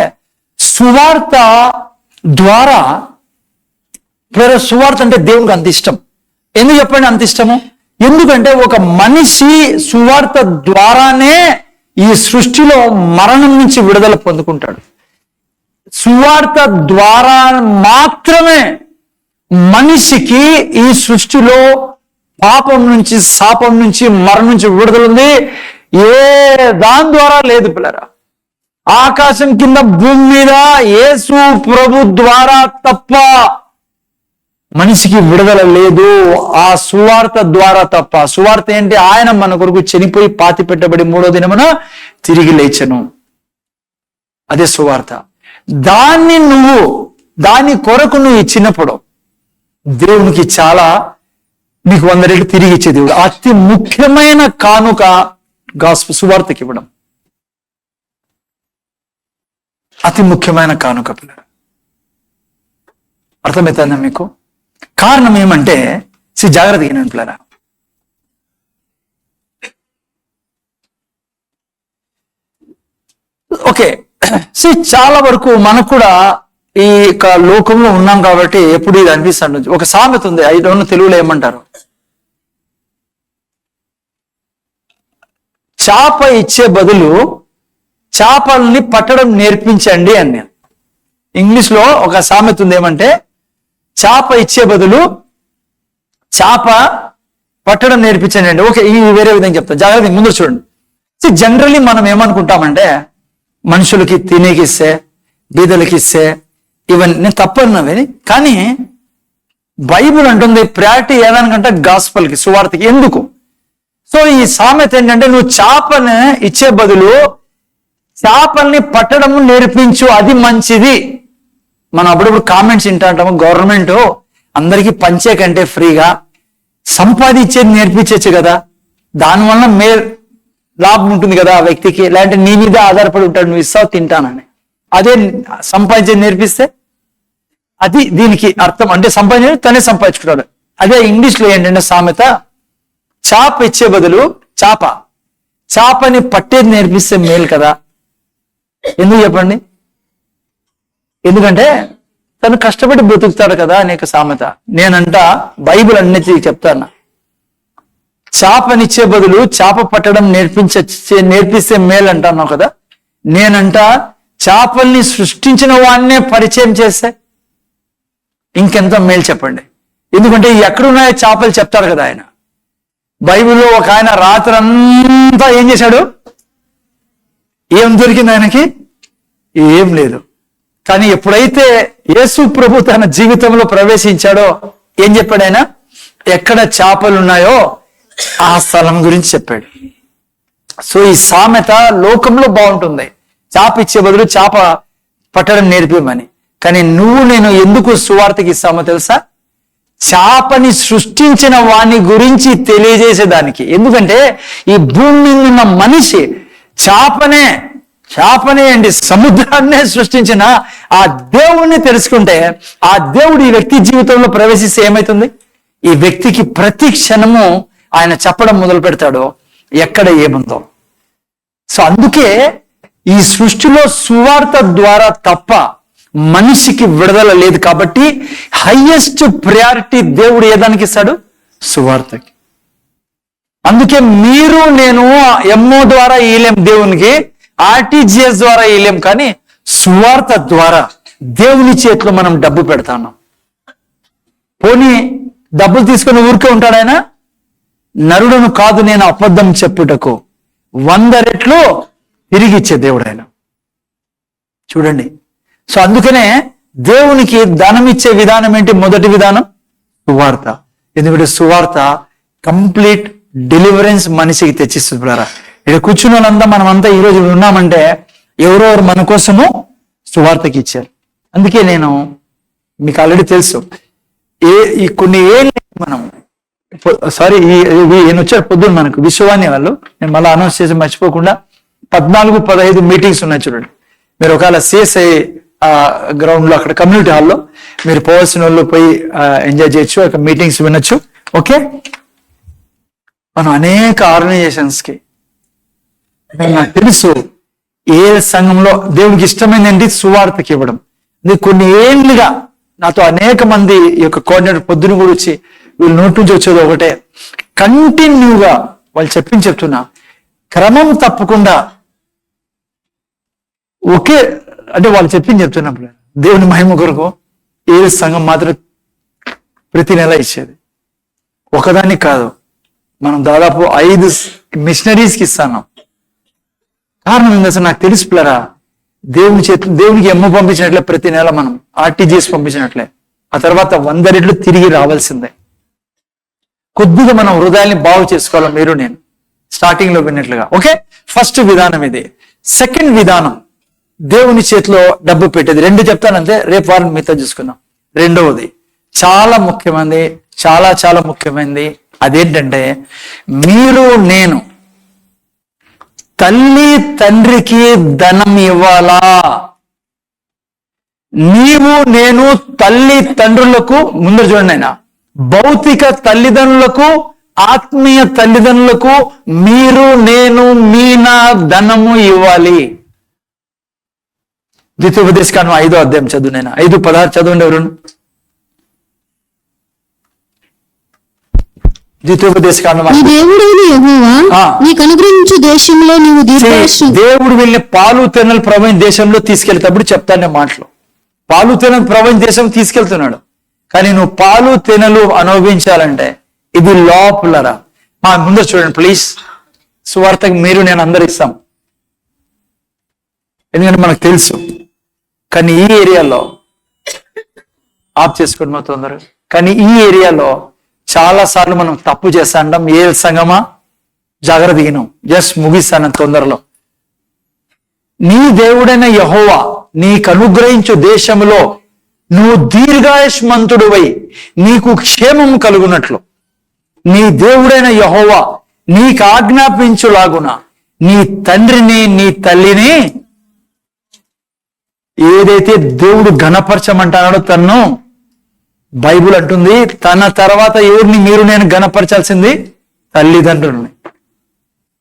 సువార్త ద్వారా, సువార్త అంటే దేవునికి అంత ఇష్టం. ఎందుకు చెప్పండి అంత ఇష్టము? ఎందుకంటే ఒక మనిషి సువార్త ద్వారానే ఈ సృష్టిలో మరణం నుంచి విడుదల పొందుకుంటాడు. సువార్త ద్వారా మాత్రమే మనిషికి ఈ సృష్టిలో పాపం నుంచి, శాపం నుంచి, మరణం నుంచి విడుదల ఉంది. ఏ దాని ద్వారా లేదు పిల్లరా. ఆకాశం కింద, భూమి మీద యేసు ప్రభు ద్వారా తప్ప మనిషికి విడుదల లేదు. ఆ సువార్త ద్వారా తప్ప. సువార్త ఏంటి? ఆయన మన కొరకు చనిపోయి పాతి పెట్టబడి 3వ దినమున తిరిగి లేచెను. అదే సువార్త. దాని కొరకు నువ్వు ఇచ్చినప్పుడు దేవునికి చాలా, నీకు 100 రెట్లు తిరిగి ఇచ్చే దేవుడు. అతి ముఖ్యమైన కానుక గాస్పెల్, సువార్తకి ఇవ్వడం అతి ముఖ్యమైన కానుక పిల్లలు. అర్థమవుతుందా మీకు? కారణం ఏమంటే, జాగ్రత్తగా నేను పిల్లరా, ఓకే, చాలా వరకు మనకు కూడా ఈ లోకంలో ఉన్నాం కాబట్టి ఎప్పుడు ఇది అనిపిస్తుంది. ఒక సామెత ఉంది, ఐ డోంట్ నో తెలుగులో ఏమంటారు, చేప ఇచ్చే బదులు చేపల్ని పట్టడం నేర్పించండి అని. నేను ఇంగ్లీష్లో ఒక సామెత ఉంది, ఏమంటే చేప ఇచ్చే బదులు చేప పట్టడం నేర్పించండి అండి. ఓకే, ఈ వేరే విధంగా చెప్తాను, జాగ్రత్త ముందు చూడండి. జనరల్లీ మనం ఏమనుకుంటామంటే, మనుషులకి తినేకి ఇస్తే, బీదలకి ఇస్తే, ఇవన్నీ తప్పన్నవి. కానీ బైబిల్ అంటుంది ప్రయారిటీ ఏదానికంటే గాస్పల్కి, సువార్తకి. ఎందుకు? సో ఈ సామెత ఏంటంటే, నువ్వు చేపని ఇచ్చే బదులు చేపల్ని పట్టడం నేర్పించు, అది మంచిది. మనం అప్పుడప్పుడు కామెంట్స్ వింటాంటాము, గవర్నమెంట్ అందరికీ పంచే కంటే ఫ్రీగా సంపాదించేది నేర్పించచ్చు కదా, దానివల్ల లాభం ఉంటుంది కదా ఆ వ్యక్తికి, లేదంటే నీ మీద ఆధారపడి ఉంటాడు, నువ్వు ఇస్తావు తింటానని. అదే సంపాదించేది నేర్పిస్తే అది దీనికి అర్థం. అంటే సంపాదించేది తనే సంపాదించుకుంటాడు. అదే ఇంగ్లీష్లో ఏంటంటే సామెత, చేప ఇచ్చే బదులు చేపని పట్టేది నేర్పిస్తే మేలు కదా. ఎందుకు చెప్పండి? ఎందుకంటే తను కష్టపడి బ్రతుకుతాడు కదా అనేక సామెత. నేనంట బైబిల్ అన్నిటి చెప్తాను, చేపనిచ్చే బదులు చేప పట్టడం నేర్పిస్తే మేలు అంటున్నావు కదా. నేనంట చేపల్ని సృష్టించిన వాడినే పరిచయం చేస్తే ఇంకెంత మేలు చెప్పండి. ఎందుకంటే ఎక్కడున్నాయో చేపలు చెప్తారు కదా ఆయన. బైబిల్లో ఒక ఆయన రాత్రి అంతా ఏం చేశాడు? ఏం దొరికింది ఆయనకి? ఏం లేదు. కానీ ఎప్పుడైతే యేసు ప్రభు తన జీవితంలో ప్రవేశించాడో ఏం చెప్పాడు ఆయన? ఎక్కడ చేపలు ఉన్నాయో ఆ స్థలం గురించి చెప్పాడు. సో ఈ సామెత లోకంలో బాగుంటుంది, చేప ఇచ్చే బదులు చేప పట్టడం నేర్పిమని. కానీ నువ్వు నేను ఎందుకు సువార్తకి ఇస్తామో తెలుసా? చేపని సృష్టించిన వాని గురించి తెలియజేసేదానికి. ఎందుకంటే ఈ భూమి మీద ఉన్న మనిషి చేపనే అండి, సముద్రాన్నే సృష్టించిన ఆ దేవుణ్ణి తెలుసుకుంటే, ఆ దేవుడు ఈ వ్యక్తి జీవితంలో ప్రవేశిస్తే ఏమవుతుంది? ఈ వ్యక్తికి ప్రతి క్షణము ఆయన చెప్పడం మొదలు పెడతాడు ఎక్కడ ఏముందో. సో అందుకే ఈ సృష్టిలో సువార్త ద్వారా తప్ప మనిషికి విడుదల లేదు. కాబట్టి హైయెస్ట్ ప్రయారిటీ దేవుడు ఏదానికి ఇస్తాడు? సువార్తకి. అందుకే మీరు నేను ఎంఓ ద్వారా ఇయలేం దేవునికి, ఆర్టీజీఎస్ ద్వారా ఇయలేం, కానీ సువార్త ద్వారా దేవుని చేతిలో మనం డబ్బు పెడతాను. పోనీ డబ్బులు తీసుకుని ఊరికే ఉంటాడు ఆయన? నరుడును కాదు నేను అబద్ధం చెప్పుటకు, 100 రెట్లు తిరిగి ఇచ్చే దేవుడు ఆయన. చూడండి. సో అందుకనే దేవునికి ధనం ఇచ్చే విధానం ఏంటి? మొదటి విధానం సువార్త. ఎందుకంటే సువార్త కంప్లీట్ డెలివరెన్స్ మనిషికి తెచ్చిస్తుంది. బ్రదర్, ఇక్కడ కూర్చున్న వాళ్ళంతా మనమంతా ఈరోజు ఉన్నామంటే ఎవరెవరు మన కోసము సువార్తకి ఇచ్చారు. అందుకే నేను మీకు ఆల్రెడీ తెలుసు, ఈ కొన్ని ఏళ్ళు మనం ఈయన వచ్చారు పొద్దున్న మనకు విశ్వవాణి వాళ్ళు. నేను మళ్ళీ అనౌన్స్ చేసి మర్చిపోకుండా 14-15 మీటింగ్స్ ఉన్నాయి చూడండి. మీరు ఒకవేళ సిఎస్ఐ గ్రౌండ్ లో అక్కడ కమ్యూనిటీ హాల్లో మీరు పోవాల్సిన వాళ్ళు పోయి ఎంజాయ్ చేయొచ్చు, అక్కడ మీటింగ్స్ వినొచ్చు. ఓకే, మనం అనేక ఆర్గనైజేషన్స్ కి, నాకు తెలుసు ఏ సంఘంలో దేవుడికి ఇష్టమైంది సువార్తకి ఇవ్వడం. కొన్ని ఏళ్ళుగా నాతో అనేక మంది ఈ యొక్క కోఆర్డినేటర్ పొద్దున కూడా వచ్చి, వీళ్ళు నోటి నుంచి వచ్చేది ఒకటే, కంటిన్యూగా వాళ్ళు చెప్తున్నా, క్రమం తప్పకుండా ఒకే, అంటే వాళ్ళు చెప్తున్నప్పుడు దేవుని మహిమ కొరకు ఏ సంఘం మాత్రం ప్రతి నెల ఇచ్చేది. ఒకదాన్ని కాదు, మనం దాదాపు 5 మిషనరీస్కి ఇస్తాను. కారణం ఏంది అసలు నాకు తెలుసు పిల్లరా, దేవునికి ఎమ్మ పంపించినట్లే ప్రతి నెల మనం ఆర్టీజీఎస్ పంపించినట్లే ఆ తర్వాత 100 రెట్లు తిరిగి రావాల్సిందే. కొద్దిగా మనం హృదయాన్ని బాగు చేసుకోవాలి, మీరు నేను స్టార్టింగ్ లో విన్నట్లుగా. ఓకే, ఫస్ట్ విధానం ఇది. సెకండ్ విధానం, దేవుని చేతిలో డబ్బు పెట్టేది. 2 చెప్తానంతే, రేపు వారిని మీతో చూసుకుందాం. రెండవది చాలా ముఖ్యమైనది, చాలా చాలా ముఖ్యమైనది. అదేంటంటే, మీరు నేను తల్లి తండ్రికి ధనం ఇవ్వాలా. నీవు నేను తల్లి తండ్రులకు, ముందు చూడండి ఆయన, భౌతిక తల్లిదండ్రులకు ఆత్మీయ తల్లిదండ్రులకు మీరు నేను మీనా ధనము ఇవ్వాలి. ద్వితీయోపదేశకాండం 5వ అధ్యాయం చదువు, నేను 5:16 చదవండి ఎవరు. ద్వితీయోపదేశకాండం. నీకు అనుగ్రహించు దేశంలో నీవు దేవుడు వీళ్ళని పాలు తేనెలు ప్రవహించే దేశంలో తీసుకెళ్తేప్పుడు చెప్తాను మాటలు. పాలు తేనెలు ప్రవహించే దేశం తీసుకెళ్తున్నాడు, కానీ నువ్వు పాలు తేనెలు అనుభవించాలంటే ఇది లోపలరా. ముందు చూడండి ప్లీజ్, సువార్తకు మీరు నేను అందరు ఇస్తాం, ఎందుకంటే మనకు తెలుసు. కానీ ఈ ఏరియాలో ఆఫ్ చేసుకోండి మా తొందరగా. కానీ ఈ ఏరియాలో చాలా సార్లు మనం తప్పు చేస్తాంటాం. ఏ సంగమా జాగ్రత్త దిగినాం, జస్ట్ ముగిస్తాను తొందరలో. నీ దేవుడైన యెహోవా నీకు అనుగ్రహించు దేశంలో నువ్వు దీర్ఘాయుష్మంతుడివై నీకు క్షేమం కలుగునట్లు నీ దేవుడైన యెహోవా నీకు ఆజ్ఞాపించులాగున నీ తండ్రిని నీ తల్లిని, ఏదైతే దేవుడు ఘనపరచమంటాడో తన్ను బైబుల్ అంటుంది, తన తర్వాత ఎవరిని మీరు నేను ఘనపరచాల్సింది? తల్లిదండ్రులని.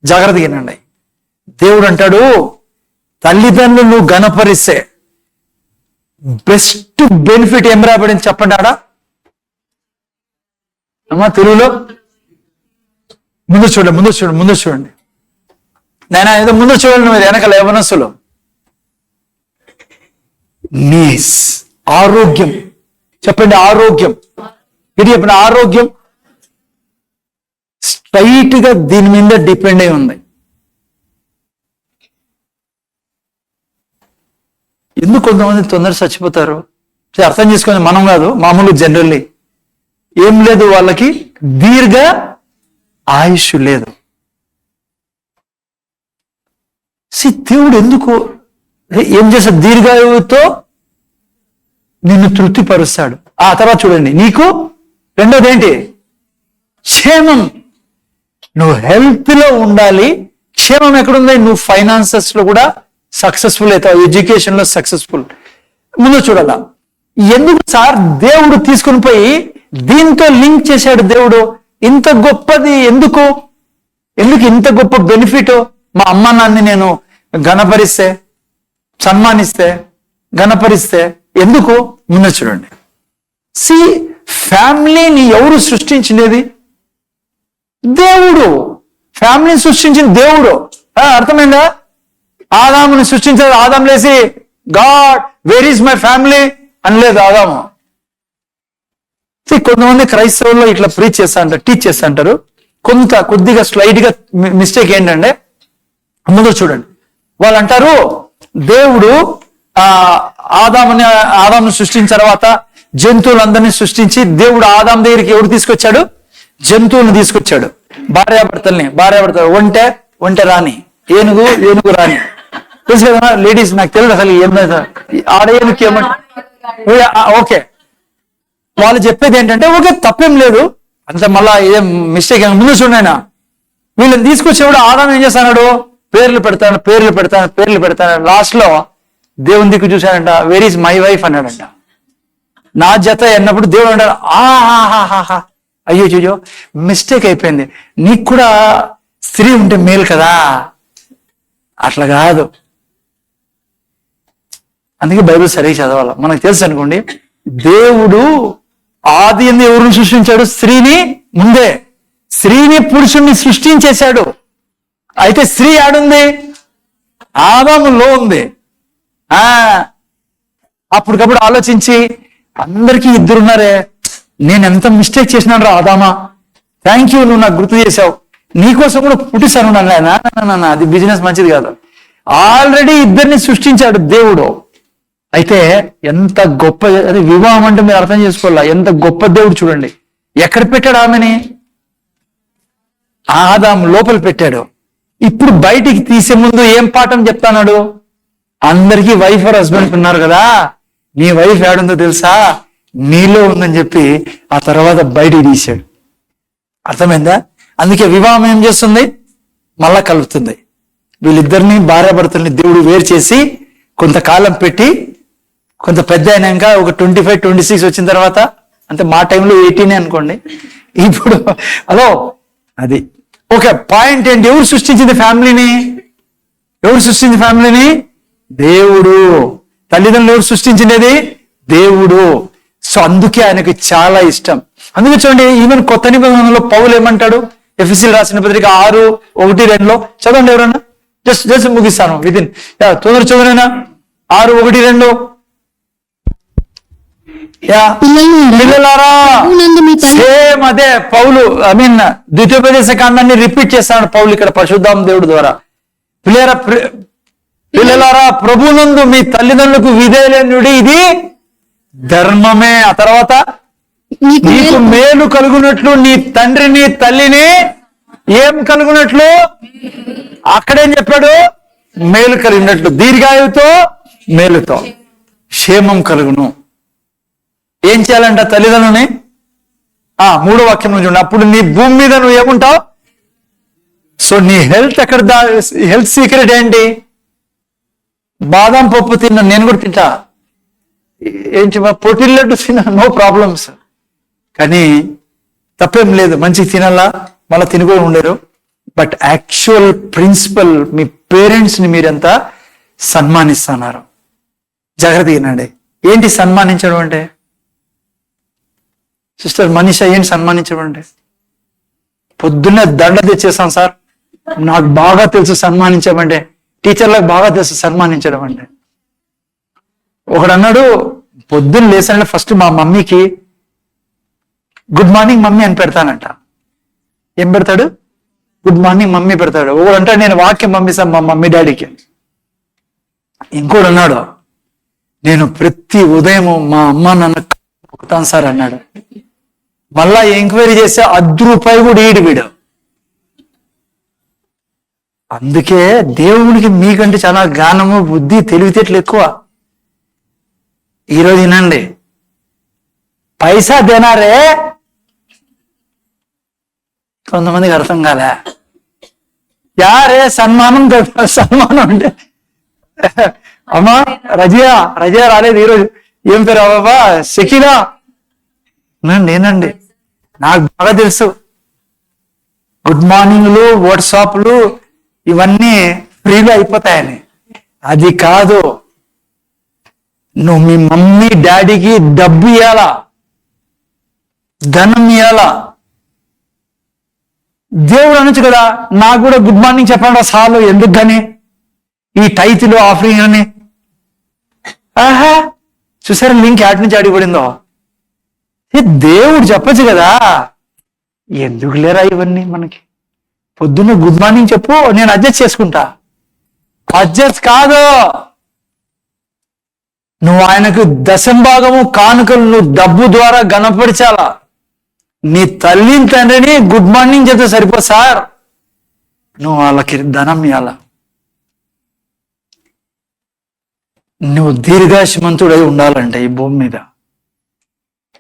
జాగ్రత్తగా వినండి. దేవుడు అంటాడు, తల్లిదండ్రులు నువ్వు ఘనపరిస్తే బెస్ట్ బెనిఫిట్ ఏం రాబడింది చెప్పండి ఆడ అమ్మా తెలుగులో. ముందు చూడండి నేను ఏదో ముందు చూడండి, మీరు వెనకాల యవనస్సులో నీస్ ఆరోగ్యం చెప్పండి. ఆరోగ్యం ఇది చెప్పండి. ఆరోగ్యం స్ట్రైట్ గా దీని మీద డిపెండ్ అయి ఉంది. ఎందుకు కొంతమంది తొందర చచ్చిపోతారు అర్థం చేసుకొని, మనం కాదు మామూలు జనరల్లీ ఏం లేదు, వాళ్ళకి దీర్ఘ ఆయుష్ లేదు. దేవుడు ఎందుకు ఏం చేస్తాడు? దీర్ఘాయువుతో నిన్ను తృప్తిపరుస్తాడు. ఆ తర్వాత చూడండి, నీకు రెండోది ఏంటి? క్షేమం. నువ్వు హెల్త్ లో ఉండాలి. క్షేమం ఎక్కడుంది? నువ్వు ఫైనాన్సెస్ లో కూడా సక్సెస్ఫుల్ అవుతావు, ఎడ్యుకేషన్ లో సక్సెస్ఫుల్. ముందు చూడాల. ఎందుకు సార్ దేవుడు తీసుకుని పోయి దీంతో లింక్ చేశాడు? దేవుడు ఇంత గొప్పది ఎందుకు ఇంత గొప్ప బెనిఫిట్? మా అమ్మ నాన్ని నేను ఘనపరిస్తే, సన్మానిస్తే, ఘనపరిస్తే ఎందుకు? ముందు చూడండి. ఫ్యామిలీని ఎవరు సృష్టించినది? దేవుడు. ఫ్యామిలీని సృష్టించిన దేవుడు. అర్థమైందా? ఆదాముని సృష్టించారు. ఆదాం లేసి God where is my family అనలేదు ఆదాము. కొంతమంది క్రైస్తవుల్లో ఇట్లా టీచ్ చేస్తా అంటారు. కొద్దిగా స్లైడ్ గా మిస్టేక్ ఏంటంటే, ముందు చూడండి, వాళ్ళు అంటారు దేవుడు ఆదామును సృష్టించిన తర్వాత జంతువులందరినీ సృష్టించి దేవుడు ఆదాం దగ్గరికి ఎవరు తీసుకొచ్చాడు? జంతువులను తీసుకొచ్చాడు. భార్యాభర్తలు ఒంటె రాని, ఏనుగు రాని. తెలుసు కదా లేడీస్, నాకు తెలియదు అసలు ఏమైనా ఆడ ఏనుగుకి ఏమంటే. ఓకే, వాళ్ళు చెప్పేది ఏంటంటే ఓకే తప్పేం లేదు అంత, మళ్ళా ఏం మిస్టేక్. ముందు చూడైనా వీళ్ళని తీసుకొచ్చేవాడు ఆదాం ఏం చేస్తాడు? పేర్లు పెడతాను. లాస్ట్ లో దేవుని దిక్కు చూశాడంట, వేర్ ఈజ్ మై వైఫ్ అన్నాడంట. నా జత అన్నప్పుడు దేవుడు అంటాడు, ఆహాహాహా అయ్యో మిస్టేక్ అయిపోయింది, నీకు కూడా స్త్రీ ఉంటే మేలు కదా. అట్లా కాదు. అందుకే బైబిల్ సరిగ్గా చదవాలి. మనకు తెలుసు అనుకోండి, దేవుడు ఆది ఎందు ఎవరిని సృష్టించాడు? స్త్రీని. ముందే స్త్రీని పురుషుణ్ణి సృష్టించేశాడు. అయితే స్త్రీ ఆడుంది? ఆదాములో ఉంది. అప్పటికప్పుడు ఆలోచించి అందరికీ ఇద్దరున్నారే, నేను ఎంత మిస్టేక్ చేసినాను రా ఆదామా, థ్యాంక్ యూ, నువ్వు నాకు గుర్తు చేసావు, నీకోసం కూడా పుట్టిస్తాను. నాన్న అది బిజినెస్ మంచిది కాదు. ఆల్రెడీ ఇద్దరిని సృష్టించాడు దేవుడు. అయితే ఎంత గొప్ప, అది వివాహం అంటే మీరు అర్థం చేసుకోవాలా, ఎంత గొప్ప దేవుడు చూడండి. ఎక్కడ పెట్టాడు ఆమెని? ఆదాం లోపల పెట్టాడు. ఇప్పుడు బయటికి తీసే ముందు ఏం పాఠం చెప్తాన్నాడు? అందరికీ వైఫ్ ఆర్ హస్బెండ్ ఉన్నారు కదా, నీ వైఫ్ ఏడుందో తెలుసా, నీలో ఉందని చెప్పి ఆ తర్వాత బయటికి తీశాడు. అర్థమైందా? అందుకే వివాహం ఏం చేస్తుంది? మళ్ళా కలుపుతుంది. వీళ్ళిద్దరిని భార్యాభర్తల్ని దేవుడు వేరు చేసి కొంతకాలం పెట్టి, కొంత పెద్ద అయినాక ఒక 25, 26 వచ్చిన తర్వాత, అంటే మా టైంలో 18 అనుకోండి ఇప్పుడు. హలో, అది ఓకే. పాయింట్ ఏంటి? ఎవరు సృష్టించింది ఫ్యామిలీని? ఎవరు సృష్టించింది ఫ్యామిలీని? దేవుడు. తల్లిదండ్రులు ఎవరు సృష్టించినది? దేవుడు. సో అందుకే ఆయనకి చాలా ఇష్టం. అందుకే చూడండి, ఈవెన్ కొత్త నిబంధనలో పౌలు ఏమంటాడు? ఎఫెసీయులకు రాసిన పత్రిక 6:1-2 చదవండి ఎవరన్నా. జస్ట్ ముగిస్తాను విదిన్ తొందర చదువునైనా. 6:1-2 పిల్లలారా, సేమ్ అదే పౌలు, ద్వితీయోపదేశ కాండాన్ని రిపీట్ చేస్తాడు పౌలు ఇక్కడ పరిశుద్ధాత్మ దేవుడి ద్వారా. పిల్లలారా, ప్రభునందు మీ తల్లిదండ్రులకు విధేయులనుడి, ఇది ధర్మమే. ఆ తర్వాత, నీకు మేలు కలుగునట్లు నీ తండ్రిని తల్లిని ఏం కలుగునట్లు? అక్కడేం చెప్పాడు? మేలు కలిగినట్లు, దీర్ఘాయువుతో మేలుతో క్షేమం కలుగును. ఏం చేయాలంట తల్లిదండ్రులని? 3వ వాక్యం నుంచి చూడండి. అప్పుడు నీ భూమి మీద నువ్వు ఏముంటావు? సో నీ హెల్త్ ఎక్కడ? హెల్త్ సీక్రెట్ ఏంటి? బాదం పప్పు తిన్నా, నేను కూడా తింటా. ఏంటి ప్రోటీన్ లడ్డు తిన్నా, నో ప్రాబ్లమ్స్. కానీ తప్పేం లేదు, మంచిగా తినాలా, మళ్ళీ తినుకొని ఉండరు. బట్ యాక్చువల్ ప్రిన్సిపల్, మీ పేరెంట్స్ని మీరెంత సన్మానిస్తున్నారు? జాగ్రత్తగా వినండి. ఏంటి సన్మానించడం అంటే? సిస్టర్ మనీషా, ఏంటి సన్మానించడం అంటే? పొద్దున్నే దండ తెచ్చేసాం సార్, నాకు బాగా తెలుసు సన్మానించమంటే, టీచర్లకు బాగా తెలుసు సన్మానించడం అంటే. ఒకడు అన్నాడు, పొద్దున్న లేసానంటే ఫస్ట్ మా మమ్మీకి గుడ్ మార్నింగ్ మమ్మీ అని పెడతానంట. ఏం పెడతాడు? గుడ్ మార్నింగ్ మమ్మీ పెడతాడు. ఒకడు అంటాడు, నేను వాక్యం పంపిస్తాను మా మమ్మీ డాడీకి. ఇంకోడు అన్నాడు, నేను ప్రతి ఉదయం మా అమ్మ నాన్న మొక్కుతాను సార్ అన్నాడు. మళ్ళా ఎంక్వైరీ చేస్తే ₹10 కూడా ఈడు వీడు. అందుకే దేవునికి మీకంటే చాలా జ్ఞానము, బుద్ధి, తెలివితేటలు ఎక్కువ. ఈరోజు వినండి, పైసా దేనారే కొంతమందికి అర్థం కాలే. యారే సన్మానం అంటే, అమ్మా రజియా రాలేదు ఈరోజు. ఏం పేరు బాబా? షకీలా. నేనండి, నాకు బాగా తెలుసు. గుడ్ మార్నింగ్లు, వాట్సాప్లు ఇవన్నీ ఫ్రీగా అయిపోతాయని. అది కాదు, నువ్వు మీ మమ్మీ డాడీకి డబ్బు ఇవ్వాలా, ధనం ఇవ్వాలా. దేవుడు అనొచ్చు కదా, నాకు కూడా గుడ్ మార్నింగ్ చెప్పండి సార్లు, ఎందుకు కానీ ఈ టైతులు ఆఫరింగ్ అని. చూసారా లింక్ యాడ్ నుంచి అడిగిపడిందో? దేవుడు చెప్పచ్చు కదా, ఎందుకు లేరా ఇవన్నీ మనకి? పొద్దున్న గుడ్ మార్నింగ్ చెప్పు, నేను అడ్జస్ట్ చేసుకుంటా. అడ్జస్ట్ కాదు, నువ్వు ఆయనకు దశంభాగము కానుకలు నువ్వు డబ్బు ద్వారా గణపరిచాలా. నీ తల్లిని తండ్రిని గుడ్ మార్నింగ్ చెప్తే సరిపో సార్, నువ్వు వాళ్ళకి ధనం ఇవ్వాల. నువ్వు దీర్ఘాయుష్మంతుడై ఉండాలంటే ఈ భూమి మీద,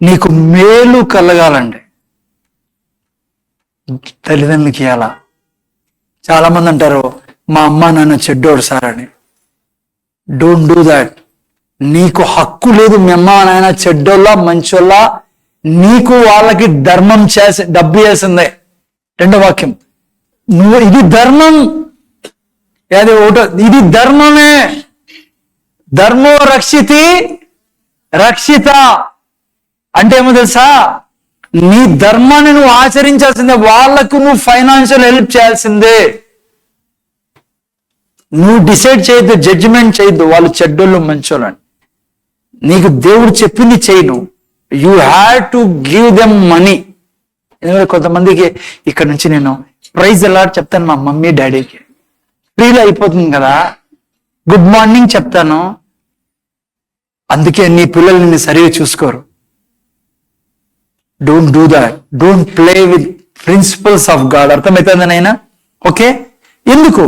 నీకు మేలు కలగాలంటే తల్లిదండ్రులకి ఇవ్వాలా. చాలా మంది అంటారు, మా అమ్మ నాన్న చెడ్డోడు సార్ అని. Don't do that. నీకు హక్కు లేదు మీ అమ్మ నాయన చెడ్డోళ్ళ మంచోళ్ళ, నీకు వాళ్ళకి ధర్మం చేసి డబ్బు చేసిందే. 2వ వాక్యం, నువ్వు ఇది ధర్మం, అది ఒకటో, ఇది ధర్మమే. ధర్మో రక్షితి రక్షిత అంటే ఏమో తెలుసా? నీ ధర్మాన్ని నువ్వు ఆచరించాల్సిందే, వాళ్లకు నువ్వు ఫైనాన్షియల్ హెల్ప్ చేయాల్సిందే. నువ్వు డిసైడ్ చేయొద్దు, జడ్జిమెంట్ చేయొద్దు వాళ్ళు చెడ్డోళ్ళు మంచోళ్ళు అని. నీకు దేవుడు చెప్పింది చెయ్యి. నువ్వు you have to give them money. ఎందుకంటే కొంతమందికి ఇక్కడ నుంచి నేను ప్రైజ్ ఎలా చెప్తాను మా మమ్మీ డాడీకి, ఫ్రీలో అయిపోతుంది కదా, గుడ్ మార్నింగ్ చెప్తాను, అందుకే నీ పిల్లలు నిన్ను సరిగా చూసుకోరు. Don't do that. Don't play with principles of God. అర్థమవుతుంది నైనా? ఓకే, ఎందుకు?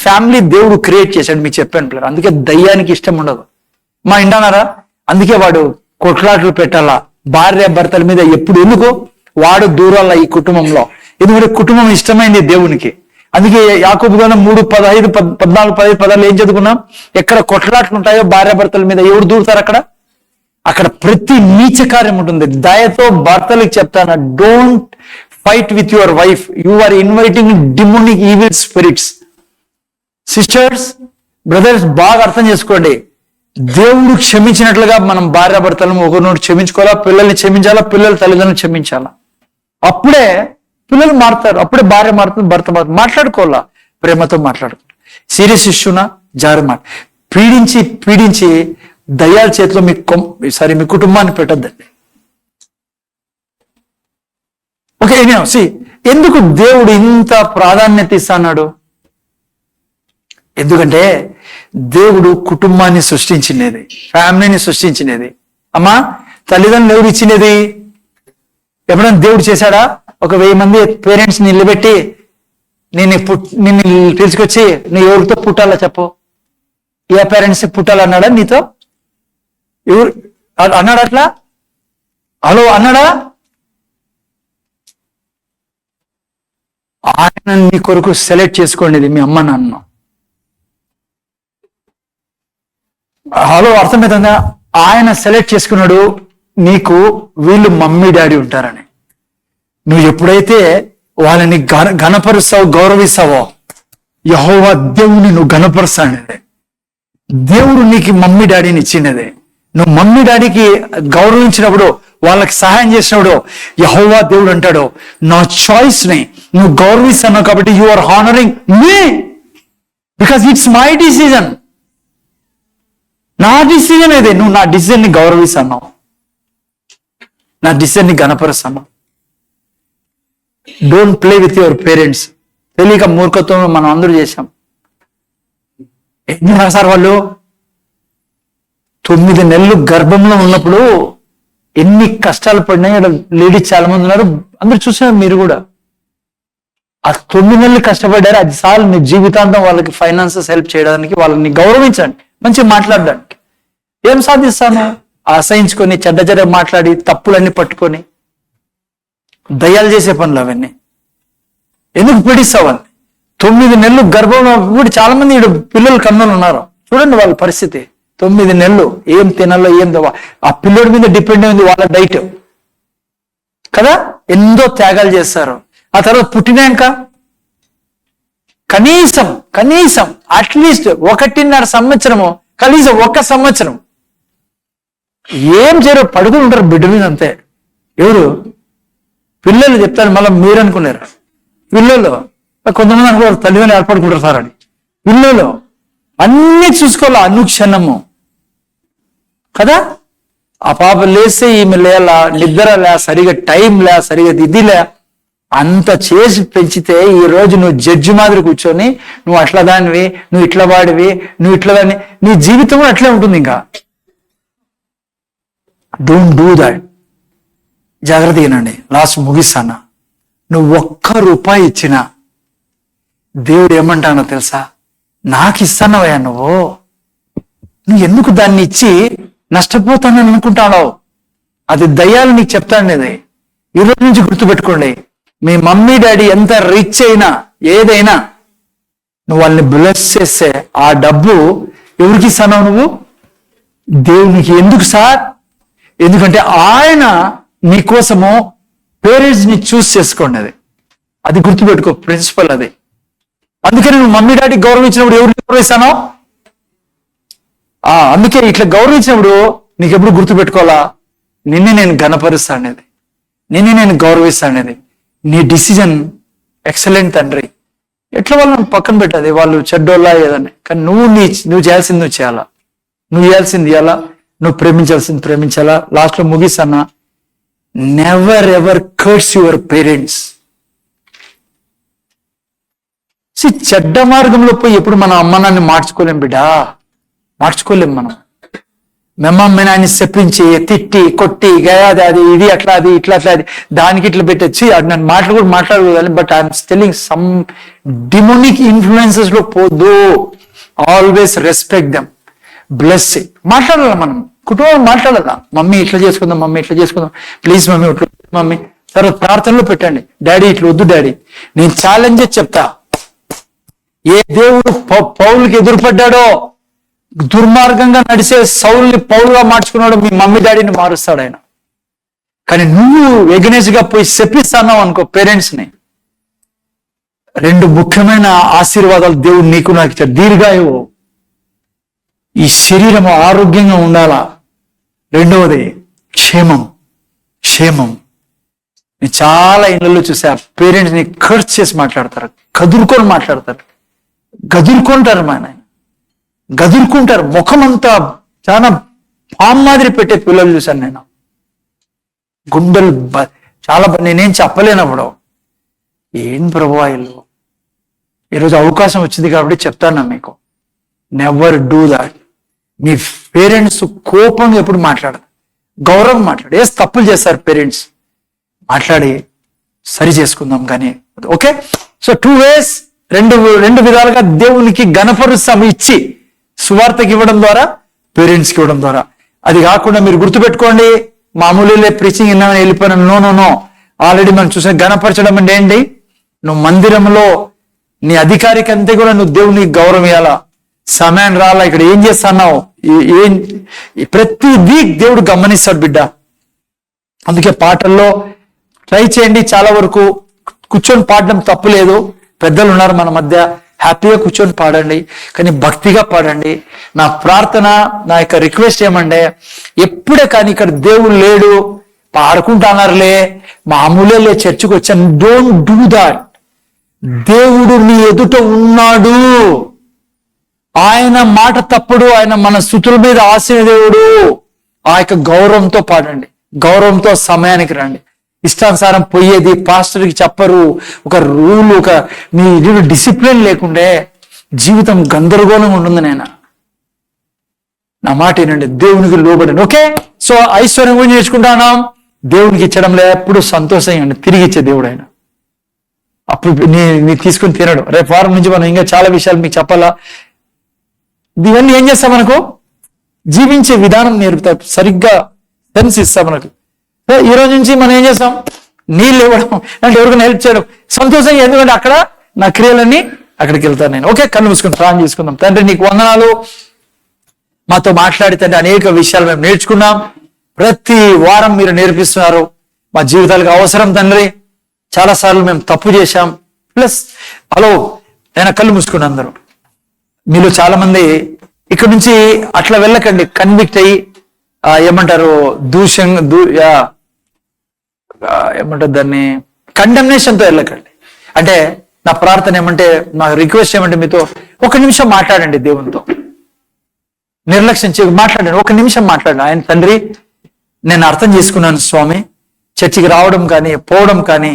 ఫ్యామిలీ దేవుడు క్రియేట్ చేశాడు, మీకు చెప్పాను పిల్లలు. అందుకే దయ్యానికి ఇష్టం ఉండదు. మా ఇంటన్నారా? అందుకే వాడు కొట్లాట్లు పెట్టాలా భార్య భర్తల మీద ఎప్పుడు. ఎందుకు? వాడు దూరాల ఈ కుటుంబంలో. ఎందుకంటే కుటుంబం ఇష్టమైంది దేవునికి. అందుకే యాకోబు గ్రంథం 3:15, 14, 16 ఏం చదువుకున్నాం? ఎక్కడ కొట్లాట్లు ఉంటాయో భార్య భర్తల మీద ఎవరు దూరుతారు అక్కడ ప్రతి నీచ కార్యం ఉంటుంది. దయతో భర్తలకు చెప్తాను, don't fight with your wife. You are inviting demonic evil spirits. Sisters, brothers, బాగా అర్థం చేసుకోండి. దేవుడు క్షమించినట్లుగా మనం భార్య భర్తలను ఒకరినొకరు క్షమించుకోవాలా, పిల్లల్ని క్షమించాలా, పిల్లల తల్లిదండ్రులను క్షమించాలా. అప్పుడే పిల్లలు మారుతారు, అప్పుడే భార్య మారుతుంది, భర్త మారుతుంది. మాట్లాడుకోవాలా, ప్రేమతో మాట్లాడుకోవాలి. సీరియస్ ఇష్యూనా జారు మాట పీడించి దయ్యాల చేతిలో మీ కుటుంబాన్ని పెట్టద్దండి. ఓకే, ఎందుకు దేవుడు ఇంత ప్రాధాన్యత ఇస్తున్నాడు? ఎందుకంటే దేవుడు కుటుంబాన్ని సృష్టించినది, ఫ్యామిలీని సృష్టించినది. అమ్మా, తల్లిదండ్రులు ఎవరు ఇచ్చినది? ఎప్పుడైనా దేవుడు చేశాడా? 1000 మంది పేరెంట్స్ నిలబెట్టి నిన్ను పిలుచుకొచ్చి నీ ఎవరితో పుట్టాలా చెప్పు? ఏ పేరెంట్స్ పుట్టాలన్నాడా నీతో? ఎవరు అన్నాడు అట్లా? హలో అన్నాడా? ఆయన నీ కొరకు సెలెక్ట్ చేసుకోండి మీ అమ్మ నాన్న. హలో, అర్థమవుతుందా? ఆయన సెలెక్ట్ చేసుకున్నాడు నీకు వీళ్ళు మమ్మీ డాడీ ఉంటారని. నువ్వు ఎప్పుడైతే వాళ్ళని ఘనపరుస్తావో, గౌరవిస్తావో, యెహోవా దేవుని నువ్వు ఘనపరుస్తానదే. దేవుడు నీకు మమ్మీ డాడీని ఇచ్చినదే. నువ్వు మమ్మీ డాడీకి గౌరవించినప్పుడు, వాళ్ళకి సహాయం చేసినప్పుడు యెహోవా దేవుడు అంటాడు, నా చాయిస్ ని నువ్వు గౌరవిస్తున్నావు కాబట్టి you are honouring me, because it's my decision. నా డిసిజన్ ఏదే, నువ్వు నా డిసిజన్ ని గౌరవిస్తున్నావు, నా డిసిజన్ ని గణపరుస్తున్నావు. Don't play with your parents. తెలియక మూర్ఖత్వం మనం అందరూ చేశాం. ఏం రాశారు వాళ్ళు? 9 నెలలు గర్భంలో ఉన్నప్పుడు ఎన్ని కష్టాలు పడినాయి. లేడీస్ చాలా మంది ఉన్నారు, అందరూ చూసారు మీరు కూడా. ఆ 9 నెలలు కష్టపడ్డారు, అది చాలు మీ జీవితాంతం వాళ్ళకి ఫైనాన్సెస్ హెల్ప్ చేయడానికి, వాళ్ళని గౌరవించండి, మంచిగా మాట్లాడడానికి. ఏం సాధిస్తాను? అసహించుకొని చెడ్డ మాట్లాడి తప్పులన్నీ పట్టుకొని దయ్యాలు చేసే పనులు అవన్నీ. ఎందుకు పీడిస్తావని? 9 నెలలు గర్భంలో ఇప్పుడు చాలా మంది పిల్లలు కన్నులు ఉన్నారు. చూడండి వాళ్ళ పరిస్థితి. 9 నెలలు ఏం తినాలో ఏం ఆ పిల్లోడి మీద డిపెండ్ అయింది వాళ్ళ డైట్ కదా. ఎంతో త్యాగాలు చేస్తారు. ఆ తర్వాత పుట్టినాక కనీసం అట్లీస్ట్ 1.5 సంవత్సరము, కనీసం 1 సంవత్సరం ఏం చేయరు, పడుకుని ఉంటారు బిడ్డ మీద అంతే. ఎవరు? పిల్లలు చెప్తారు. మళ్ళీ మీరు అనుకున్నారు పిల్లలు, కొంతమంది అనుకోరు తల్లిదండ్రులు ఏర్పడుకుంటారు సార్ అని. పిల్లలు అన్ని చూసుకోవాలి అనుక్షణము కదా. ఆ పాప లేస్తే ఈమె లేలా, నిద్ర లే, సరిగా టైం లే, సరిగా ఇదిలే, అంత చేసి పెంచితే ఈ రోజు నువ్వు జడ్జి మాదిరి కూర్చొని నువ్వు అట్లా దానివి, నువ్వు ఇట్లా వాడివి, నువ్వు ఇట్లా దాన్ని, నీ జీవితం అట్లే ఉంటుంది. ఇంకా డోంట్ డూ దాట్. జాగ్రత్త వినండి, లాస్ట్ ముగిస్తాను. నువ్వు 1 రూపాయి ఇచ్చినా దేవుడు ఏమంటానో తెలుసా? నాకు ఇస్తానవయ్యా, నువ్వు ఎందుకు దాన్ని ఇచ్చి నష్టపోతానని అనుకుంటానో? అది దయ్యాలు నీకు చెప్తాను. ఇది ఈ రోజు నుంచి గుర్తుపెట్టుకోండి. మీ మమ్మీ డాడీ ఎంత రిచ్ అయినా ఏదైనా నువ్వు వాళ్ళని బ్లెస్ చేస్తే ఆ డబ్బు ఎవరికి ఇస్తానో? నువ్వు దేవునికి. ఎందుకు సార్? ఎందుకంటే ఆయన నీకోసము పేరెంట్స్ ని చూస్ చేసుకోండి. అది గుర్తుపెట్టుకో, ప్రిన్సిపల్ అది. అందుకని నువ్వు మమ్మీ డాడీ గౌరవించినప్పుడు ఎవరిని గౌరవిస్తానో? అందుకే ఇట్లా గౌరవించినప్పుడు నీకు ఎప్పుడు గుర్తుపెట్టుకోవాలా? నిన్ను నేను ఘనపరుస్తానేది, నిన్ను నేను గౌరవిస్తానేది. నీ డిసిజన్ ఎక్సలెంట్ తండ్రి. ఎట్లా వాళ్ళని పక్కన పెట్టది, వాళ్ళు చెడ్డోళ్ళ ఏదని. కానీ నువ్వు చేయాల్సింది నువ్వు చేయాలా, నువ్వు చేయాల్సింది ఇవ్వాలా. నువ్వు ప్రేమించాల్సింది ప్రేమించాలా. లాస్ట్లో ముగిసన్నా, never ever curse your parents. చెడ్డ మార్గంలో పోయి ఎప్పుడు మన అమ్మనాన్ని మార్చుకోలేం బిడ్డా, మార్చుకోలేం మనం. మేమమ్మని ఆయన చెప్పించి తిట్టి కొట్టి గయాది అది ఇది అట్లా అది ఇట్లా అట్లా అది దానికి ఇట్లా పెట్టొచ్చి అది నన్ను మాటలు కూడా మాట్లాడకూడదు. But I'm telling some demonic influences లో పోదు. Always respect them, bless it. మాట్లాడాల మనం, కుటుంబం మాట్లాడాలా. మమ్మీ ఇట్లా చేసుకుందాం, మమ్మీ ఇట్లా చేసుకుందాం, ప్లీజ్ మమ్మీ ఇట్లా మమ్మీ. తర్వాత ప్రార్థనలో పెట్టండి, డాడీ ఇట్లా వద్దు డాడీ. నేను ఛాలెంజ్ చెప్తా, ఏ దేవుడు పౌలుకి ఎదురుపడ్డాడో, దుర్మార్గంగా నడిచే సౌల్ని పౌలుగా మార్చుకున్నాడు, మీ మమ్మీ డాడీని మారుస్తాడు ఆయన. కానీ నువ్వు ఎగనెస్ గా పోయి చెప్పిస్తావు అనుకో పేరెంట్స్ ని, 2 ముఖ్యమైన ఆశీర్వాదాలు దేవుడు నీకు నాకు ఇచ్చాడు. దీర్ఘాయువు, ఈ శరీరం ఆరోగ్యంగా ఉండాలా. 2వది క్షేమం. క్షేమం. నేను చాలా ఇళ్ళలో చూసా, పేరెంట్స్ ని ఖర్చు చేసి మాట్లాడతారు, కదురుకొని మాట్లాడతారు, గదురుకుంటారు. గదురుకుంటారు, ముఖం అంతా చాలా పాము మాదిరి పెట్టే పిల్లలు చూశాను నేను. గుండెలు చాలా, నేనేం చెప్పలేనప్పుడు. ఏం ప్రభువా ఇల్లు. ఈరోజు అవకాశం వచ్చింది కాబట్టి చెప్తాను మీకు, never do that. Me parents కోపంగా ఎప్పుడు మాట్లాడదు, గౌరవం మాట్లాడు. ఏ తప్పులు చేస్తారు పేరెంట్స్, మాట్లాడి సరి చేసుకుందాం కానీ. ఓకే, సో 2 ways, రెండు విధాలుగా దేవునికి ఘనపరుస్తాము ఇచ్చి, సువార్తకి ఇవ్వడం ద్వారా, పేరెంట్స్కి ఇవ్వడం ద్వారా. అది కాకుండా మీరు గుర్తుపెట్టుకోండి, మామూలుగా ప్రీచింగ్ విన్నామని వెళ్ళిపోయినా, నో. ఆల్రెడీ మనం చూసిన ఘనపరచడం అంటే ఏంటి? నువ్వు మందిరంలో నీ అధికారికి అంతే కూడా నువ్వు దేవునికి గౌరవం ఇవ్వాలా. సమయం రాలా, ఇక్కడ ఏం చేస్తున్నావు, ప్రతి వీక్ దేవుడు గమనిస్తాడు బిడ్డ. అందుకే పాటల్లో ట్రై చేయండి, చాలా వరకు కూర్చొని పాడడం తప్పు లేదు. పెద్దలు ఉన్నారు మన మధ్య, హ్యాపీగా కూర్చొని పాడండి, కానీ భక్తిగా పాడండి. నా ప్రార్థన, నా యొక్క రిక్వెస్ట్ ఏమంటే, ఎప్పుడే కానీ ఇక్కడ దేవుడు లేడు పాడుకుంటున్నారులే, మామూలే చర్చికి వచ్చాను, డోంట్ డూ దాట్. దేవుడు నీ ఎదుట ఉన్నాడు, ఆయన మాట తప్పుడు, ఆయన మన స్తుతుల మీద ఆశీన దేవుడు. ఆ యొక్క గౌరవంతో పాడండి, గౌరవంతో సమయానికి రండి. ఇష్టానుసారం పోయేది, పాస్టర్కి చెప్పరు, ఒక రూల్, ఒక మీ డిసిప్లిన్ లేకుండే జీవితం గందరగోళంగా ఉంటుంది. నా మాట ఏంటంటే దేవునికి లోబడండి. ఓకే, సో ఐశ్వర్యం గురించి నేర్చుకుంటాను. దేవునికి ఇచ్చడంలో ఎప్పుడు సంతోషంగా తిరిగి ఇచ్చే దేవుడు ఆయన. అప్పుడు నీ తీసుకుని తినడు. రేపు వారం నుంచి మనం ఇంకా చాలా విషయాలు మీకు చెప్పాలా. ఇవన్నీ ఏం చేస్తాం, మనకు జీవించే విధానం నేర్పుతా, సరిగ్గా సెన్స్ ఇస్తాం మనకు. ఈ రోజు నుంచి మనం ఏం చేస్తాం, నీళ్ళు ఇవ్వడం అంటే ఎవరికైనా హెల్ప్ చేయడం సంతోషంగా. ఎందుకంటే అక్కడ నా క్రియలన్నీ అక్కడికి వెళ్తాను నేను. ఓకే, కళ్ళు మూసుకుని ప్రార్థన చేసుకుందాం. తండ్రి నీకు వందనాలు, మాతో మాట్లాడి తండ్రి అనేక విషయాలు మేము నేర్చుకున్నాం. ప్రతి వారం మీరు నేర్పిస్తున్నారు, మా జీవితాలకు అవసరం తండ్రి. చాలాసార్లు మేము తప్పు చేశాం. ప్లస్ హలో నేను కళ్ళు మూసుకుని అందరూ మీలో చాలా మంది ఇక్కడ నుంచి అట్లా వెళ్ళకండి, కన్విక్ట్ అయ్యి ఏమంటారు ఏమంటారు దాన్ని, కండెమ్నేషన్తో వెళ్ళకండి. అంటే నా ప్రార్థన ఏమంటే, నా రిక్వెస్ట్ ఏమంటే, మీతో 1 నిమిషం మాట్లాడండి దేవునితో. నిర్లక్ష్యం చేయ మాట్లాడండి, 1 నిమిషం మాట్లాడండి. ఆయన తండ్రి, నేను అర్థం చేసుకున్నాను స్వామి, చర్చికి రావడం కానీ పోవడం కానీ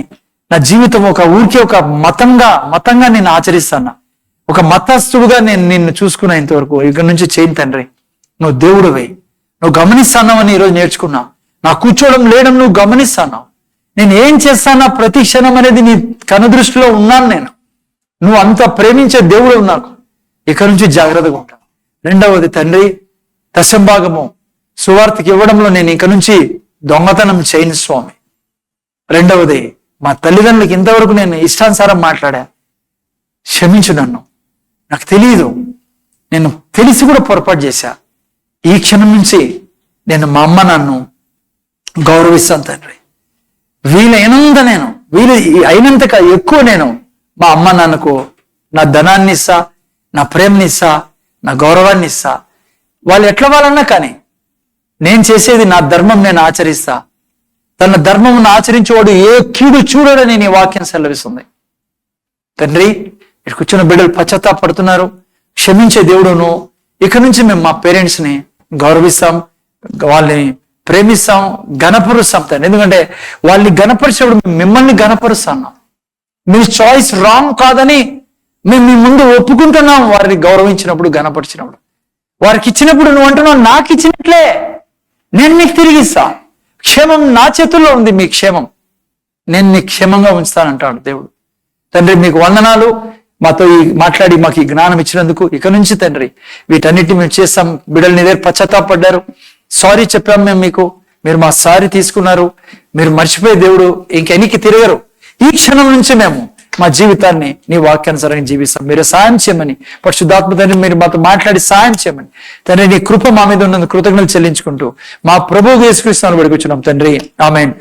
నా జీవితం ఒక ఊరికే ఒక మతంగా నేను ఆచరిస్తాను, ఒక మతస్థుడుగా నేను నిన్ను చూసుకున్నా ఇంతవరకు. ఇక్కడ నుంచి చేయను తండ్రి, నువ్వు దేవుడివై, నువ్వు గమనిస్తాన్నావని ఈరోజు నేర్చుకున్నా. నా కూర్చోవడం లేడం నువ్వు గమనిస్తాన్నావు, నేను ఏం చేస్తానా ప్రతి క్షణం అనేది నీ కనుదృష్టిలో ఉన్నాను నేను. నువ్వు అంత ప్రేమించే దేవుడు నాకు. ఇక్కడ నుంచి జాగ్రత్తగా ఉంటాను. 2వది తండ్రి, దశంభాగము సువార్తకి ఇవ్వడంలో నేను ఇక నుంచి దొంగతనం చేయను స్వామి. 2వది, మా తల్లిదండ్రులకి ఇంతవరకు నేను ఇష్టానుసారం మాట్లాడా, క్షమించు నన్ను, నాకు తెలియదు, నేను తెలిసి కూడా పొరపాటు చేశా. ఈ క్షణం నుంచి నేను మా అమ్మ నన్ను గౌరవిస్తాను తండ్రి. అయినంత ఎక్కువ నేను మా అమ్మ నాన్నకు నా ధనాన్ని ఇస్తా, నా ప్రేమని ఇస్తా, నా గౌరవాన్ని ఇస్తా. వాళ్ళు ఎట్లా వాళ్ళన్నా కానీ నేను చేసేది నా ధర్మం, నేను ఆచరిస్తా. తన ధర్మం ఆచరించేవాడు ఏ కీడు చూడడని నీ వాక్యం సెలవిస్తుంది తండ్రి. ఇక్కడ కూర్చున్న బిడ్డలు పశ్చాత్తాపడుతున్నారు, క్షమించే దేవుడును. ఇక నుంచి మేము మా పేరెంట్స్ని గౌరవిస్తాం, వాళ్ళని ప్రేమిస్తాం, గణపరుస్తాం తండ్రి. ఎందుకంటే వాళ్ళని గణపరిచినప్పుడు మిమ్మల్ని గణపరుస్తాను. మీ చాయిస్ రాంగ్ కాదని మేము మీ ముందు ఒప్పుకుంటున్నాం. వారిని గౌరవించినప్పుడు, గణపరిచినప్పుడు, వారికి ఇచ్చినప్పుడు నువ్వు అంటున్నావు నాకు ఇచ్చినట్లే నేను నీకు తిరిగిస్తా, క్షేమం నా చేతుల్లో ఉంది, మీ క్షేమం నేను నీకు క్షేమంగా ఉంచుతానంటాడు దేవుడు. తండ్రి మీకు వందనాలు, మాతో మాట్లాడి మాకు ఈ జ్ఞానం ఇచ్చినందుకు. ఇక నుంచి తండ్రి వీటన్నిటిని మేము చేస్తాం. బిడ్డలు నీ దగ్గర పశ్చాత్తాపడ్డారు, సారీ చెప్పాం మేము మీకు, మీరు మా సారీ తీసుకున్నారు, మీరు మర్చిపోయే దేవుడు, ఇంకెనికి తిరగరు. ఈ క్షణం నుంచి మేము మా జీవితాన్ని నీ వాక్యానుసారంగా జీవిస్తాం. మీరు సాయం చేయమని, పరిశుద్ధాత్మ తండ్రి మీరు మాతో మాట్లాడి సాయం చేయమని తండ్రి, నీ కృప మా మీద ఉన్నందుకు కృతజ్ఞతలు చెల్లించుకుంటూ మా ప్రభువు యేసుక్రీస్తును బడికొచ్చున్నాం తండ్రి, ఆమేన్.